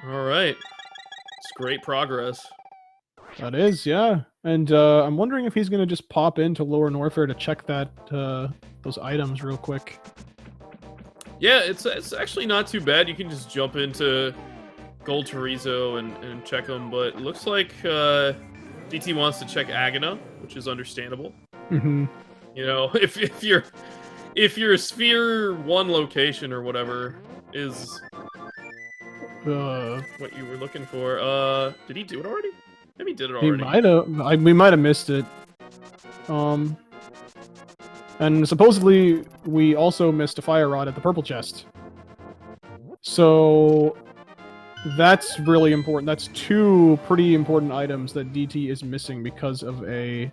All right. It's great progress. That is, yeah. And I'm wondering if he's going to just pop into Lower Norfair to check that those items real quick. Yeah, it's actually not too bad. You can just jump into Gold Chorizo and check them, but it looks like DT wants to check Agana, which is understandable. Mm-hmm. You know, if your Sphere 1 location or whatever is what you were looking for, did he do it already? Maybe he did it already. He might have. We might have missed it. And supposedly we also missed a fire rod at the purple chest. So that's really important. That's 2 pretty important items that DT is missing because of a...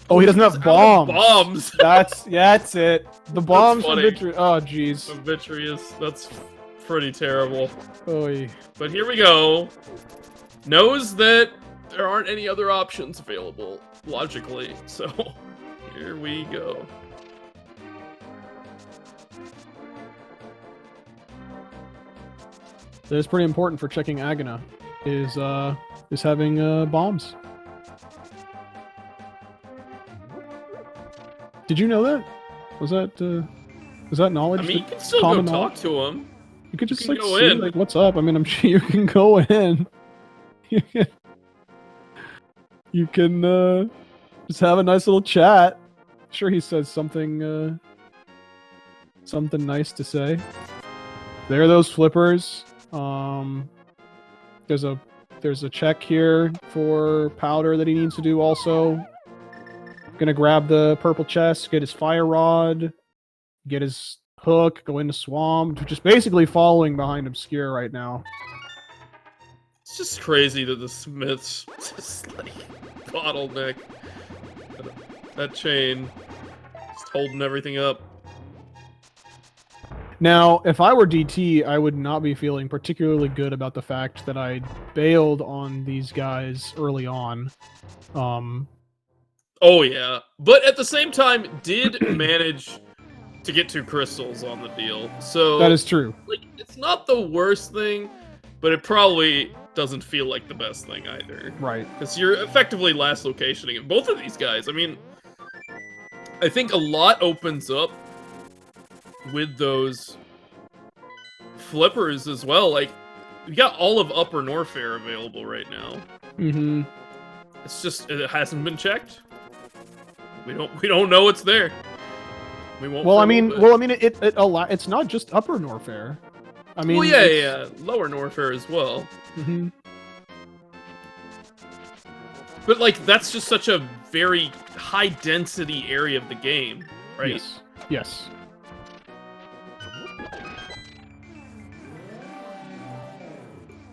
Oh, he doesn't have bombs. Bombs. That's it. The bombs from funny. Vitreous. Oh, jeez. From Vitreous. That's pretty terrible. Oy. But here we go. Knows that there aren't any other options available, logically, so here we go. That is pretty important for checking Agana, is having bombs. Did you know that? Was that knowledge? I mean, you can still go talk to him. You could just like go see, in. like, what's up? I mean, I'm sure you can go in. You can just have a nice little chat. I'm sure he says something nice to say. There are those flippers. There's a check here for powder that he needs to do also. Gonna grab the purple chest, get his fire rod, get his hook, go into swamp. Just basically following behind Obscure right now. It's just crazy that the Smiths just like bottleneck that chain, just holding everything up. Now, if I were DT, I would not be feeling particularly good about the fact that I bailed on these guys early on. Oh yeah, but at the same time, did manage to get 2 crystals on the deal. So that is true. Like, it's not the worst thing, but it probably doesn't feel like the best thing either. Right. Because you're effectively last locationing it. Both of these guys, I mean, I think a lot opens up with those flippers as well. Like, we got all of Upper Norfair available right now. Mm-hmm. It's just, it hasn't been checked. We don't know it's there. We won't. Well, I mean, it's not just Upper Norfair. I mean, well, yeah, Lower Norfair as well. Mm-hmm. But like, that's just such a very high density area of the game, right? Yes. Yes.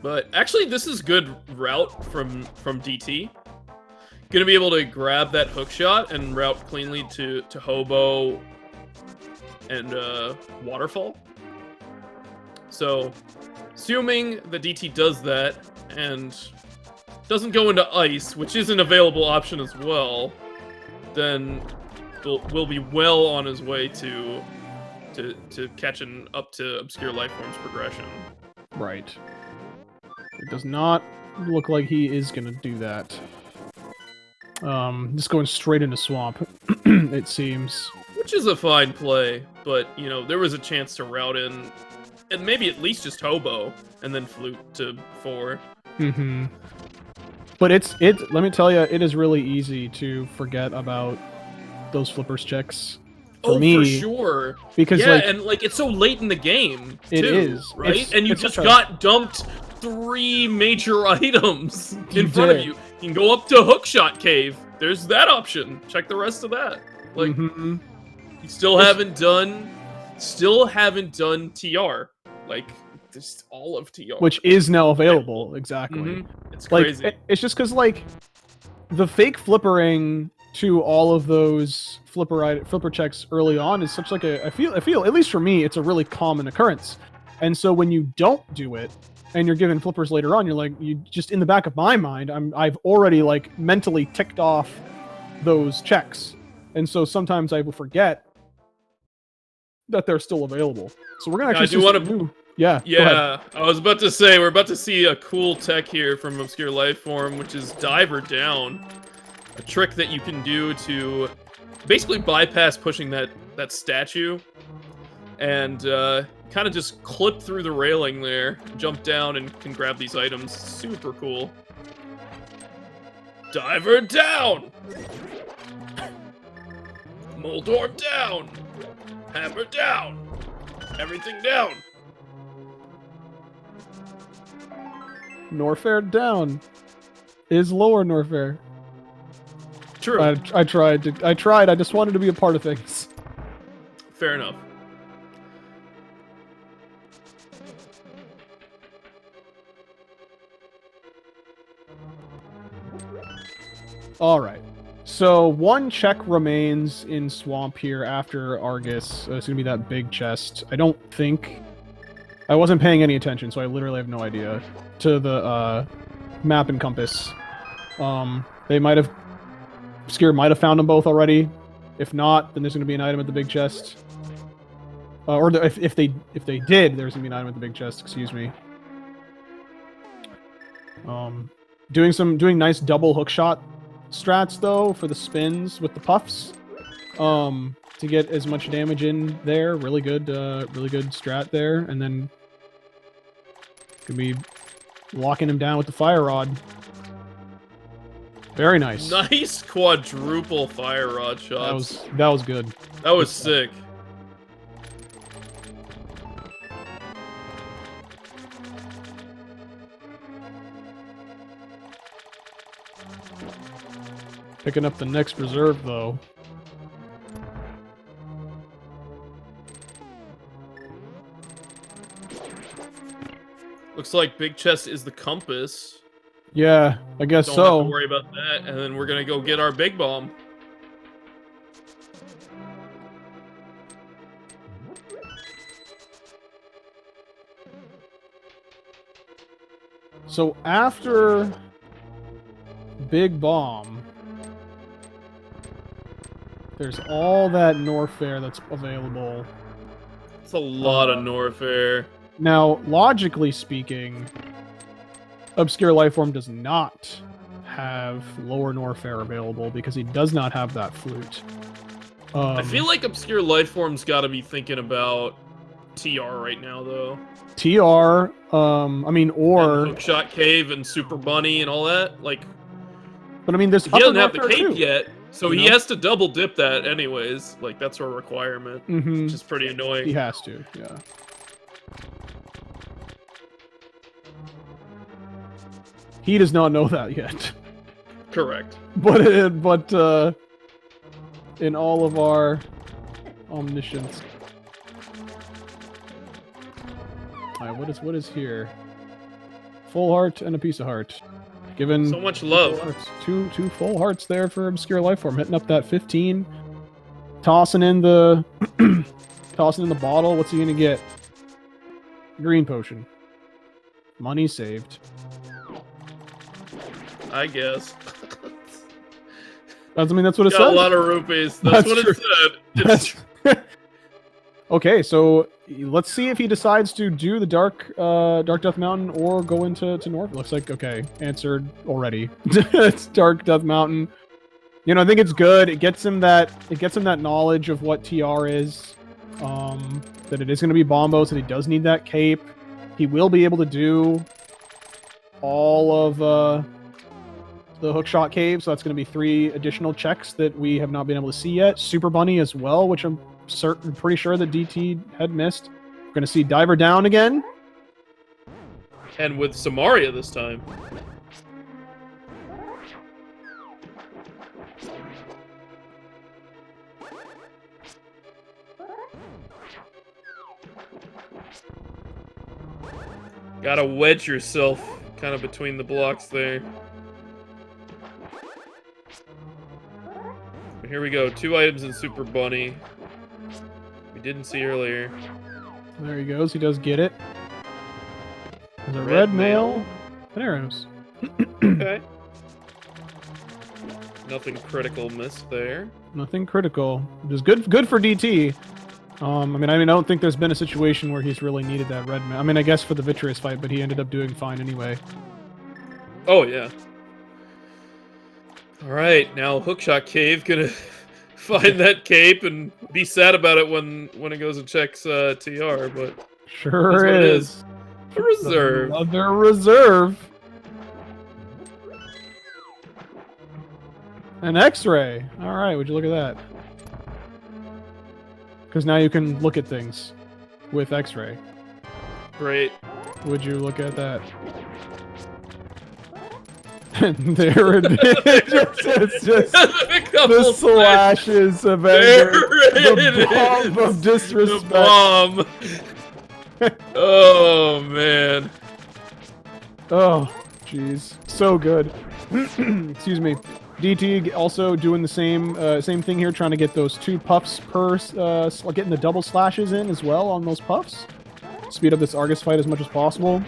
But actually, this is good route from DT. Gonna be able to grab that hook shot and route cleanly to Hobo and Waterfall. So, assuming the DT does that and doesn't go into ice, which is an available option as well, then we'll be well on his way to catching up to ObscureLifeForm's progression. Right. It does not look like he is gonna do that. Just going straight into swamp, it seems. Which is a fine play, but, you know, there was a chance to route in, and maybe at least just Hobo, and then flute to 4. Mm-hmm. But let me tell you, it is really easy to forget about those flippers checks. For me, for sure. Because, yeah, like, and, like, it's so late in the game, too, it is. right? And you just got dumped 3 major items in front of you. You can go up to Hookshot Cave. There's that option. Check the rest of that. Like, you still haven't done TR. Like, just all of TR. Which is now available, exactly. It's crazy. Like, it's just because, like, the fake flippering to all of those flipper checks early on is such like I feel at least for me, it's a really common occurrence. And so when you don't do it, and you're given flippers later on, you're like, you just, in the back of my mind, I've already, like, mentally ticked off those checks. And so sometimes I will forget that they're still available. So we're gonna actually Yeah, I was about to say, we're about to see a cool tech here from ObscureLifeForm, which is Diver Down. A trick that you can do to basically bypass pushing that statue and kind of just clip through the railing there, jump down, and can grab these items. Super cool. Diver down! Moldorm down! Hammer down! Everything down! Norfair down. Is Lower Norfair. True. I tried. I just wanted to be a part of things. Fair enough. Alright. So, 1 check remains in Swamp here after Argus. It's gonna be that big chest. I don't think... I wasn't paying any attention, so I literally have no idea. To the, map and compass. They might have... Obscure might have found them both already. If not, then there's going to be an item at the big chest. If they did, there's going to be an item at the big chest, excuse me. Doing nice double hookshot strats, though, for the spins with the puffs. To get as much damage in there. Really good strat there. And then... Could be locking him down with the fire rod. Very nice. Nice quadruple fire rod shots. That was good. That was sick. Picking up the next reserve though. Looks like big chest is the compass. Yeah, I guess Don't so. have to worry about that, and then we're gonna go get our big bomb. So after Big Bomb, there's all that Norfair that's available. It's a lot of Norfair. Now, logically speaking, ObscureLifeForm does not have lower Norfair available because he does not have that flute. I feel like ObscureLifeForm's got to be thinking about TR right now, though. TR, I mean, or... And Hookshot Cave and Super Bunny and all that, like... But I mean, this he doesn't have the cape too. yet, so he has to double dip that anyways. Like, that's a requirement, which is pretty annoying. He has to, yeah. He does not know that yet. Correct. But in all of our omniscience. Alright, what is here? Full heart and a piece of heart. Given so much love. Two full hearts there for ObscureLifeForm, hitting up that 15. Tossing in the bottle. What's he gonna get? Green potion. Money saved. I guess. That's what it says. Got a lot of rupees. That's what true. it said. Okay, so let's see if he decides to do the Dark Death Mountain or go into North. Looks like okay, answered already. It's Dark Death Mountain. You know, I think it's good. It gets him that knowledge of what TR is. That it is going to be Bombos, and he does need that cape. He will be able to do all of the hookshot cave, so that's going to be 3 additional checks that we have not been able to see yet. Super Bunny as well, which I'm pretty sure that DT had missed. We're going to see Diver Down again. And with Samaria this time. Gotta wedge yourself kind of between the blocks there. Here we go, 2 items in Super Bunny. We didn't see earlier. There he goes, he does get it. There's a red mail and arrows. Okay. Nothing critical missed there. Nothing critical. It was good for DT. I don't think there's been a situation where he's really needed that red mail. I mean, I guess for the Vitreous fight, but he ended up doing fine anyway. Oh, yeah. Alright, now Hookshot Cave gonna find that cape and be sad about it when it goes and checks TR, but... Sure is. A reserve. Another reserve. An X-ray. Alright, would you look at that? Because now you can look at things with X-ray. Great. Would you look at that? There it is. It's just the slashes of anger. The bomb of disrespect. The bomb. Oh, man. Oh, jeez. So good. Excuse me. DT also doing the same thing here, trying to get those 2 puffs per, getting the double slashes in as well on those puffs. Speed up this Argus fight as much as possible.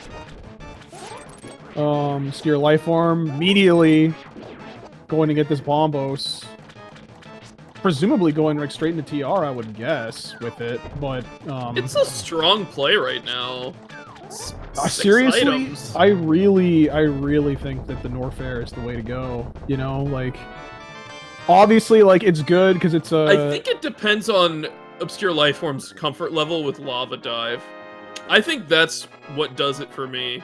ObscureLifeForm immediately going to get this Bombos. Presumably going like straight into TR, I would guess, with it, but it's a strong play right now. Seriously, items. I really think that the Norfair is the way to go. You know, like obviously, like it's good because it's a. I think it depends on ObscureLifeForm's comfort level with Lava Dive. I think that's what does it for me.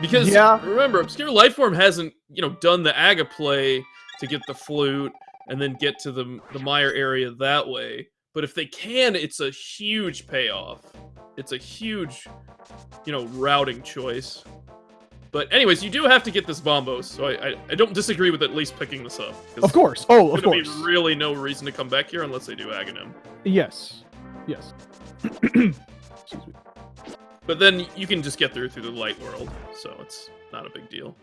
Because remember, ObscureLifeForm hasn't, done the Aga play to get the flute and then get to the mire area that way. But if they can, it's a huge payoff. It's a huge, routing choice. But anyways, you do have to get this Bombos, so I don't disagree with at least picking this up. Of course. Oh, of course. There's gonna be really no reason to come back here unless they do Aghanim. Yes. Yes. Excuse me. But then you can just get through the light world, so it's not a big deal.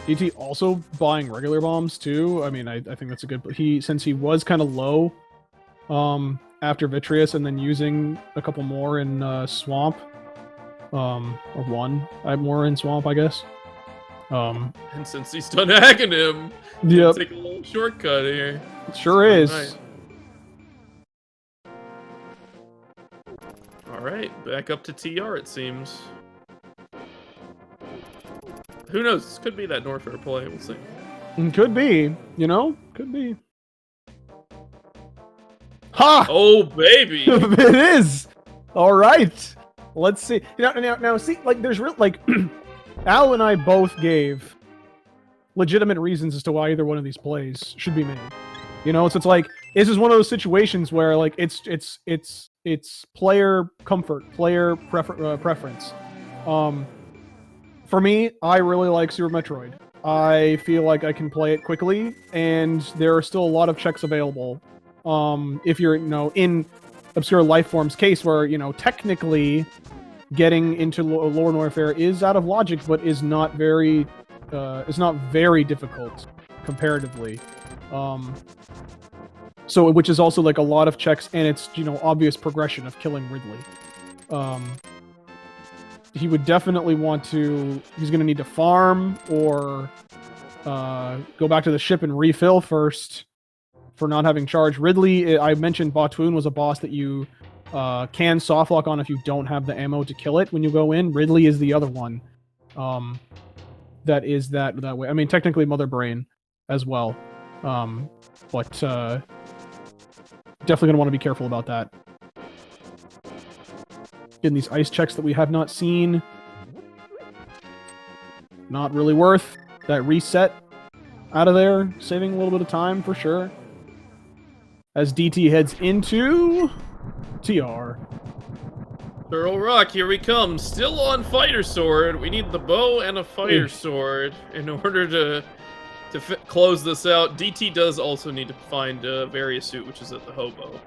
DT also buying regular bombs too. I mean, I think that's a good. Since he was kind of low, after Vitreous, and then using a couple more in Swamp, or one more in Swamp, I guess. And since he's done Aghanim, yep, take a little shortcut here. It sure is. Right. Alright, back up to TR it seems. Who knows? This could be that Norfair play, we'll see. Could be, could be. Ha! Oh, baby! It is! Alright! Let's see. Now, see, like, there's real, like, Al and I both gave legitimate reasons as to why either one of these plays should be made. So it's like, this is one of those situations where, like, it's player comfort, player preference. For me, I really like Super Metroid. I feel like I can play it quickly, and there are still a lot of checks available. If you're, in ObscureLifeForm's case, where, technically getting into Lower Norfair is out of logic, but is not very difficult comparatively. So, which is also like a lot of checks, and it's, obvious progression of killing Ridley. He would definitely want to. He's going to need to farm or go back to the ship and refill first for not having charge. Ridley, I mentioned Botwoon was a boss that you can softlock on if you don't have the ammo to kill it when you go in. Ridley is the other one. That is that way. I mean, technically Mother Brain as well. But definitely going to want to be careful about that. In these ice checks that we have not seen. Not really worth that reset out of there. Saving a little bit of time for sure. As DT heads into TR. Turtle Rock, here we come. Still on Fighter Sword. We need the bow and a Fighter Sword in order to close this out. DT does also need to find Varia suit, which is at the Hobo.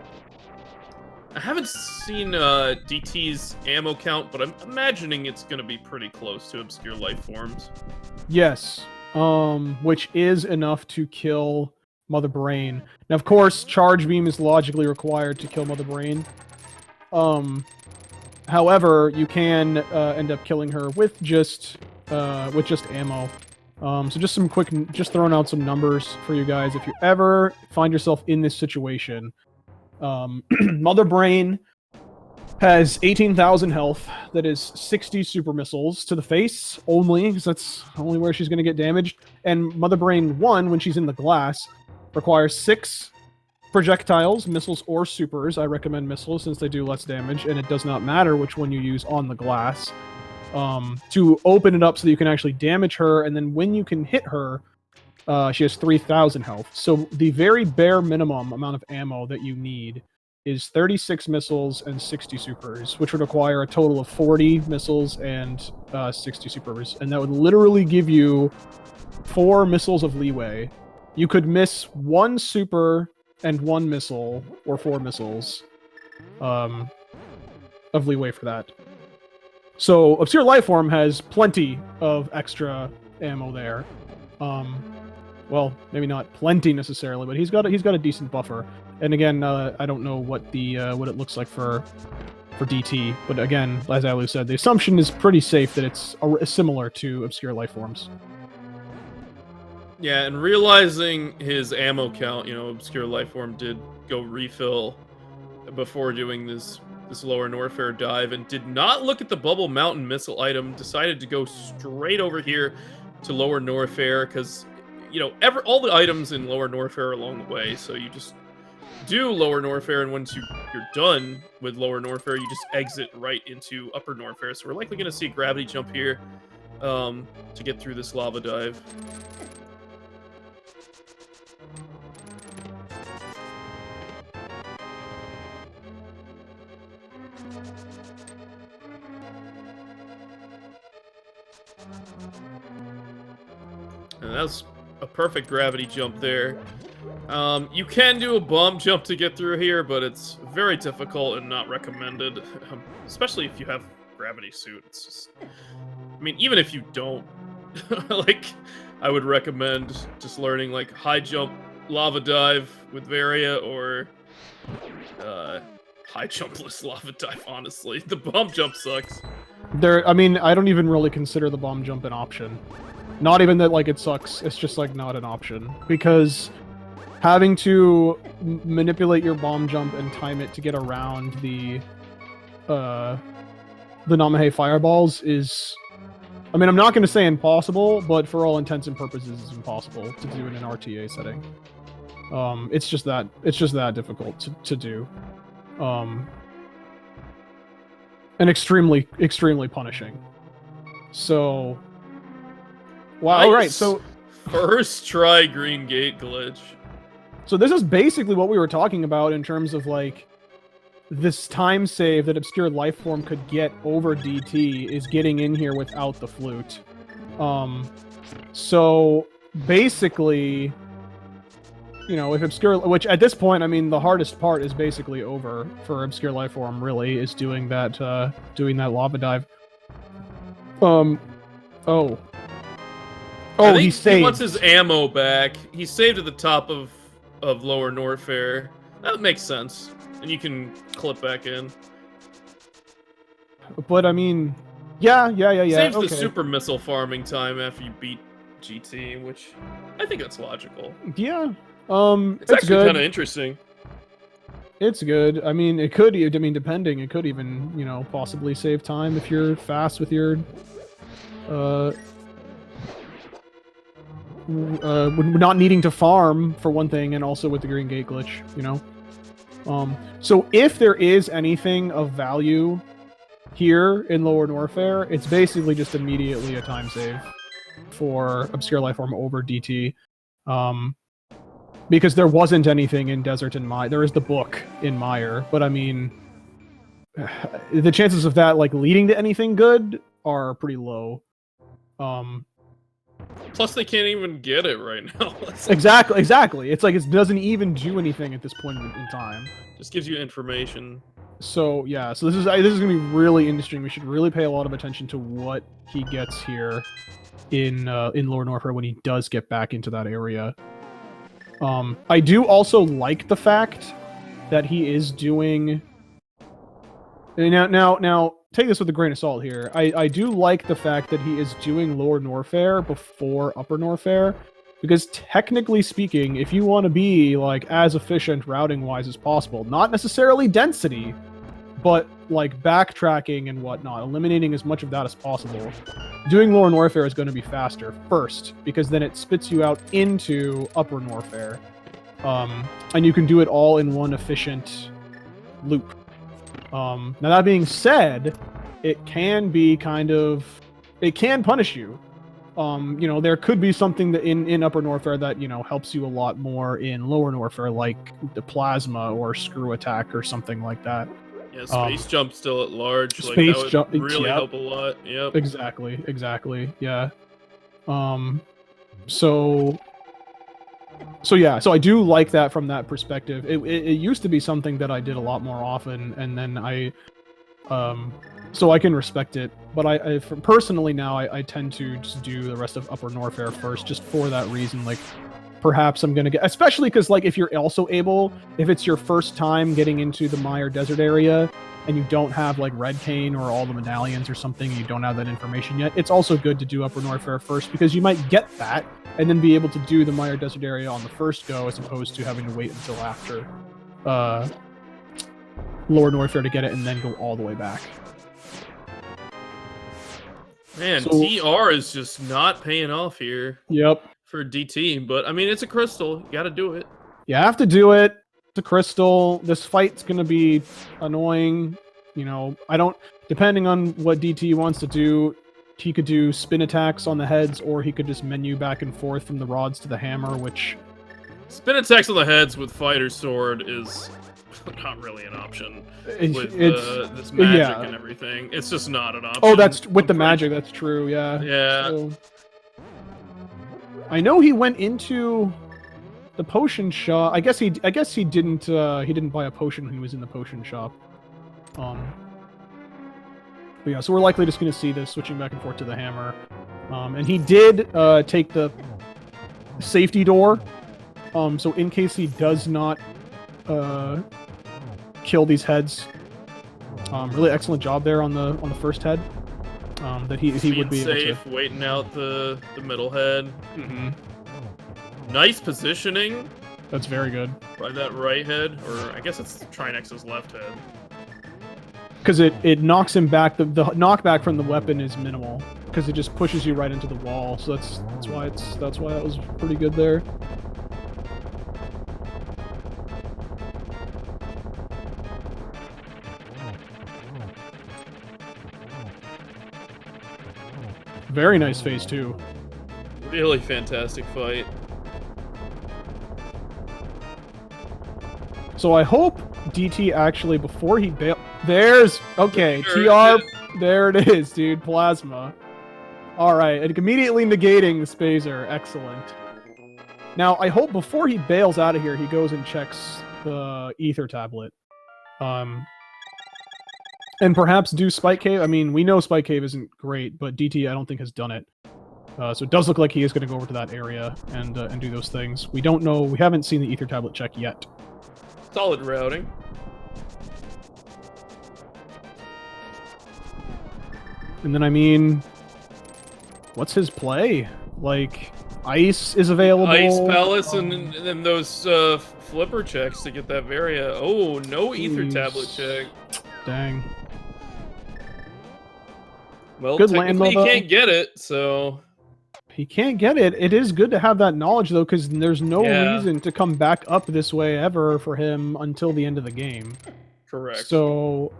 I haven't seen DT's ammo count, but I'm imagining it's going to be pretty close to ObscureLifeForm's. Yes, which is enough to kill Mother Brain. Now, of course, Charge Beam is logically required to kill Mother Brain. However, you can end up killing her with just ammo. So just throwing out some numbers for you guys. If you ever find yourself in this situation, Mother Brain has 18,000 health. That is 60 super missiles to the face only, because that's only where she's going to get damaged. And Mother Brain 1, when she's in the glass, requires 6 projectiles, missiles or supers. I recommend missiles since they do less damage, and it does not matter which one you use on the glass. To open it up so that you can actually damage her, and then when you can hit her, she has 3,000 health. So the very bare minimum amount of ammo that you need is 36 missiles and 60 supers, which would require a total of 40 missiles and 60 supers. And that would literally give you 4 missiles of leeway. You could miss 1 super and 1 missile, or 4 missiles of leeway for that. So ObscureLifeForm has plenty of extra ammo there. Well, maybe not plenty necessarily, but he's got a decent buffer. And again, I don't know what it looks like for DT. But again, as Alu said, the assumption is pretty safe that it's similar to Obscure Lifeforms. Yeah, and realizing his ammo count, Obscure Lifeform did go refill before doing this lower Norfair dive, and did not look at the Bubble Mountain missile item, decided to go straight over here to lower Norfair, because, all the items in lower Norfair are along the way, so you just do lower Norfair, and once you're done with lower Norfair, you just exit right into upper Norfair, so we're likely going to see a gravity jump here to get through this lava dive. And that's a perfect gravity jump there. You can do a bomb jump to get through here, but it's very difficult and not recommended, especially if you have gravity suit. It's just, even if you don't, I would recommend just learning high jump lava dive with Varia, or high jumpless lava dive. Honestly, the bomb jump sucks. I don't even really consider the bomb jump an option. Not even that it sucks, it's just not an option, because having to manipulate your bomb jump and time it to get around the Namahe fireballs is, I'm not going to say impossible, but for all intents and purposes it's impossible to do in an RTA setting. It's just that difficult to do. And extremely punishing. So wow, nice. Alright, so first try green gate glitch. So this is basically what we were talking about in terms of this time save that Obscure Lifeform could get over DT is getting in here without the flute. So basically, if Obscure, which at this point, the hardest part is basically over for Obscure Lifeform, really, is doing that lava dive. He saved. He wants his ammo back. He saved at the top of lower Norfair. That makes sense. And you can clip back in. But yeah. Saves okay. the super missile farming time after you beat GT, which I think that's logical. Yeah. It's actually kind of interesting. It's good. It could, depending, it could even, possibly save time if you're fast with your, not needing to farm, for one thing, and also with the green gate glitch, So if there is anything of value here in lower Norfair, it's basically just immediately a time save for Obscure Lifeform over DT. Because there wasn't anything in Desert and Mire. There is the book in Mire, but the chances of that leading to anything good are pretty low. Plus, they can't even get it right now. Exactly. It's it doesn't even do anything at this point in time. Just gives you information. So yeah, this is gonna be really interesting. We should really pay a lot of attention to what he gets here in Lower Norfair when he does get back into that area. I do also like the fact that he is doing. Now, take this with a grain of salt here. I do like the fact that he is doing Lower Norfair before Upper Norfair, because technically speaking, if you want to be as efficient routing-wise as possible, not necessarily density, but backtracking and whatnot, eliminating as much of that as possible, doing Lower Norfair is going to be faster first, because then it spits you out into Upper Norfair, and you can do it all in one efficient loop. Now that being said, it can be it can punish you. There could be something that in Upper Norfair that, helps you a lot more in Lower Norfair, like the Plasma or Screw Attack or something like that. Yeah, Space Jump still at large. Space Jump really help a lot. Yep. Exactly. Yeah. So I do like that from that perspective. It used to be something that I did a lot more often, and then so I can respect it. But personally now, I tend to just do the rest of Upper Norfair first, just for that reason. perhaps I'm gonna get, especially because like if you're also able, if it's your first time getting into the Mire Desert area and you don't have like Red Cane or all the medallions or something, you don't have that information yet, it's also good to do Upper Norfair first because you might get that and then be able to do the Mire Desert area on the first go as opposed to having to wait until after Lower Norfair to get it and then go all the way back. Man, So, TR is just not paying off here. Yep. For DT, but I mean, it's a crystal. You gotta do it. You have to do it. It's a crystal. This fight's gonna be annoying. You know, depending on what DT wants to do, he could do spin attacks on the heads, or he could just menu back and forth from the rods to the hammer, which... Spin attacks on the heads with Fighter Sword is not really an option. With this magic and everything. It's just not an option. Oh, that's with the magic, that's true, yeah. Yeah. So, I know he went into the potion shop. I guess he didn't buy a potion when he was in the potion shop. But yeah, so we're likely just going to see this switching back and forth to the hammer. And he did take the safety door. So in case he does not kill these heads, really excellent job there on the first head. That he would be safe, able to... waiting out the middle head. Mm-hmm. Nice positioning. That's very good. By that right head, or I guess it's Trinex's left head. Because it knocks him back. The knockback from the weapon is minimal because it just pushes you right into the wall. So that's why that was pretty good there. Very nice phase 2. Really fantastic fight. So I hope DT actually, before he bail... Okay, Sure. TR... There it is, dude. Plasma. Alright, and immediately negating the Spazer. Excellent. Now, I hope before he bails out of here, he goes and checks the Ether Tablet. And perhaps do Spike Cave. I mean, we know Spike Cave isn't great, but DT I don't think has done it. So it does look like he is going to go over to that area and do those things. We don't know. We haven't seen the Ether Tablet check yet. Solid routing. And then, I mean, what's his play? Like, Ice is available. Ice Palace and those flipper checks to get that Varia. Oh, no Ether Tablet check. Dang. Well, Good technically land, he can't get it, so... He can't get it. It is good to have that knowledge, though, because there's no reason to come back up this way ever for him until the end of the game. Correct. So,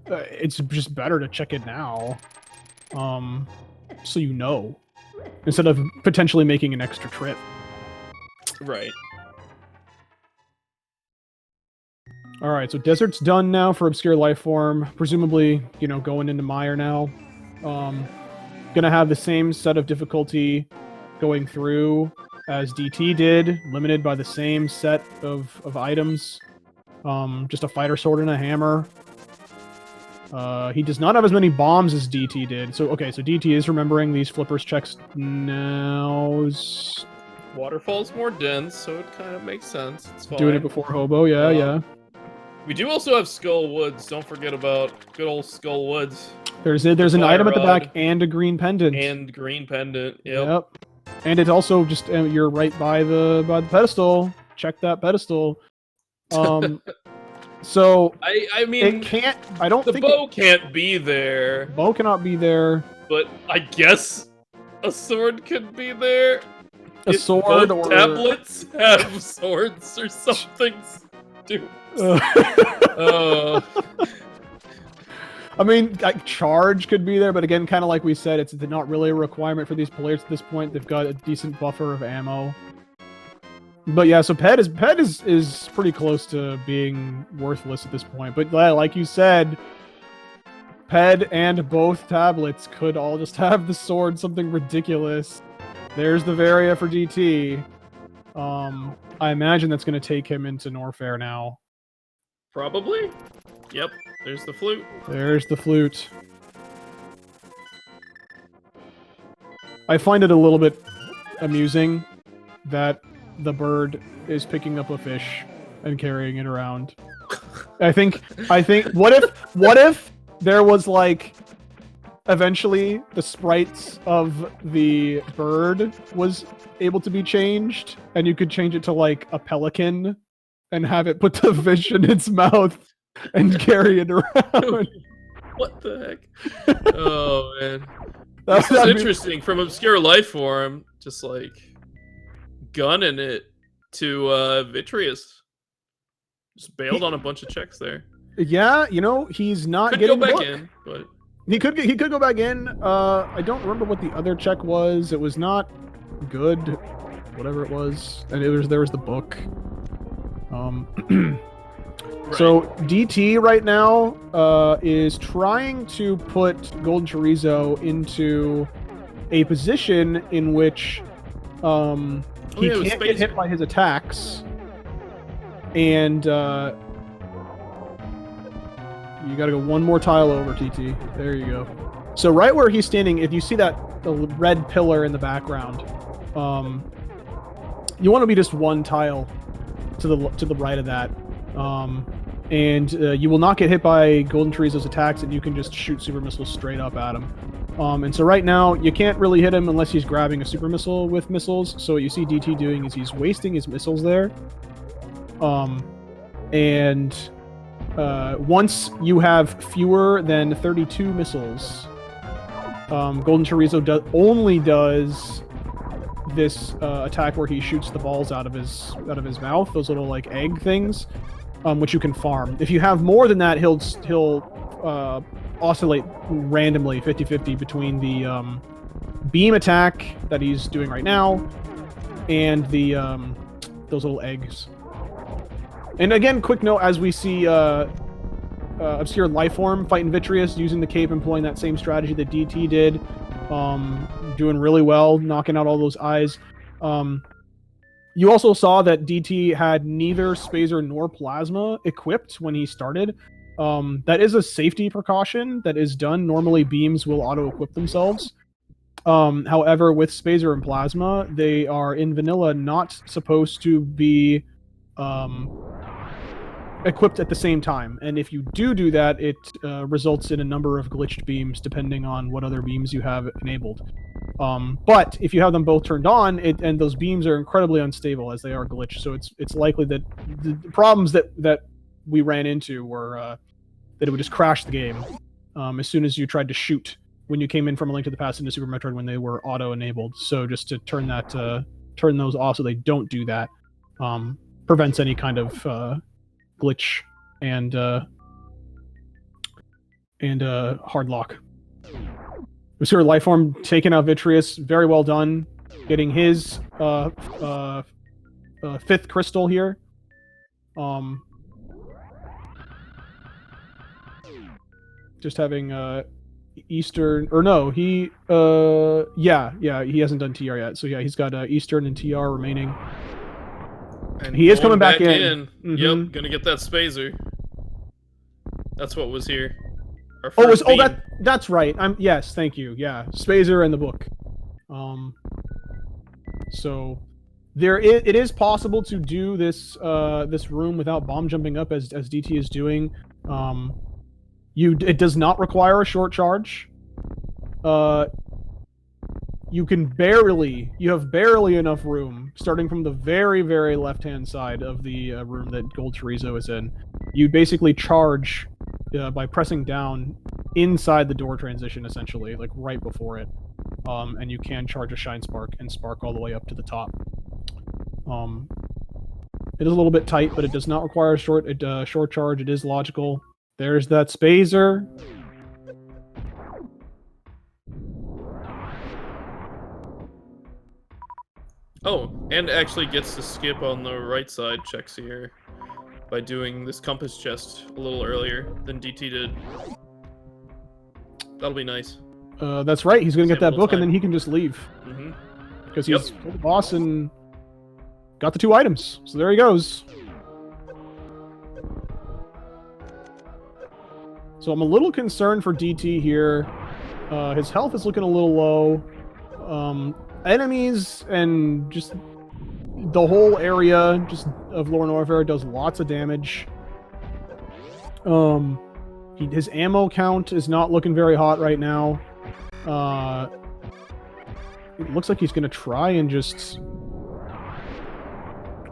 it's just better to check it now. So you know. Instead of potentially making an extra trip. Right. Alright, so Desert's done now for Obscure Lifeform. Presumably, you know, going into Mire now. Gonna have the same set of difficulty going through as DT did, limited by the same set of items. Just a fighter sword and a hammer. He does not have as many bombs as DT did. So, okay, so DT is remembering these flippers checks now. Waterfall's more dense, so it kind of makes sense. It's fine. Doing it before Hobo, yeah, yeah. We do also have Skull Woods. Don't forget about good old Skull Woods. There's an item at the back and a green pendant. And green pendant. Yep. And it's also just you're right by the pedestal. Check that pedestal. So I mean, it can't. I don't think the bow can't be there. Bow cannot be there. But I guess a sword could be there. A sword or tablets have swords or something stupid. I mean, like, charge could be there, but again, kind of like we said, it's not really a requirement for these players at this point. They've got a decent buffer of ammo. But yeah, so Ped is pretty close to being worthless at this point. But like you said, Ped and both tablets could all just have the sword, something ridiculous. There's the Varia for DT. I imagine that's going to take him into Norfair now. Probably. Yep. There's the flute. There's the flute. I find it a little bit amusing that the bird is picking up a fish and carrying it around. I think what if there was like eventually the sprites of the bird was able to be changed and you could change it to like a pelican and have it put the fish in its mouth and carry it around. What the heck? Oh man. This is interesting from ObscureLifeForm, just like gunning it to Vitreous. Just bailed on a bunch of checks there. Yeah, you know, he's not Could getting go back book. in, but he could go back in. I don't remember what the other check was. It was not good, whatever it was. And there was the book. Right. So DT right now is trying to put Golden Chorizo into a position in which he can't get hit by his attacks, and you gotta go one more tile over, TT. There you go. So right where he's standing, if you see the red pillar in the background, you want to be just one tile to the right of that. And you will not get hit by Golden Chorizo's attacks, and you can just shoot super missiles straight up at him. And so right now, you can't really hit him unless he's grabbing a super missile with missiles. So what you see DT doing is he's wasting his missiles there. Once you have fewer than 32 missiles, Golden Chorizo only does this attack where he shoots the balls out of his mouth, those little like egg things. Which you can farm. If you have more than that, he'll oscillate randomly 50-50 between the beam attack that he's doing right now and the those little eggs. And again, quick note, as we see ObscureLifeForm fighting Vitreous using the cape, employing that same strategy that DT did, doing really well, knocking out all those eyes. You also saw that DT had neither Spazer nor Plasma equipped when he started. That is a safety precaution that is done. Normally, beams will auto-equip themselves. However, with Spazer and Plasma, they are in vanilla not supposed to be equipped at the same time. And if you do that, it results in a number of glitched beams depending on what other beams you have enabled. But if you have them both turned on, and those beams are incredibly unstable as they are glitched, so it's likely that the problems that we ran into were that it would just crash the game as soon as you tried to shoot when you came in from A Link to the Past into Super Metroid when they were auto-enabled. So just to turn those off so they don't do that prevents any kind of glitch and hard lock. ObscureLifeForm taking out Vitreous, very well done, getting his fifth crystal here. Just having Eastern, or no, he he hasn't done TR yet. So yeah, he's got Eastern and TR remaining. And he is coming back in. Mm-hmm. Yep, gonna get that Spazer. That's what was here. That's right. Yes, thank you. Yeah, Spazer and the book. So it is possible to do this this room without bomb jumping up as DT is doing. It does not require a short charge. You have barely enough room, starting from the very, very left-hand side of the room that Gold Chorizo is in. You basically charge by pressing down inside the door transition, essentially, like right before it. And you can charge a Shine Spark and spark all the way up to the top. It is a little bit tight, but it does not require a short charge. It is logical. There's that Spazer. Oh, and actually gets to skip on the right side checks here by doing this compass chest a little earlier than DT did. That'll be nice. That's right. He's going to get that book, and then he can just leave. Mm-hmm. Because he's the boss and got the 2 items. So there he goes. So I'm a little concerned for DT here. His health is looking a little low. Enemies and just the whole area just of Lower Norfair does lots of damage. His ammo count is not looking very hot right now. It looks like he's gonna try and just.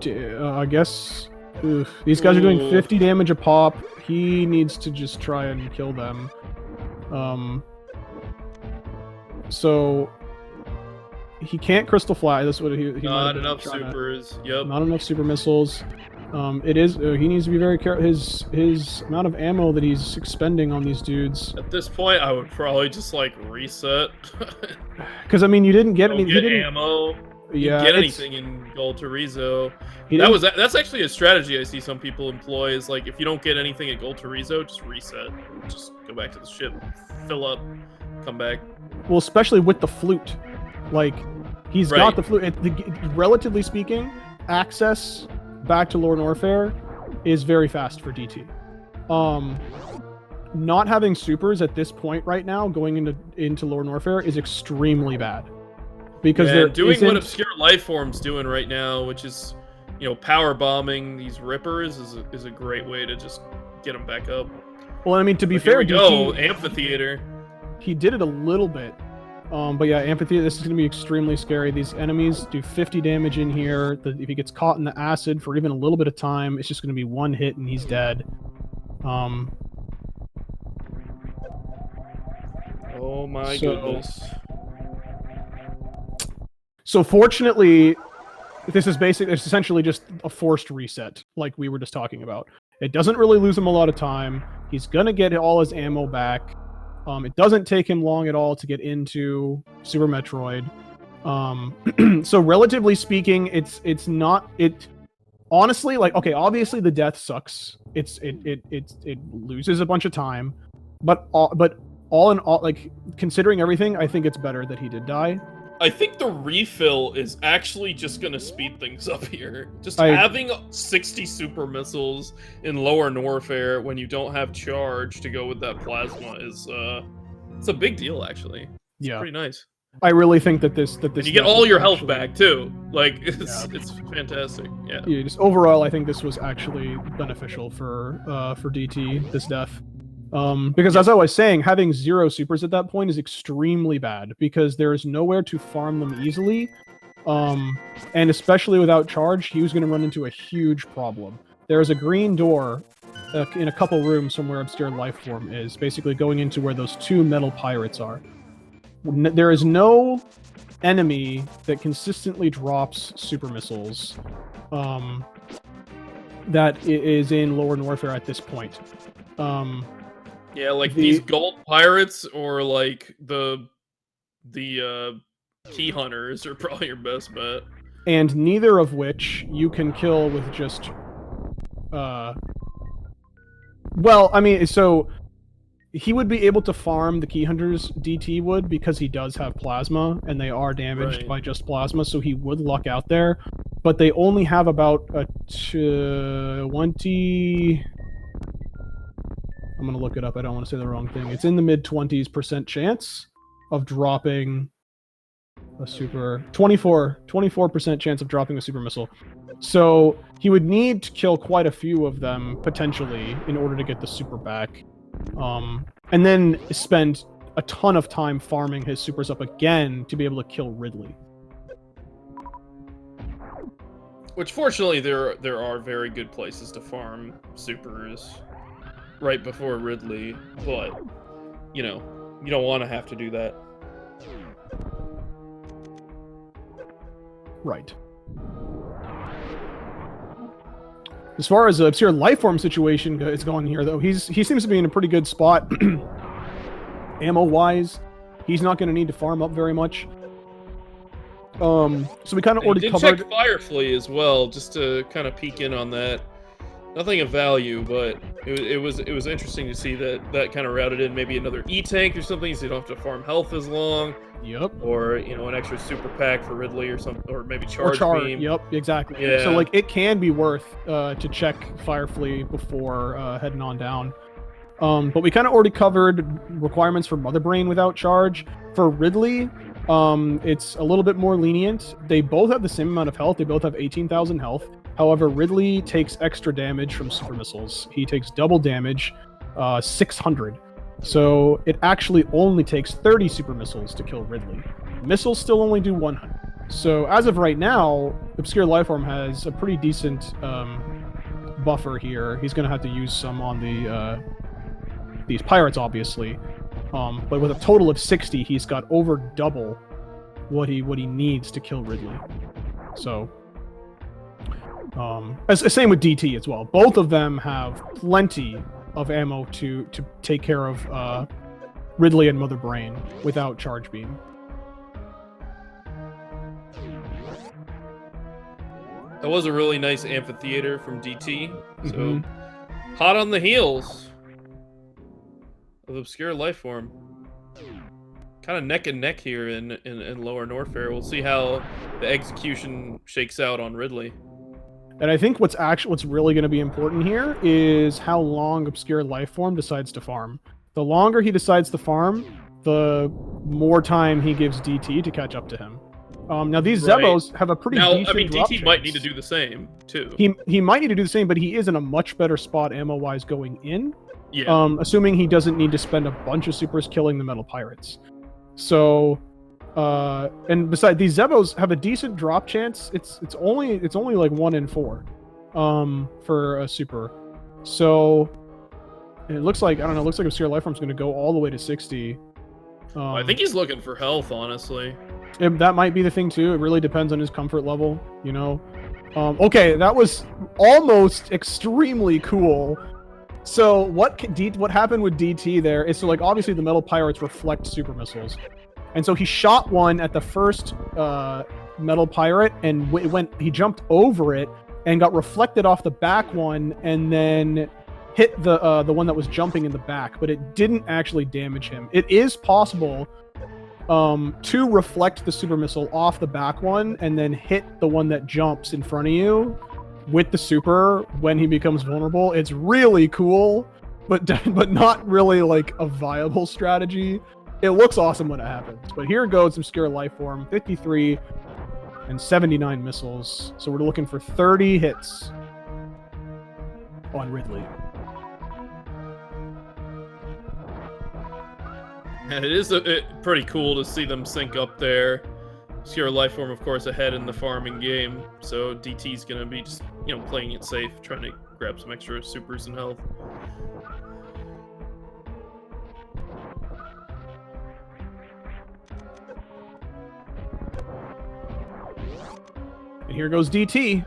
I guess these guys are doing 50 damage a pop. He needs to just try and kill them. So he can't crystal fly. That's what he not enough supers. Yep. Not enough super missiles. It is. He needs to be very careful. His amount of ammo that he's expending on these dudes. At this point, I would probably just like reset. Because I mean, you didn't get any. Get ammo. Yeah, get anything in Gold Torizo. That's actually a strategy I see some people employ. Is like if you don't get anything at Gold Torizo, just reset. Just go back to the ship, fill up, come back. Well, especially with the flute, like he's got the flute. Relatively speaking, access back to Lower Norfair is very fast for DT. Not having supers at this point right now, going into Lower Norfair, is extremely bad. Because they're doing what ObscureLifeForm's doing right now, which is, power bombing these rippers is a great way to just get them back up. Well, I mean, to be fair, Amphitheater. He did it a little bit. But yeah, Amphitheater, this is going to be extremely scary. These enemies do 50 damage in here. If he gets caught in the acid for even a little bit of time, it's just going to be one hit and he's dead. Oh my goodness. So fortunately, it's essentially just a forced reset, like we were just talking about. It doesn't really lose him a lot of time. He's gonna get all his ammo back. It doesn't take him long at all to get into Super Metroid. So relatively speaking, it's not. Honestly, like, okay, obviously the death sucks. It loses a bunch of time, but all in all, like, considering everything, I think it's better that he did die. I think the refill is actually just gonna speed things up here. Having 60 super missiles in Lower Norfair when you don't have charge to go with that plasma is it's a big deal actually. It's pretty nice. I really think that this and you get all your health back too. Like it's fantastic. Yeah. Just overall, I think this was actually beneficial for DT, this death. Because as I was saying, having 0 supers at that point is extremely bad because there is nowhere to farm them easily. And especially without charge, he was going to run into a huge problem. There is a green door in a couple rooms from where ObscureLifeForm is, basically going into where those 2 metal pirates are. There is no enemy that consistently drops super missiles that is in Lower Norfair at this point. Yeah, like these gold pirates or like the key hunters are probably your best bet. And neither of which you can kill with just well, I mean, so he would be able to farm the key hunters, DT would, because he does have plasma and they are damaged by just plasma, so he would luck out there. But they only have about a 20... I'm going to look it up. I don't want to say the wrong thing. It's in the mid-20s% chance of dropping a super... 24% chance of dropping a super missile. So he would need to kill quite a few of them, potentially, in order to get the super back. And then spend a ton of time farming his supers up again to be able to kill Ridley. Which, fortunately, there are very good places to farm supers right before Ridley, but, you don't want to have to do that. Right. As far as the ObscureLifeForm situation is going here, though, he seems to be in a pretty good spot. Ammo-wise, he's not going to need to farm up very much. So we kind of already covered... check Firefly as well, just to kind of peek in on that. Nothing of value, but it was interesting to see that kind of routed in maybe another E-tank or something, so you don't have to farm health as long. Yep. Or, an extra super pack for Ridley or something, or maybe charge beam. Yep, exactly. Yeah. So, like, it can be worth to check Firefly before heading on down. But we kind of already covered requirements for Mother Brain without charge. For Ridley, It's a little bit more lenient. They both have the same amount of health. They both have 18,000 health. However, Ridley takes extra damage from super missiles. He takes double damage, 600. So it actually only takes 30 super missiles to kill Ridley. Missiles still only do 100. So as of right now, ObscureLifeForm has a pretty decent buffer here. He's going to have to use some on the these pirates, obviously. But with a total of 60, he's got over double what he needs to kill Ridley. So, same with DT as well. Both of them have plenty of ammo to take care of Ridley and Mother Brain without charge beam. That was a really nice amphitheater from DT. So hot on the heels of ObscureLifeForm. Kind of neck and neck here in lower Norfair. We'll see how the execution shakes out on Ridley. And I think what's really going to be important here is how long ObscureLifeForm decides to farm. The longer he decides to farm, the more time he gives DT to catch up to him. Now these Zebos have a pretty decent I mean, drop DT might need to do the same too. He might need to do the same, but he is in a much better spot ammo-wise going in. Yeah. Assuming he doesn't need to spend a bunch of supers killing the metal pirates. So, and besides, these Zebos have a decent drop chance. It's only like 1 in 4, for a super. So, it looks like ObscureLifeForm's going to go all the way to 60. I think he's looking for health, honestly. That might be the thing too. It really depends on his comfort level, you know. Okay, that was almost extremely cool. So what happened with DT there is, so like obviously the metal pirates reflect super missiles, and so he shot one at the first metal pirate, and he jumped over it and got reflected off the back one, and then hit the one that was jumping in the back, but it didn't actually damage him. It is possible to reflect the super missile off the back one and then hit the one that jumps in front of you with the super when he becomes vulnerable. It's really cool, but not really like a viable strategy. It looks awesome when it happens. But here goes ObscureLifeForm, 53 and 79 missiles. So we're looking for 30 hits on Ridley. And it is pretty cool to see them sync up there. ObscureLifeForm, of course, ahead in the farming game. So DT's going to be just, playing it safe, trying to grab some extra supers and health. And here goes DT.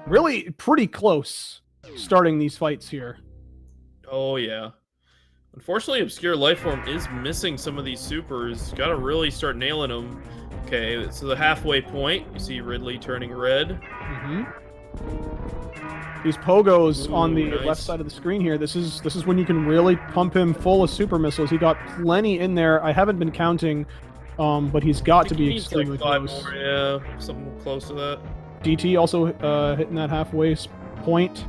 Really pretty close starting these fights here. Oh, yeah. Unfortunately, ObscureLifeForm is missing some of these supers. Got to really start nailing them. Okay, so the halfway point, you see Ridley turning red. These pogos on the nice. left side of the screen here. This is when you can really pump him full of super missiles. He got plenty in there. I haven't been counting, but he's got to be extremely close. More, yeah, something close to that. DT also hitting that halfway point.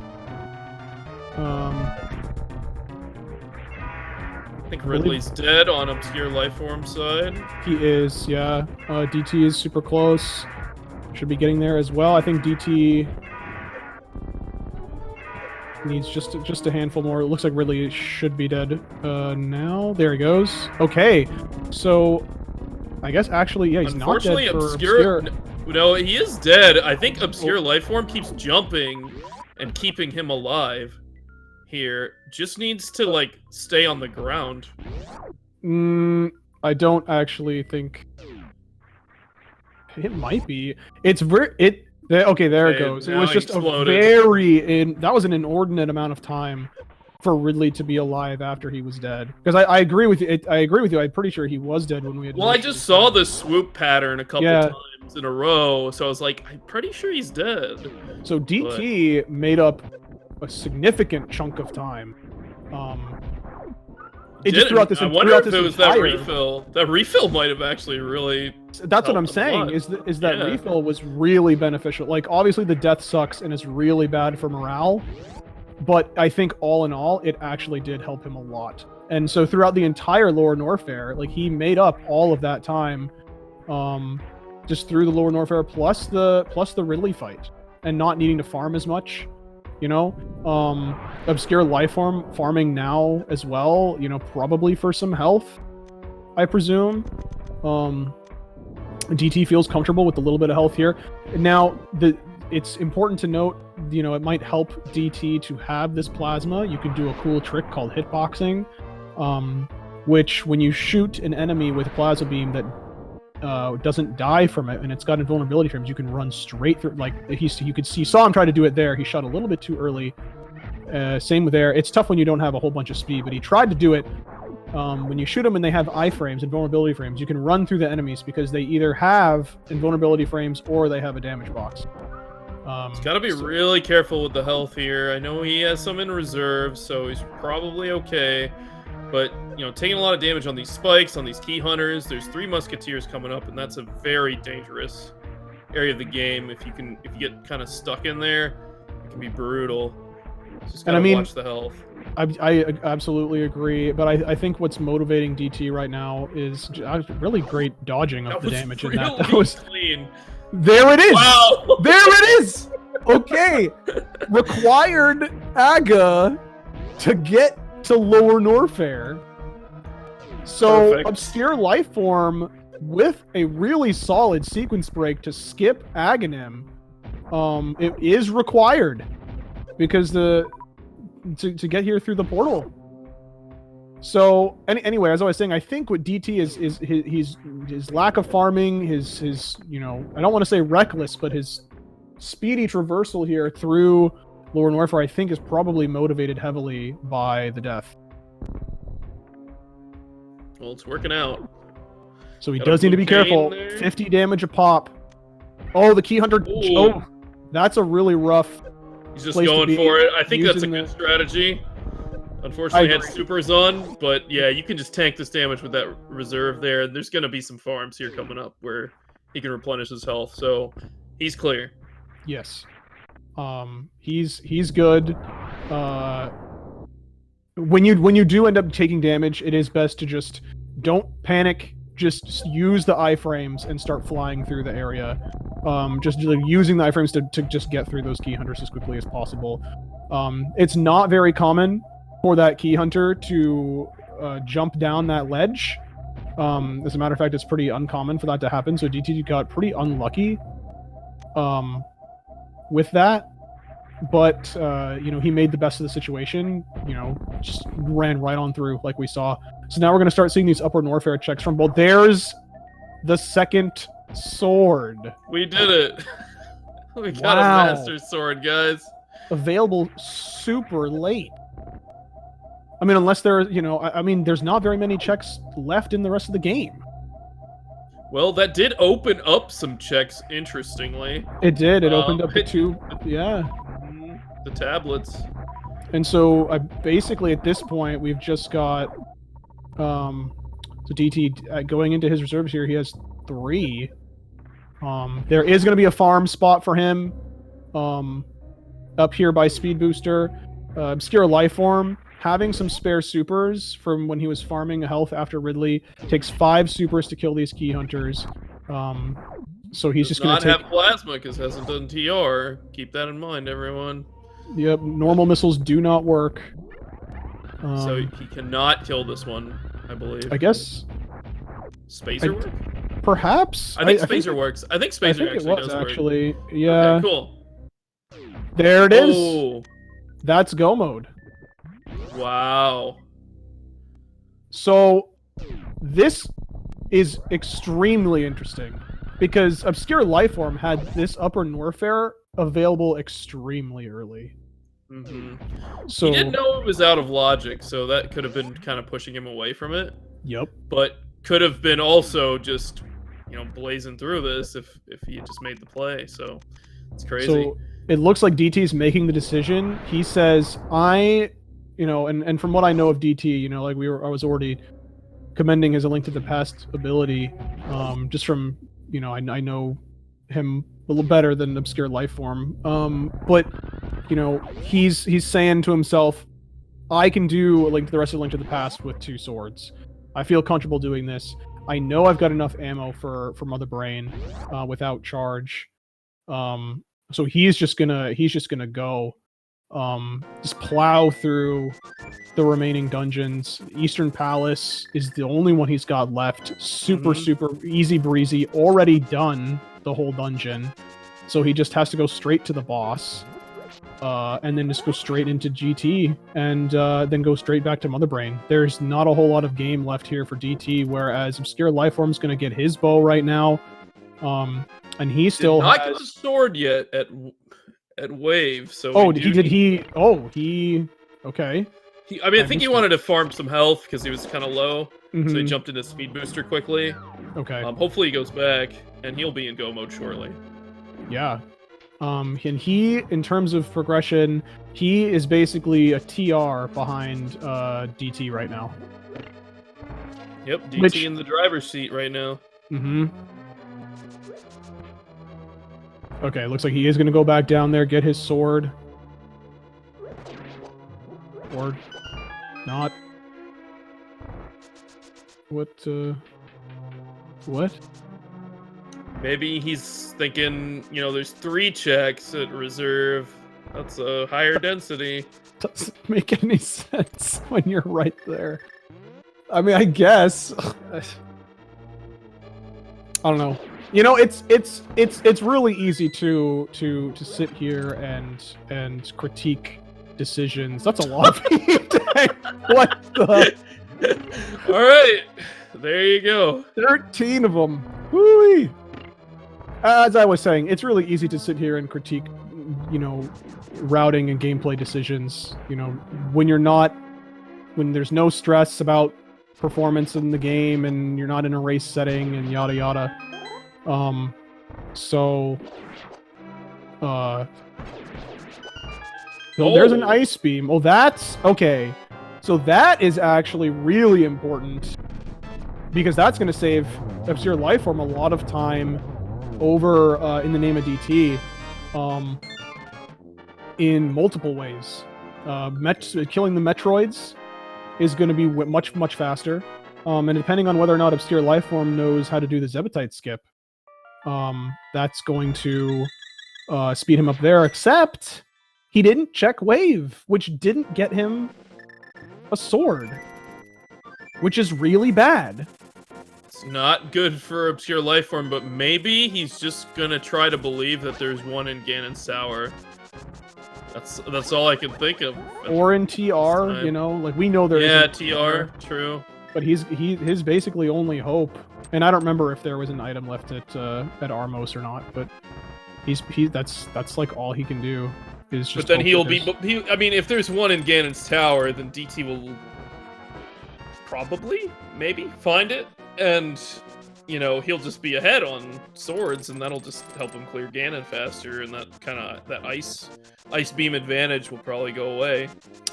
I think Ridley's dead on ObscureLifeForm's side. He is, yeah. DT is super close. Should be getting there as well. I think DT needs just a handful more. It looks like Ridley should be dead now. There he goes. Okay, so I guess actually, yeah, he's not dead for Obscure. No, he is dead. I think ObscureLifeForm keeps jumping and keeping him alive. Here just needs to like stay on the ground. I don't actually think it might be. It's okay, there it goes. It was just exploded. That was an inordinate amount of time for Ridley to be alive after he was dead. Because I agree with you. I agree with you. I'm pretty sure he was dead when we had. Well, I just saw the swoop pattern a couple times in a row, so I was like, I'm pretty sure he's dead. So DT made up a significant chunk of time. I wonder if it was that refill. That refill might have actually really. That's what I'm saying. Is that refill was really beneficial. Like obviously the death sucks and it's really bad for morale, but I think all in all it actually did help him a lot. And so throughout the entire lower Norfair, like he made up all of that time just through the lower Norfair plus the Ridley fight, and not needing to farm as much. You know, ObscureLifeForm farming now as well. You know, probably for some health, I presume. DT feels comfortable with a little bit of health here. Now, it's important to note, you know, it might help DT to have this plasma. You can do a cool trick called hitboxing, which when you shoot an enemy with a plasma beam that doesn't die from it, and it's got invulnerability frames, you can run straight through. Like you could see, saw him try to do it there. He shot a little bit too early. Same with there. It's tough when you don't have a whole bunch of speed, but he tried to do it. When you shoot them and they have iframes, invulnerability frames, you can run through the enemies because they either have invulnerability frames or they have a damage box. He's got to be really careful with the health here. I know he has some in reserve, so he's probably okay. But, you know, taking a lot of damage on these spikes, on these key hunters. There's 3 musketeers coming up, and that's a very dangerous area of the game. If you get kind of stuck in there, it can be brutal. Just gotta watch the health. I absolutely agree, but I think what's motivating DT right now is really great dodging of the damage in that. That was clean. There it is! Wow! There it is! Okay. Required Aga to get to lower Norfair. So, Perfect. ObscureLifeForm with a really solid sequence break to skip Aghanim. It is required because to get here through the portal. So anyway, as I was saying, I think what DT is his lack of farming, his you know, I don't want to say reckless, but his speedy traversal here through lower Norfair, I think, is probably motivated heavily by the death. Well, it's working out. So he does need to be careful. 50 damage a pop. Oh, the key hunter. Ooh. Oh, that's a really rough. He's just going for it. I think that's a good the strategy. Unfortunately, he had supers on, but yeah, you can just tank this damage with that reserve there. There's going to be some farms here coming up where he can replenish his health, so he's clear. Yes. He's good. When you do end up taking damage, it is best to just don't panic. Just use the iframes and start flying through the area. Just like using the iframes to just get through those key hunters as quickly as possible. It's not very common for that key hunter to jump down that ledge. As a matter of fact, it's pretty uncommon for that to happen. So DT got pretty unlucky with that. But, you know, he made the best of the situation, you know, just ran right on through like we saw. So now we're going to start seeing these upper Norfair checks from both. There's the second sword. We did it. We got a master sword, guys. Available super late. I mean, unless there, you know, I mean, there's not very many checks left in the rest of the game. Well, that did open up some checks, interestingly. It did. It opened up the 2, yeah. The tablets. And so, basically, at this point, we've just got, so DT, going into his reserves here, he has 3. There is going to be a farm spot for him, up here by Speed Booster. ObscureLifeForm, having some spare supers from when he was farming health after Ridley, takes 5 supers to kill these key hunters. So he's just going to have plasma because hasn't done TR. Keep that in mind, everyone. Yep, normal missiles do not work. So he cannot kill this one, I believe. I guess. Spacer work? Perhaps. I think Spacer works. I think Spacer does actually. work. Yeah. Okay, cool. There it is. Oh. That's go mode. Wow. So this is extremely interesting because ObscureLifeForm had this upper Norfair available extremely early. So he didn't know it was out of logic, so that could have been kind of pushing him away from it. Yep. But could have been also just, you know, blazing through this if he had just made the play. So it's crazy. So it looks like DT's making the decision. He says, you know, and from what I know of DT, you know, like I was already commending his A Link to the Past ability, just from, you know, I know him a little better than ObscureLifeForm. But, you know, he's saying to himself, I can do A Link to the rest of A Link to the Past with 2 swords. I feel comfortable doing this. I know I've got enough ammo for Mother Brain without charge. So he's just gonna go just plow through the remaining dungeons. Eastern Palace is the only one he's got left. Super easy breezy, already done the whole dungeon. So he just has to go straight to the boss. And then just go straight into GT, and then go straight back to Mother Brain. There's not a whole lot of game left here for DT, whereas ObscureLifeForm's going to get his bow right now, and he still not get the sword yet at Wave. So okay. I think he wanted to farm some health because he was kind of low, so he jumped into Speed Booster quickly. Okay. Hopefully he goes back, and he'll be in go mode shortly. Yeah. And he, in terms of progression, he is basically a TR behind DT right now. Yep, DT in the driver's seat right now. Okay, looks like he is going to go back down there, get his sword. Or not. What? Maybe he's thinking, there's 3 checks at reserve. That's a higher density. Doesn't make any sense when you're right there. I mean, I guess. I don't know. It's really easy to sit here and critique decisions. That's a lot of what the? All right, there you go. 13 of them. Whoo-wee. As I was saying, it's really easy to sit here and critique, routing and gameplay decisions. When there's no stress about performance in the game and you're not in a race setting and yada yada. There's an ice beam. Oh, that's okay. So that is actually really important because that's going to save ObscureLifeForm a lot of time over in the name of DT in multiple ways. Killing the Metroids is going to be much faster, and depending on whether or not ObscureLifeForm knows how to do the Zebetite skip, that's going to speed him up there, except he didn't check Wave, which didn't get him a sword, which is really bad. It's not good for ObscureLifeForm, but maybe he's just gonna try to believe that there's one in Ganon's Tower. That's all I can think of. Or in TR, like we know there is. Yeah, TR, true. But his basically only hope, and I don't remember if there was an item left at Armos or not, but that's like all he can do is just. But then if there's one in Ganon's Tower, then DT will probably maybe find it. And, he'll just be ahead on swords, and that'll just help him clear Ganon faster, and that ice beam advantage will probably go away.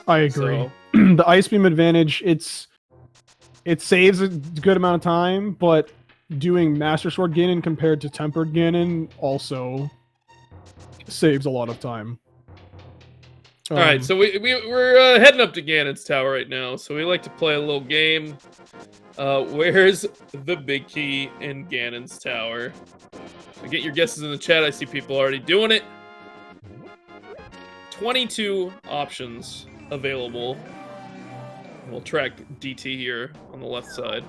I agree. So, the ice beam advantage, it saves a good amount of time, but doing Master Sword Ganon compared to Tempered Ganon also saves a lot of time. All right, so we're heading up to Ganon's Tower right now, so we like to play a little game. Where's the big key in Ganon's Tower? So get your guesses in the chat. I see people already doing it. 22 options available. We'll track DT here on the left side.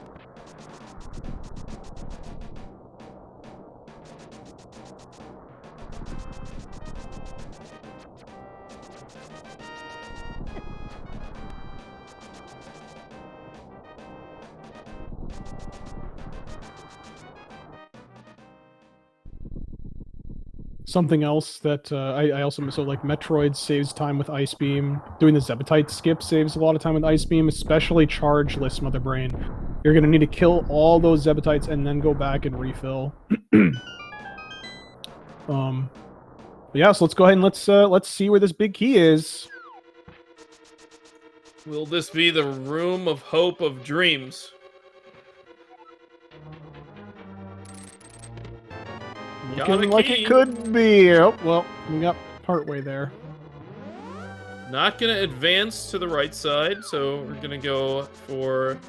Something else that I also like Metroid saves time with Ice Beam. Doing the Zebetite skip saves a lot of time with Ice Beam, especially chargeless Mother Brain. You're gonna need to kill all those Zebetites and then go back and refill. Yeah, so let's go ahead and let's see where this big key is. Will this be the Room of Hope of Dreams? Looking like it could be. Oh, well, we got partway there. Not gonna advance to the right side, so we're gonna go for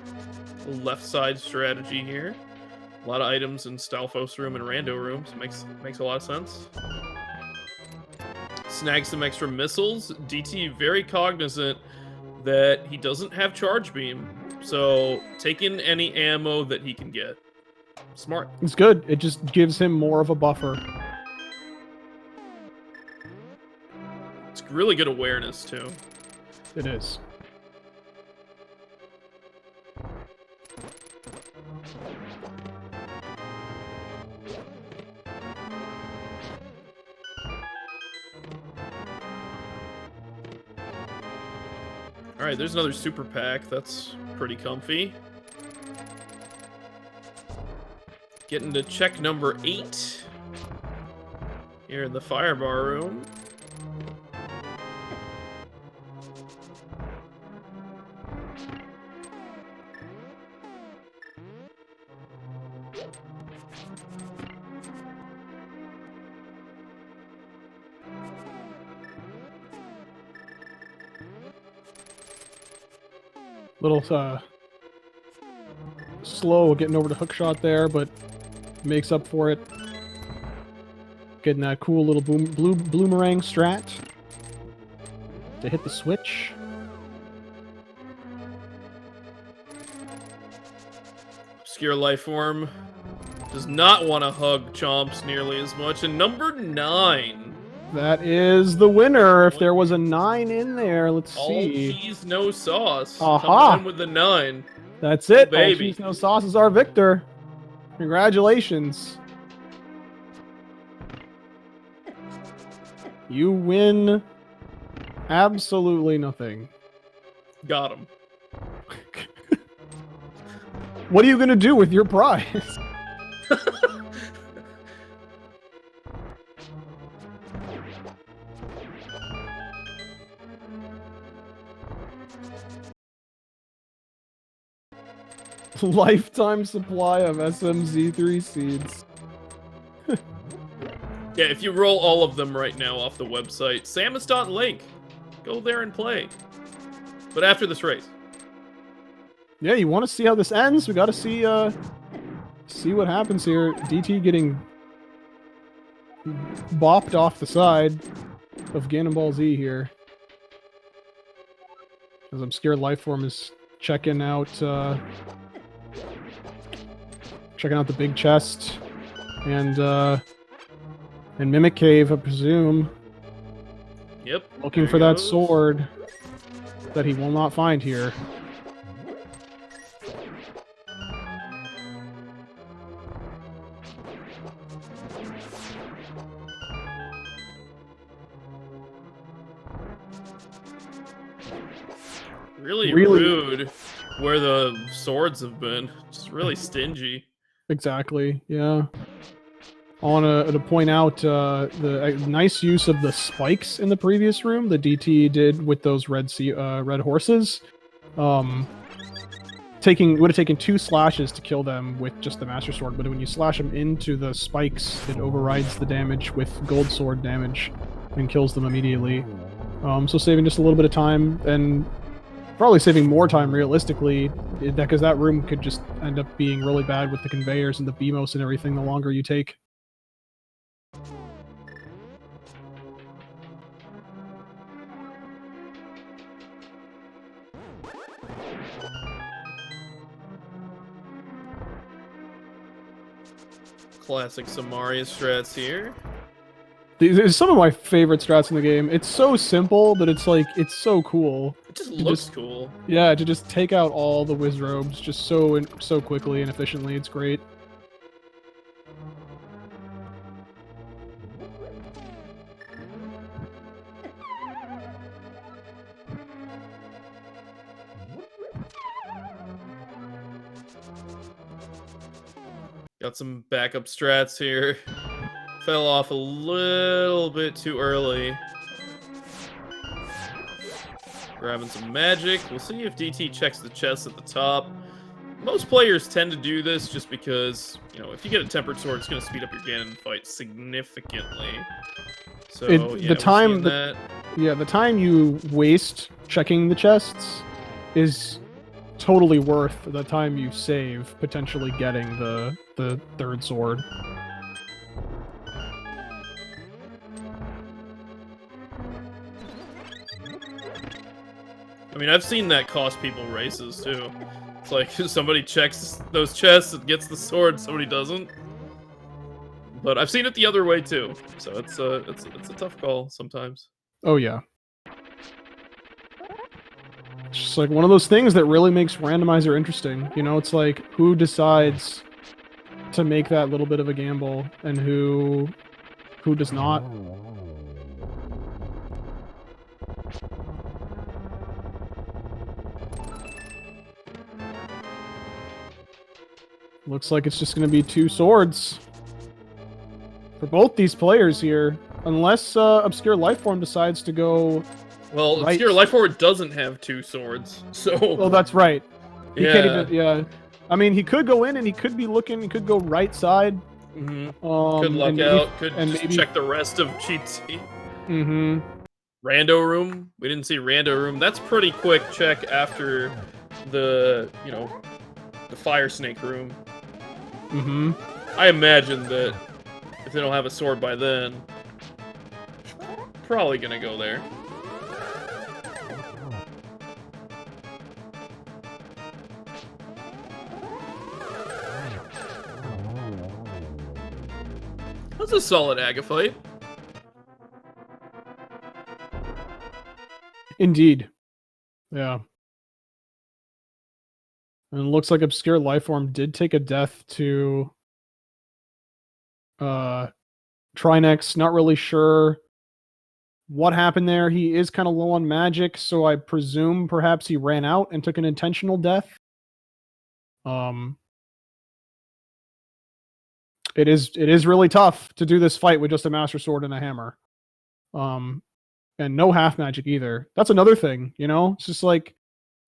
left side strategy here. A lot of items in Stalfos room and Rando room, so makes a lot of sense. Snag some extra missiles. DT very cognizant that he doesn't have charge beam, so taking any ammo that he can get. Smart. It's good. It just gives him more of a buffer. It's really good awareness too. It is. Alright, there's another super pack. That's pretty comfy. Getting to check number 8. Here in the firebar room. Little slow getting over the hook shot there, but makes up for it. Getting that cool little bloomerang strat to hit the switch. ObscureLifeForm does not want to hug Chomps nearly as much. And number 9. That is the winner. If there was a 9 in there, let's All see. cheese, no sauce. Aha. Coming in with the 9. That's it. Oh, baby. All cheese, no sauce is our victor. Congratulations. You win absolutely nothing. Got him. What are you going to do with your prize? Lifetime supply of SMZ3 seeds. Yeah, if you roll all of them right now off the website, Samus.link. Go there and play. But after this race. Yeah, you want to see how this ends? We got to see what happens here. DT getting bopped off the side of Ganon Ball Z here. As ObscureLifeForm is checking out the big chest and Mimic Cave, I presume. Yep. Looking for that sword that he will not find here. Really rude where the swords have been. Just really stingy. Exactly, yeah. I want to point out the nice use of the spikes in the previous room that DT did with those red horses. Would have taken 2 slashes to kill them with just the Master Sword, but when you slash them into the spikes, it overrides the damage with Gold Sword damage and kills them immediately. So saving just a little bit of time, and probably saving more time realistically, because that room could just end up being really bad with the conveyors and the BMOS and everything the longer you take. Classic Samaria strats here. These are some of my favorite strats in the game. It's so simple, but it's like, it's so cool. It just looks cool. Yeah, to just take out all the Wizrobes just so quickly and efficiently. It's great. Got some backup strats here. Fell off a little bit too early. Grabbing some magic. We'll see if DT checks the chest at the top. Most players tend to do this just because, you know, if you get a tempered sword, it's going to speed up your Ganon fight significantly. So, the time you waste checking the chests is totally worth the time you save potentially getting the third sword. I mean, I've seen that cost people races too. It's like somebody checks those chests and gets the sword, somebody doesn't. But I've seen it the other way too, so it's a tough call sometimes. Oh yeah. It's just like one of those things that really makes Randomizer interesting. You know, it's like who decides to make that little bit of a gamble and who does not. Looks like it's just going to be 2 swords for both these players here, unless ObscureLifeForm decides to go. Well, right. ObscureLifeForm doesn't have 2 swords, so. Oh, that's right. He yeah. can't even. Yeah. I mean, he could go in and he could be looking. He could go right side. Mm-hmm. Could luck maybe, out. Could and just maybe check the rest of GT. Mm-hmm. Rando room. We didn't see rando room. That's pretty quick check after the the fire snake room. Mm-hmm. I imagine that if they don't have a sword by then, probably gonna go there. That's a solid Aga fight. Indeed. Yeah. And it looks like ObscureLifeForm did take a death to Trinex. Not really sure what happened there. He is kind of low on magic, so I presume perhaps he ran out and took an intentional death. It is really tough to do this fight with just a Master Sword and a hammer. And no half magic either. That's another thing, you know? It's just like,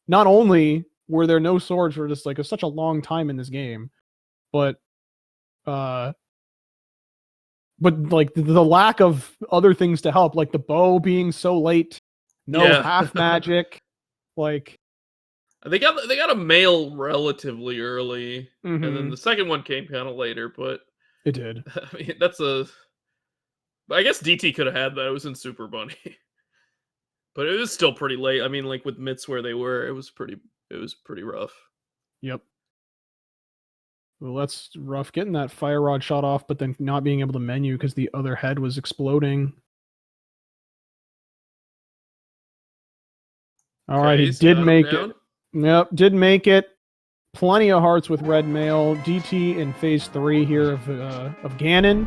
not only were there no swords for just like such a long time in this game, but like the lack of other things to help, like the bow being so late, no half magic, like they got a mail relatively early, and then the second one came kind of later, but it did. I mean, I guess DT could have had that. It was in Super Bunny, but it was still pretty late. I mean, like with mitts where they were, it was pretty rough. Yep. Well, that's rough getting that fire rod shot off, but then not being able to menu because the other head was exploding. All right, he did make it. Yep, did make it. Plenty of hearts with red mail. DT in phase 3 here of Ganon.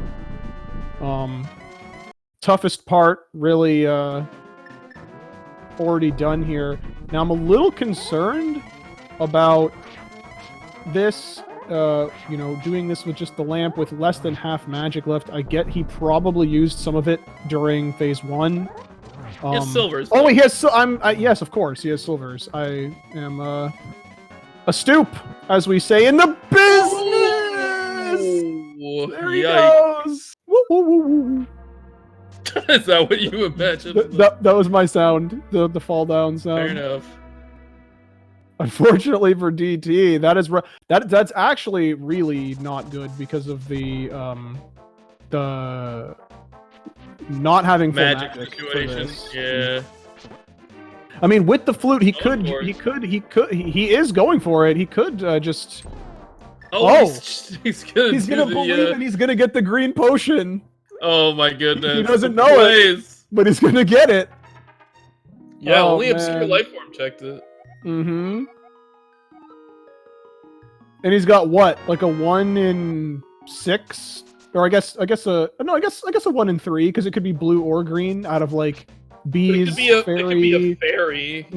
Toughest part really already done here. Now I'm a little concerned about this. Doing this with just the lamp with less than half magic left. I get he probably used some of it during phase 1. He has silvers. Oh, he has. Yes, of course, he has silvers. I am a stoop, as we say in the business. Oh, there he goes. Woo, woo, woo, woo. Is that what you imagined? That was my sound. The fall down sound. Fair enough. Unfortunately for DT, that's actually really not good because of the not having full magic situation. Yeah. I mean, with the flute, he is going for it. He could just. He's gonna believe and he's gonna get the green potion. Oh my goodness! He doesn't know it, but he's gonna get it. Yeah, only ObscureLifeForm checked it. Mm-hmm. And he's got what, like a 1 in 6, or I guess a 1 in 3 because it could be blue or green out of like bees. It could be a fairy,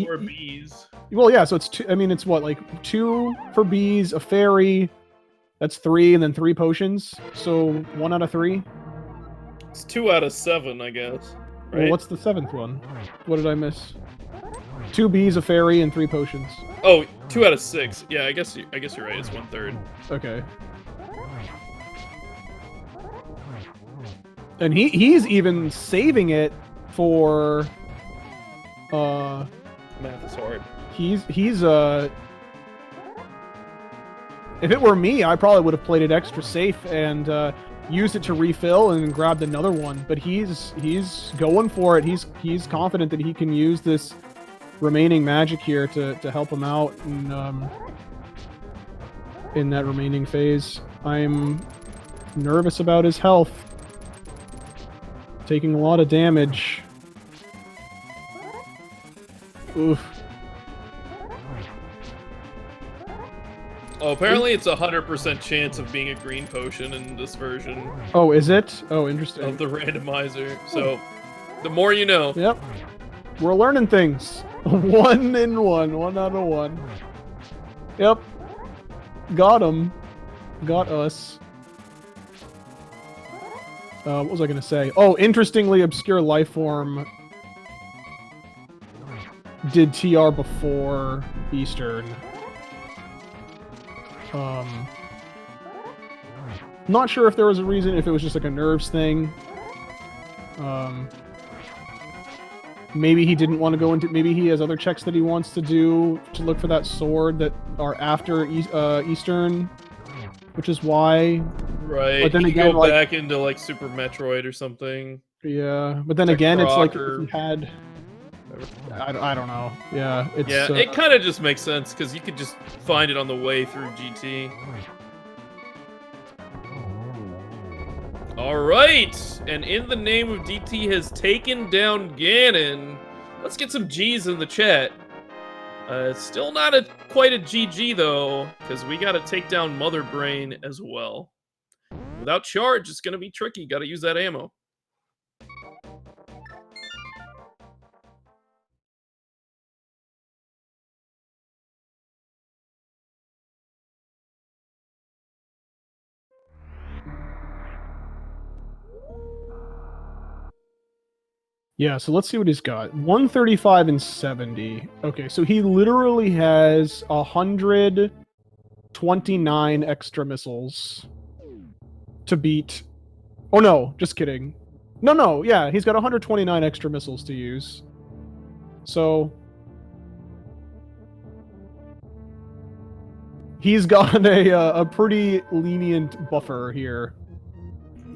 or bees. Well, yeah. So it's 2. I mean, it's what, like 2 for bees, a fairy. That's 3, and then 3 potions. So 1 out of 3. It's 2 out of 7, I guess. Right? Well, what's the 7th one? What did I miss? 2 bees, a fairy, and 3 potions. Oh, 2 out of 6. Yeah, I guess you're right. It's 1/3. Okay. And he's even saving it for Math is hard. He's if it were me, I probably would have played it extra safe and used it to refill and then grabbed another one. But he's going for it. He's confident that he can use this remaining magic here to help him out in that remaining phase. I'm nervous about his health. Taking a lot of damage. Oof. Oh, apparently it's 100% chance of being a green potion in this version. Oh, is it? Oh, interesting. Of the randomizer. So, the more you know. Yep. We're learning things. 1 in 1. 1 out of 1. Yep. Got him. Got us. What was I going to say? Oh, interestingly, ObscureLifeForm did TR before Eastern. Not sure if there was a reason, if it was just like a nerves thing. Maybe he didn't want to go into... Maybe he has other checks that he wants to do to look for that sword that are after Eastern, which is why... Right, but then again, go back into like Super Metroid or something. Yeah, but then again, it's like if he had... I don't know. Yeah, it's... Yeah, it kind of just makes sense, because you could just find it on the way through GT. Alright, and In the Name of DT has taken down Ganon. Let's get some G's in the chat. It's still not quite a GG, though, because we gotta take down Mother Brain as well. Without charge, it's gonna be tricky. Gotta use that ammo. Yeah, so let's see what he's got. 135 and 70. Okay, so he literally has 129 extra missiles to beat. Oh no, just kidding. No, yeah, he's got 129 extra missiles to use. So he's got a pretty lenient buffer here.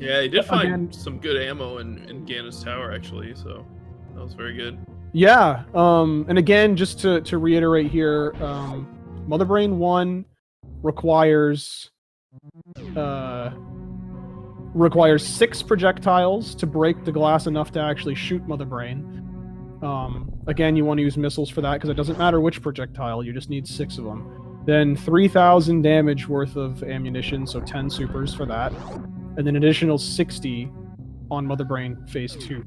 Yeah, he did find some good ammo in Ganon's tower, actually, so that was very good. Yeah, and again, just to reiterate here, Mother Brain 1 requires 6 projectiles to break the glass enough to actually shoot Mother Brain. Again, you want to use missiles for that, because it doesn't matter which projectile, you just need 6 of them. Then 3,000 damage worth of ammunition, so 10 supers for that. And then an additional 60 on Mother Brain Phase 2.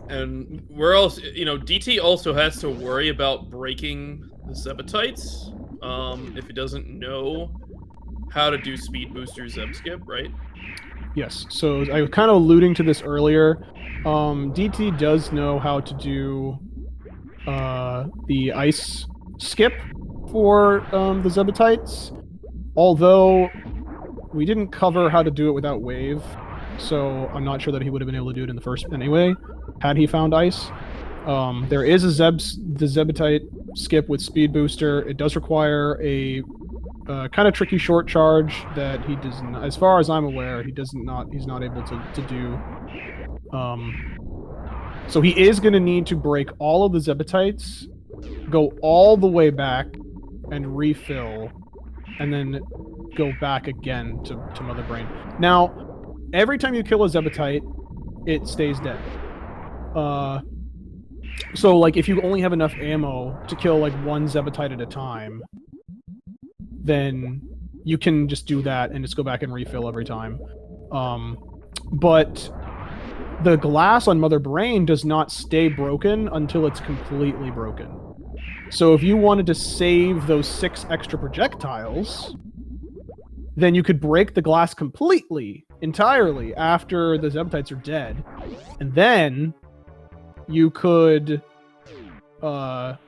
And where else, DT also has to worry about breaking the Zebatites if he doesn't know how to do speed booster Zeb skip, right? Yes, so I was kind of alluding to this earlier. DT does know how to do the ice skip for the Zebatites, although we didn't cover how to do it without wave, so I'm not sure that he would have been able to do it in the first anyway, had he found ice. There is the Zebetite skip with speed booster. It does require a kind of tricky short charge that he does not, as far as I'm aware, he's not able to do. So he is going to need to break all of the Zebatites, go all the way back, and refill, and then go back again to Mother Brain. Now, every time you kill a Zebetite, it stays dead. So, like, if you only have enough ammo to kill, like, one Zebetite at a time, then you can just do that and just go back and refill every time. But the glass on Mother Brain does not stay broken until it's completely broken. So if you wanted to save those 6 extra projectiles, then you could break the glass completely, entirely, after the Zebatites are dead. And then you could... and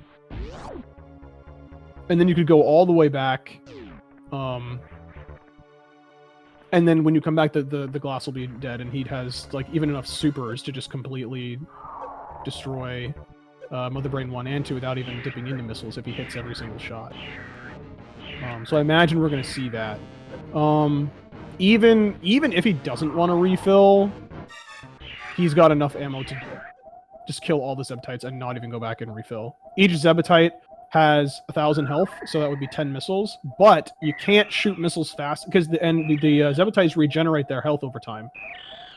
then you could go all the way back. And then when you come back, the glass will be dead, and he has like even enough supers to just completely destroy Mother Brain 1 and 2 without even dipping into missiles if he hits every single shot. So I imagine we're going to see that. Even if he doesn't want to refill, he's got enough ammo to just kill all the Zebatites and not even go back and refill. Each Zebatite has 1,000 health, so that would be 10 missiles. But you can't shoot missiles fast because the Zebatites regenerate their health over time.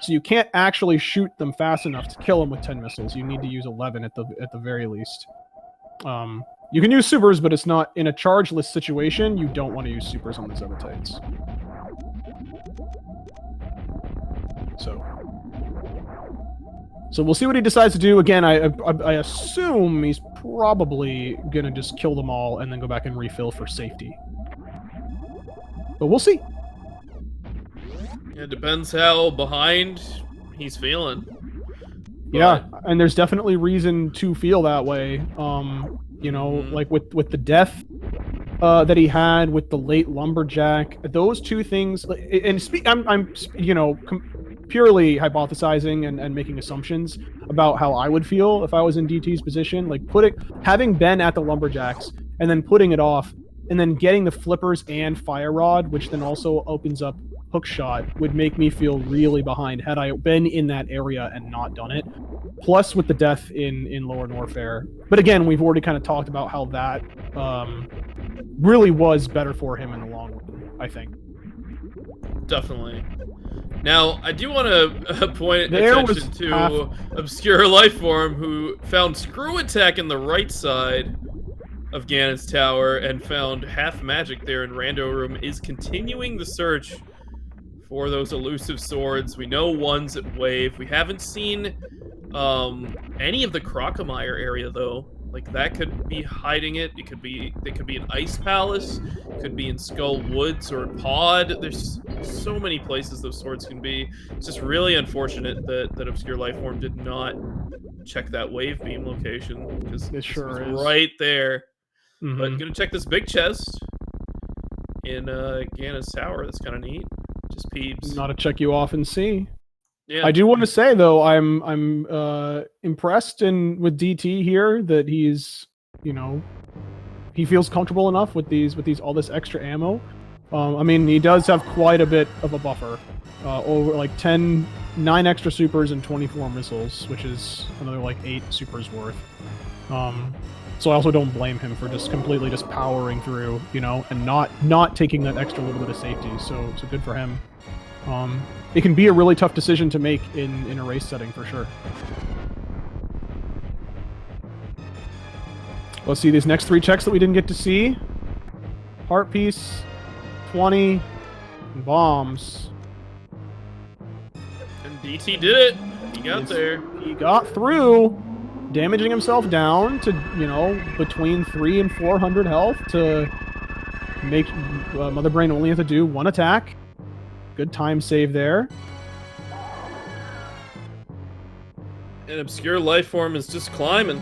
So you can't actually shoot them fast enough to kill them with 10 missiles. You need to use 11 at the very least. You can use supers, but it's not in a chargeless situation. You don't want to use supers on the Zebatites. So we'll see what he decides to do. Again, I assume he's probably gonna just kill them all and then go back and refill for safety. But we'll see. It depends how behind he's feeling. Yeah, and there's definitely reason to feel that way. You know, like with the death that he had with the late lumberjack, those two things. And I'm you know, purely hypothesizing and making assumptions about how I would feel if I was in DT's position. Like having been at the lumberjacks and then putting it off, and then getting the flippers and fire rod, which then also opens up hook shot, would make me feel really behind had I been in that area and not done it. Plus with the death in Lower Norfair. But again, we've already kind of talked about how that really was better for him in the long run, I think. Definitely. Now, I do want to point attention to ObscureLifeForm, who found Screw Attack in the right side of Ganon's tower and found half magic there in Rando Room, is continuing the search for those elusive swords. We know one's at Wave. We haven't seen any of the Crocomire area, though. Like, that could be hiding it. It could be an Ice Palace. It could be in Skull Woods or Pod. There's so many places those swords can be. It's just really unfortunate that ObscureLifeForm did not check that Wave Beam location, because it sure is right there. But I'm gonna check this big chest in Ganon's tower. That's kind of neat. Just peeps. Not to check you off and see. Yeah. I do want to say though, I'm impressed with DT here that he's, you know, he feels comfortable enough with all this extra ammo. I mean, he does have quite a bit of a buffer, over like 9 extra supers and 24 missiles, which is another like 8 supers worth. So I also don't blame him for just completely just powering through, you know, and not taking that extra little bit of safety. So good for him. It can be a really tough decision to make in a race setting for sure. Let's see these next 3 checks that we didn't get to see. Heart piece, 20, and bombs. And DT did it. He got there. He got through, damaging himself down to, you know, between 300 and 400 health to make Mother Brain only have to do 1 attack. Good time save there. And ObscureLifeForm is just climbing.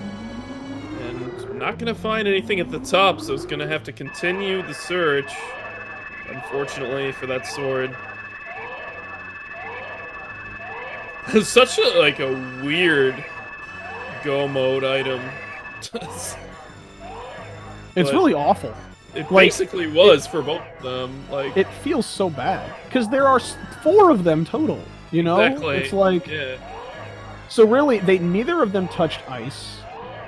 And not going to find anything at the top, so it's going to have to continue the search, unfortunately, for that sword. It's such a weird go mode item. It's really awful. It basically was for both of them. Like, it feels so bad because there are 4 of them total. You know, exactly. It's like, yeah. So really, neither of them touched ice.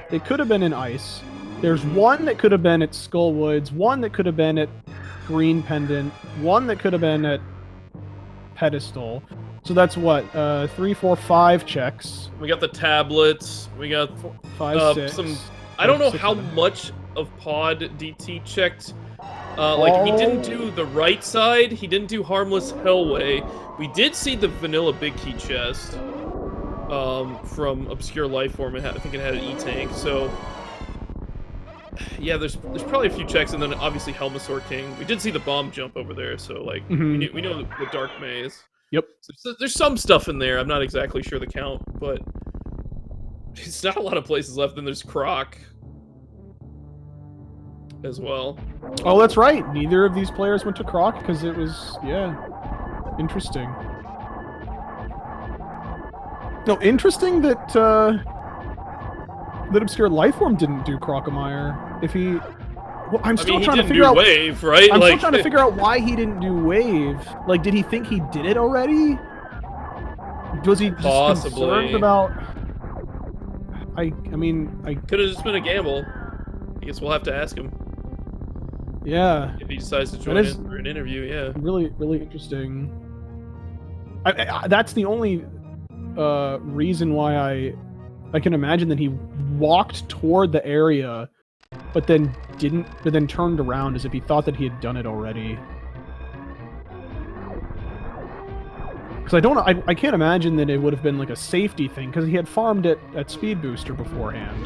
They could have been in ice. There's one that could have been at Skull Woods, one that could have been at Green Pendant, one that could have been at Pedestal. So that's what, 3, 4, 5 checks. We got the tablets. We got 5, 6. Some. I don't know how much of Pod DT checked. Like, he didn't do the right side. He didn't do Harmless Hellway. We did see the vanilla big key chest. from ObscureLifeForm. I think it had an E-Tank, so... Yeah, there's probably a few checks, and then obviously Helmasaur King. We did see the bomb jump over there, so, like, we know the Dark Maze. Yep. So there's some stuff in there. I'm not exactly sure the count, but... It's not a lot of places left. Then there's Croc as well. Oh, that's right. Neither of these players went to Croc because it was, yeah, interesting. No, interesting that that ObscureLifeForm didn't do Crocomire. If he, well, I'm still trying to figure out Wave, right? I'm still trying to figure out why he didn't do Wave. Like, did he think he did it already? Was he just concerned about? I mean, I could have just been a gamble. I guess we'll have to ask him. Yeah. If he decides to join in for an interview, yeah. Really, really interesting. That's the only reason why I can imagine that he walked toward the area, but then turned around as if he thought that he had done it already. Because I can't imagine that it would have been like a safety thing, because he had farmed it at Speed Booster beforehand.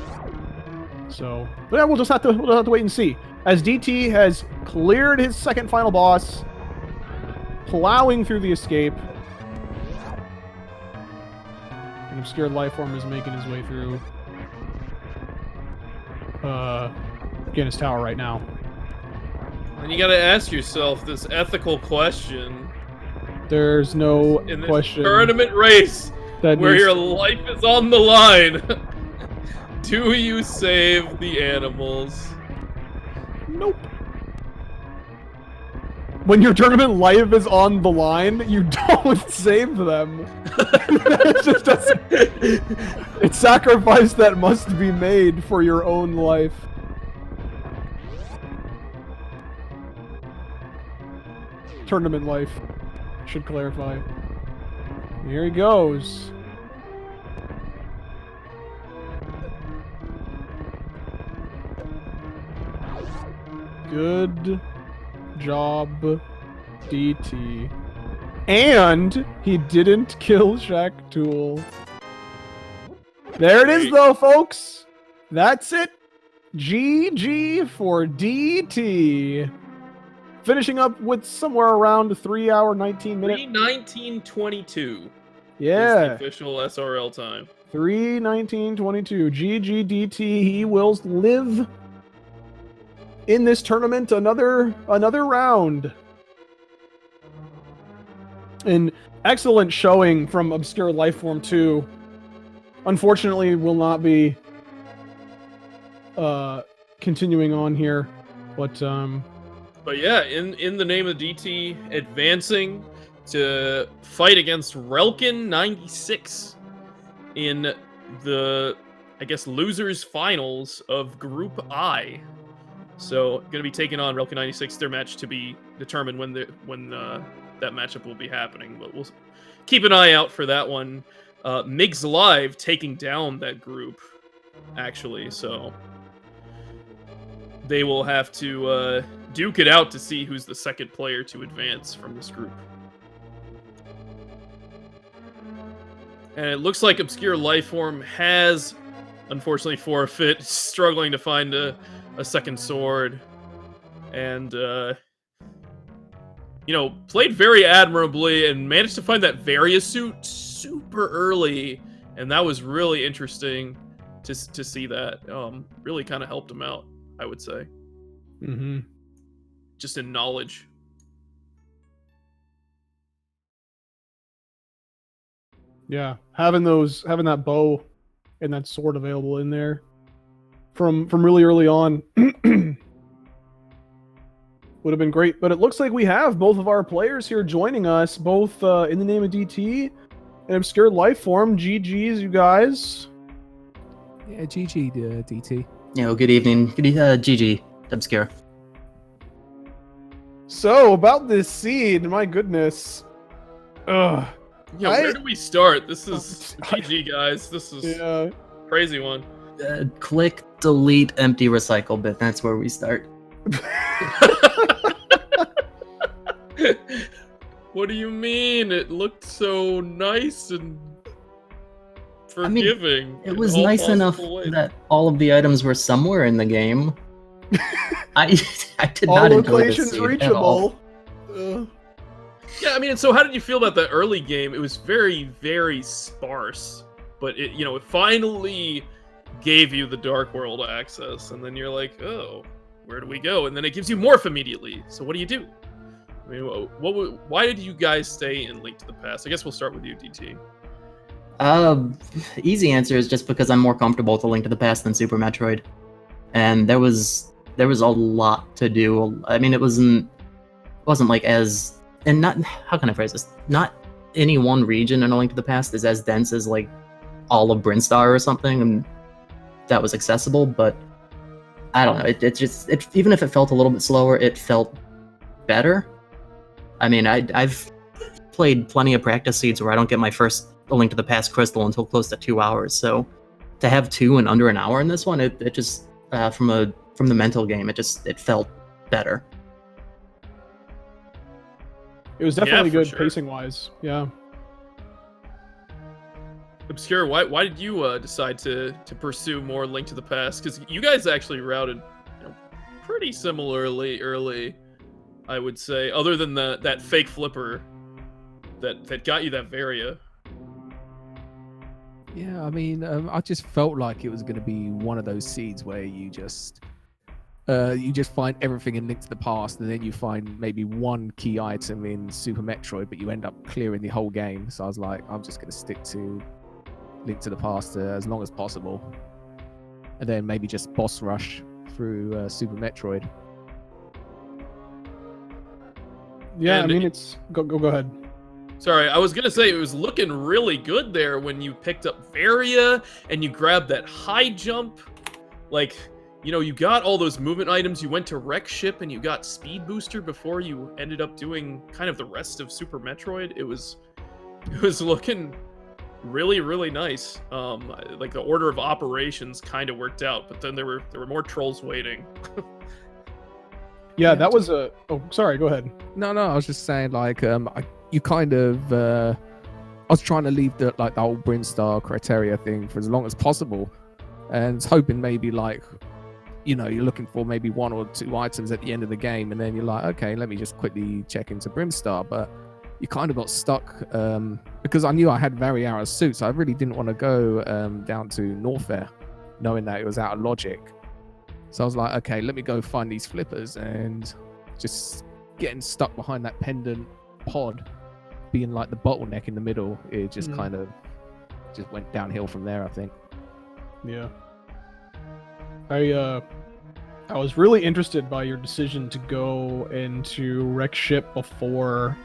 So, but yeah, we'll have to wait and see. As DT has cleared his second final boss, plowing through the escape, and ObscureLifeForm is making his way through Ganis Tower right now. And you gotta ask yourself this ethical question. There's no in this question. Tournament race where your life is on the line. Do you save the animals? Nope. When your tournament life is on the line, you don't save them. It just doesn't. It's sacrifice that must be made for your own life. Tournament life. Should clarify. Here he goes. Good job, DT. And he didn't kill Shacktool. There it is, though, folks. That's it. GG for DT. Finishing up with somewhere around 3 hour, 19 minute. 3:19:22. Yeah. Is the official SRL time. 3:19:22. GG DT. He will live in this tournament another round. An excellent showing from ObscureLifeForm 2. Unfortunately, will not be continuing on here, but yeah, in the name of DT, advancing to fight against Relkin 96 in the, I guess, losers finals of Group I. So, going to be taking on Relkin 96. Their match to be determined when that matchup will be happening, but we'll keep an eye out for that one. Migs Live taking down that group, actually, so they will have to duke it out to see who's the second player to advance from this group. And it looks like ObscureLifeForm has, unfortunately, forfeit, struggling to find a second sword. And, you know, played very admirably and managed to find that Varia suit super early. And that was really interesting to see that. Really kind of helped him out, I would say. Mm-hmm. Just in knowledge. Yeah, having that bow and that sword available in there from really early on would have been great. But it looks like we have both of our players here joining us, both in the name of DT and ObscureLifeForm. GG's, you guys. Yeah, GG, DT. Yeah, well, good evening. GG, Obscure. So, about this seed, my goodness. Ugh. Yeah, where do we start? This is GG, guys. This is a crazy one. Click, delete, empty, recycle bin. That's where we start. What do you mean? It looked so nice and forgiving. It in was all nice enough possible ways. that all of the items were somewhere in the game. I did All not enjoy this locations scene at all. reachable. Yeah, I mean, so how did you feel about the early game? It was very, very sparse, but it, it finally gave you the Dark World access, and then you're like, oh, where do we go? And then it gives you Morph immediately. So what do you do? I mean, why did you guys stay in Link to the Past? I guess we'll start with you, DT. Easy answer is just because I'm more comfortable with A Link to the Past than Super Metroid, and there was a lot to do. I mean, it wasn't like as, and not, how can I phrase this? Not any one region in A Link to the Past is as dense as like all of Brinstar or something, and that was accessible. But I don't know. It just even if it felt a little bit slower, it felt better. I mean, I've played plenty of practice seeds where I don't get my first A Link to the Past crystal until close to 2 hours. So to have 2 in under an hour in this one, it just from the mental game, it felt better. It was definitely for good sure. pacing wise. Yeah. Obscure, why did you decide to pursue more Link to the Past? Because you guys actually routed pretty similarly early, I would say, other than that fake flipper that got you that Varia. Yeah, I mean, I just felt like it was going to be one of those seeds where you just find everything in Link to the Past, and then you find maybe one key item in Super Metroid, but you end up clearing the whole game. So I was like, I'm just going to stick to Link to the Past as long as possible, and then maybe just boss rush through Super Metroid. Yeah, And I mean, it's go ahead. Sorry, I was gonna say it was looking really good there when you picked up Varia and you grabbed that high jump. Like, you got all those movement items. You went to Wreck Ship and you got Speed Booster before you ended up doing kind of the rest of Super Metroid. It was looking really, really nice. Like the order of operations kind of worked out, but then there were more trolls waiting. Yeah, that was a. Oh, sorry. Go ahead. No, I was just saying, like, you kind of, I was trying to leave the whole Brinstar criteria thing for as long as possible, and hoping maybe like, you're looking for maybe 1 or 2 items at the end of the game, and then you're like, okay, let me just quickly check into Brinstar, but you kind of got stuck because I knew I had Variara's suit, so I really didn't want to go down to Norfair, knowing that it was out of logic. So I was like, okay, let me go find these flippers, and just getting stuck behind that pendant pod, being like the bottleneck in the middle, it just kind of just went downhill from there, I think. Yeah. I was really interested by your decision to go into Wreck Ship before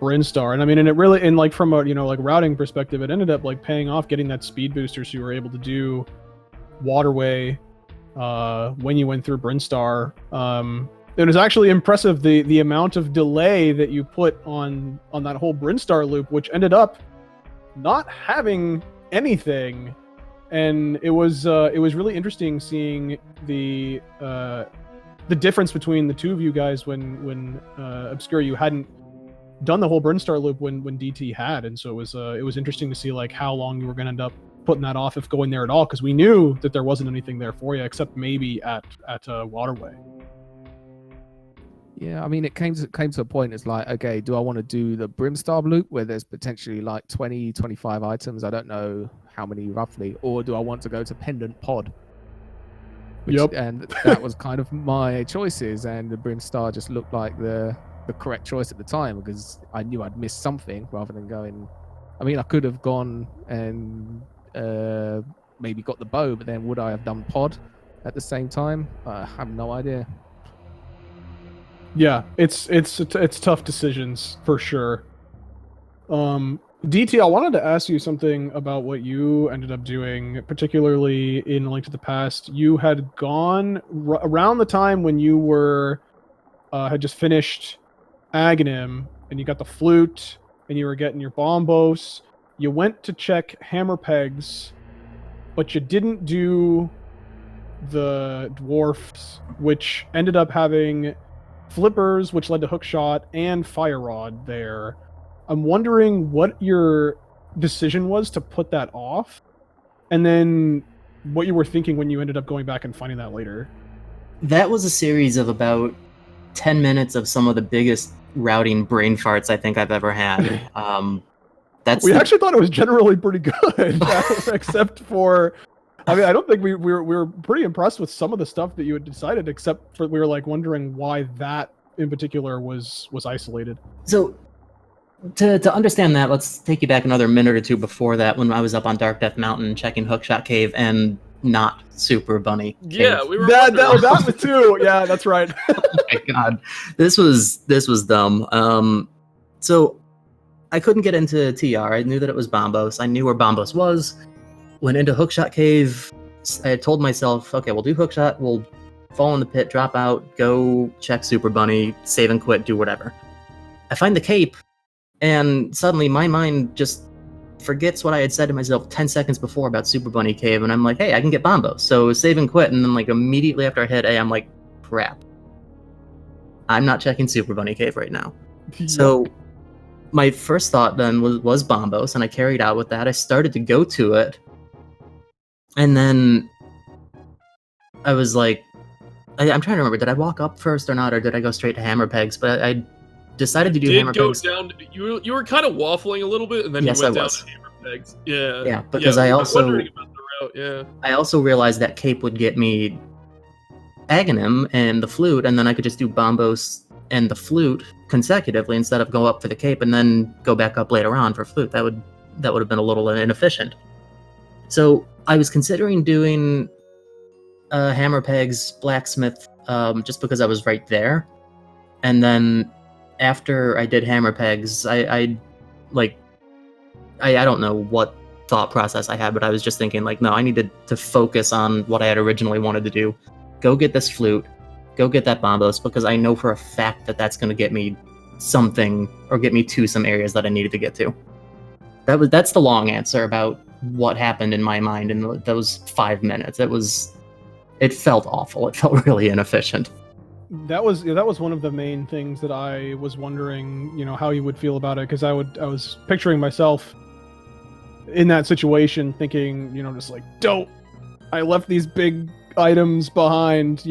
Brinstar, and I mean, and it really, and like from a routing perspective, it ended up like paying off getting that speed booster, so you were able to do Waterway when you went through Brinstar. It was actually impressive the amount of delay that you put on that whole Brinstar loop, which ended up not having anything, and it was really interesting seeing the difference between the two of you guys when Obscure, you hadn't done the whole Brinstar loop when DT had, and so it was interesting to see like how long you were going to end up putting that off, if going there at all, because we knew that there wasn't anything there for you except maybe at Waterway. Yeah, I mean, it came to a point, it's like, okay, do I want to do the Brinstar loop where there's potentially like 20, 25 items, I don't know how many roughly, or do I want to go to Pendant Pod? Yep. And that was kind of my choices, and the Brinstar just looked like the correct choice at the time, because I knew I'd missed something rather than going. I mean, I could have gone and maybe got the bow, but then would I have done pod at the same time? I have no idea. Yeah, it's tough decisions for sure. DT, I wanted to ask you something about what you ended up doing, particularly in Link to the Past. You had gone around the time when you were had just finished Aghanim, and you got the flute, and you were getting your bombos. You went to check hammer pegs, but you didn't do the dwarfs, which ended up having flippers, which led to hookshot and fire rod there. I'm wondering what your decision was to put that off, and then what you were thinking when you ended up going back and finding that later. That was a series of about 10 minutes of some of the biggest routing brain farts I think I've ever had. We actually thought it was generally pretty good, except for, I mean, I don't think we were pretty impressed with some of the stuff that you had decided, except for we were like wondering why that in particular was isolated. So to understand that, let's take you back another minute or two before that, when I was up on Dark Death Mountain checking Hookshot Cave and not Super Bunny Cave. Yeah, we were that was too. Yeah, that's right. Oh my god, this was dumb. So I couldn't get into TR. I knew that it was Bombos. I knew where Bombos was. Went into Hookshot Cave. I told myself, okay, we'll do Hookshot. We'll fall in the pit, drop out, go check Super Bunny, save and quit, do whatever. I find the cape, and suddenly my mind just forgets what I had said to myself 10 seconds before about Super Bunny Cave, and I'm like, hey, I can get Bombos. So save and quit, and then like immediately after I hit A, I'm like, crap. I'm not checking Super Bunny Cave right now. So my first thought then was Bombos, and I carried out with that. I started to go to it, and then I was like, I'm trying to remember, did I walk up first or not, or did I go straight to Hammer Pegs? But I decided to do Hammer Pegs. Down. You were kind of waffling a little bit, and then Yes, you went I down was. to Hammer Pegs. Yeah. Yeah, because I I was also wondering about the route. Yeah. I also realized that cape would get me Aghanim and the flute, and then I could just do Bombos and the flute consecutively instead of go up for the cape and then go back up later on for flute. That would have been a little inefficient. So I was considering doing Hammer Pegs, Blacksmith, just because I was right there. And then after I did Hammer Pegs, I don't know what thought process I had, but I was just thinking like, no, I needed to focus on what I had originally wanted to do. Go get this flute, go get that Bombos, because I know for a fact that that's going to get me something, or get me to some areas that I needed to get to. That's the long answer about what happened in my mind in those 5 minutes. It felt awful. It felt really inefficient. That was one of the main things that I was wondering, how you would feel about it, because I was picturing myself in that situation, thinking, just like, I left these big items behind,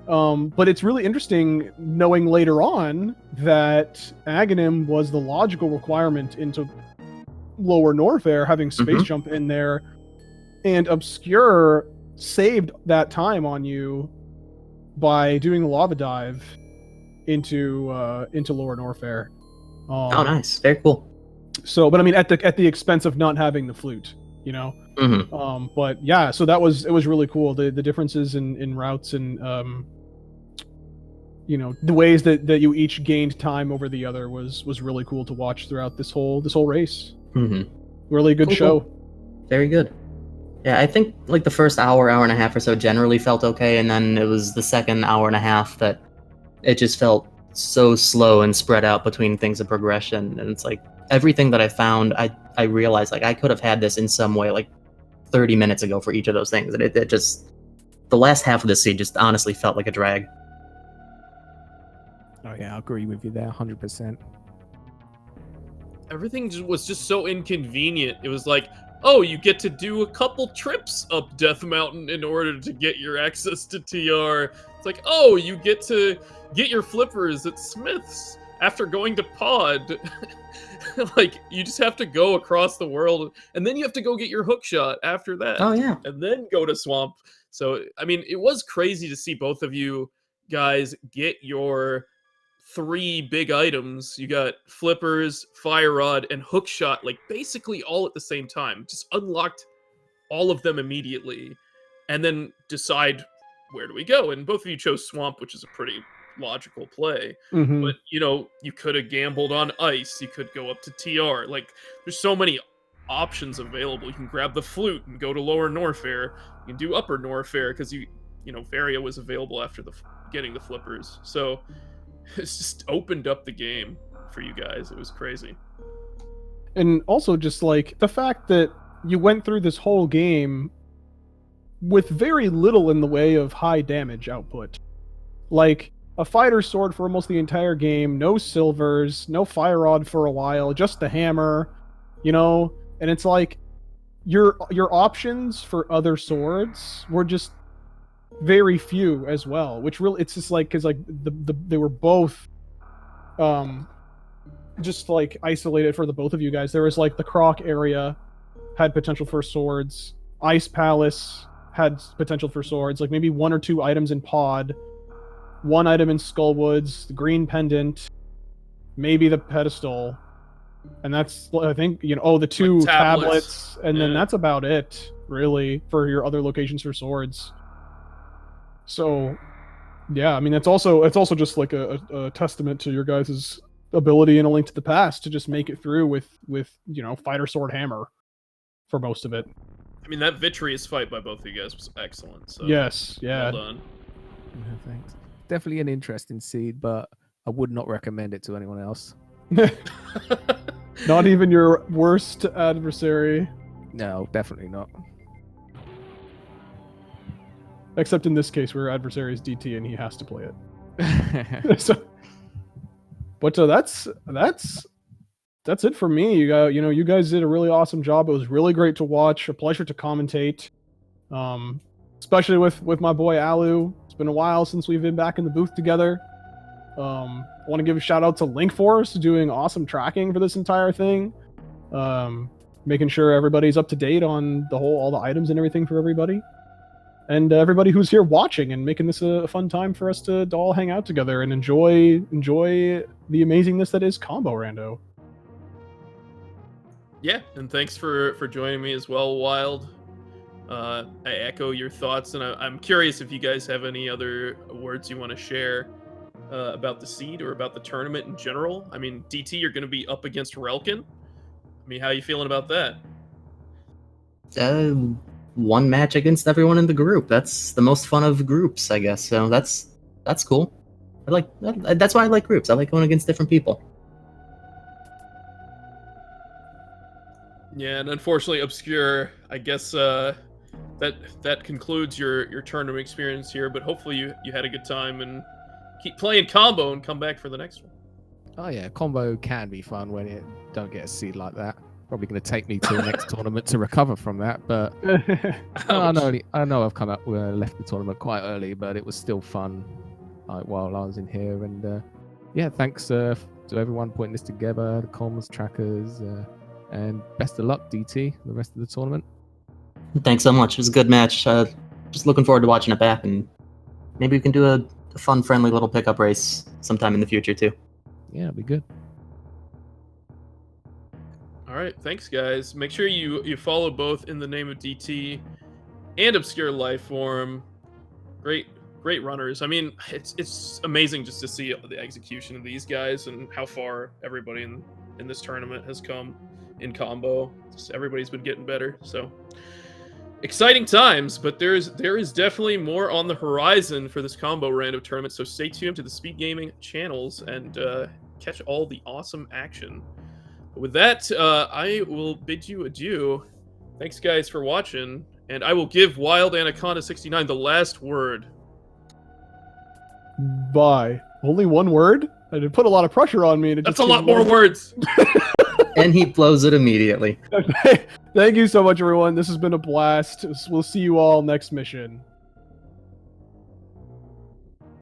but it's really interesting knowing later on that Aghanim was the logical requirement into Lower Norfair, having space jump in there, and Obscure saved that time on you by doing the lava dive into Lower Norfair. Oh, nice, very cool. So, but I mean, at the expense of not having the flute, But yeah, so it was really cool. The differences in routes and the ways that you each gained time over the other was really cool to watch throughout this whole race. Really good show. Cool. Very good. Yeah, I think like the first hour and a half or so generally felt okay, and then it was the second hour and a half that it just felt so slow and spread out between things of progression. And it's like everything that I found, I realized like I could have had this in some way like 30 minutes ago for each of those things. And it just, the last half of the seed just honestly felt like a drag. Oh yeah, I agree with you there, 100%. Everything was just so inconvenient. It was like, oh, you get to do a couple trips up Death Mountain in order to get your access to TR. It's like, oh, you get to get your flippers at Smith's after going to Pod. Like, you just have to go across the world, and then you have to go get your hookshot after that. Oh, yeah. And then go to Swamp. So, I mean, it was crazy to see both of you guys get your 3 big items. You got flippers, fire rod, and hookshot, like basically all at the same time. Just unlocked all of them immediately, and then decide where do we go. And both of you chose Swamp, which is a pretty logical play. But you could have gambled on ice. You could go up to TR. Like, there's so many options available. You can grab the flute and go to Lower Norfair. You can do Upper Norfair because Varia was available after getting the flippers. So it's just opened up the game for you guys. It was crazy. And also just like the fact that you went through this whole game with very little in the way of high damage output. Like a fighter sword for almost the entire game, no silvers, no fire rod for a while, just the hammer, and it's like, your options for other swords were just very few as well, which really it's just like because like they were both just like isolated for the both of you guys. There was like the Croc area had potential for swords, Ice Palace had potential for swords, like maybe 1 or 2 items in Pod, 1 item in Skullwoods, the Green Pendant, maybe the pedestal, and that's I think the 2 Like tablets, and then yeah. that's about it really for your other locations for swords. So yeah, I mean it's also just like a testament to your guys' ability in A Link to the Past to just make it through with fighter sword hammer for most of it. I mean, that Vitreous fight by both of you guys was excellent. So Yes, yeah. well done. Yeah, thanks. Definitely an interesting seed, but I would not recommend it to anyone else. Not even your worst adversary. No, definitely not. Except in this case where your adversary is DT and he has to play it. But that's it for me. You guys did a really awesome job. It was really great to watch. A pleasure to commentate. Especially with my boy Alu. It's been a while since we've been back in the booth together. I want to give a shout out to Linkforce doing awesome tracking for this entire thing. Making sure everybody's up to date on all the items and everything for everybody. And everybody who's here watching and making this a fun time for us to all hang out together and enjoy the amazingness that is Combo Rando. Yeah, and thanks for joining me as well, Wild. I echo your thoughts, and I'm curious if you guys have any other words you want to share about the seed or about the tournament in general. I mean, DT, you're going to be up against Relkin. I mean, how are you feeling about that? 1 match against everyone in the group. That's the most fun of groups, I guess. So that's cool. That's why I like groups. I like going against different people. Yeah, and unfortunately, Obscure, I guess that concludes your tournament experience here. But hopefully, you had a good time and keep playing Combo and come back for the next one. Oh yeah, Combo can be fun when you don't get a seed like that. Probably going to take me to the next tournament to recover from that, but I know I've come up left the tournament quite early, but it was still fun while I was in here. And yeah, thanks to everyone putting this together, the comms trackers, and best of luck, DT, the rest of the tournament. Thanks so much. It was a good match. Just looking forward to watching it back, and maybe we can do a fun, friendly little pickup race sometime in the future too. Yeah, it'll be good. All right, thanks, guys. Make sure you follow both In the Name of DT and ObscureLifeForm. Great runners. I mean, it's amazing just to see the execution of these guys and how far everybody in this tournament has come in Combo. Just everybody's been getting better. So exciting times, but there is definitely more on the horizon for this Combo Rando tournament. So stay tuned to the SpeedGaming channels and catch all the awesome action. With that, I will bid you adieu. Thanks, guys, for watching, and I will give Wild Anaconda 69 the last word. Bye. Only 1 word? It put a lot of pressure on me. That's a lot more words. And he blows it immediately. Thank you so much, everyone. This has been a blast. We'll see you all next mission.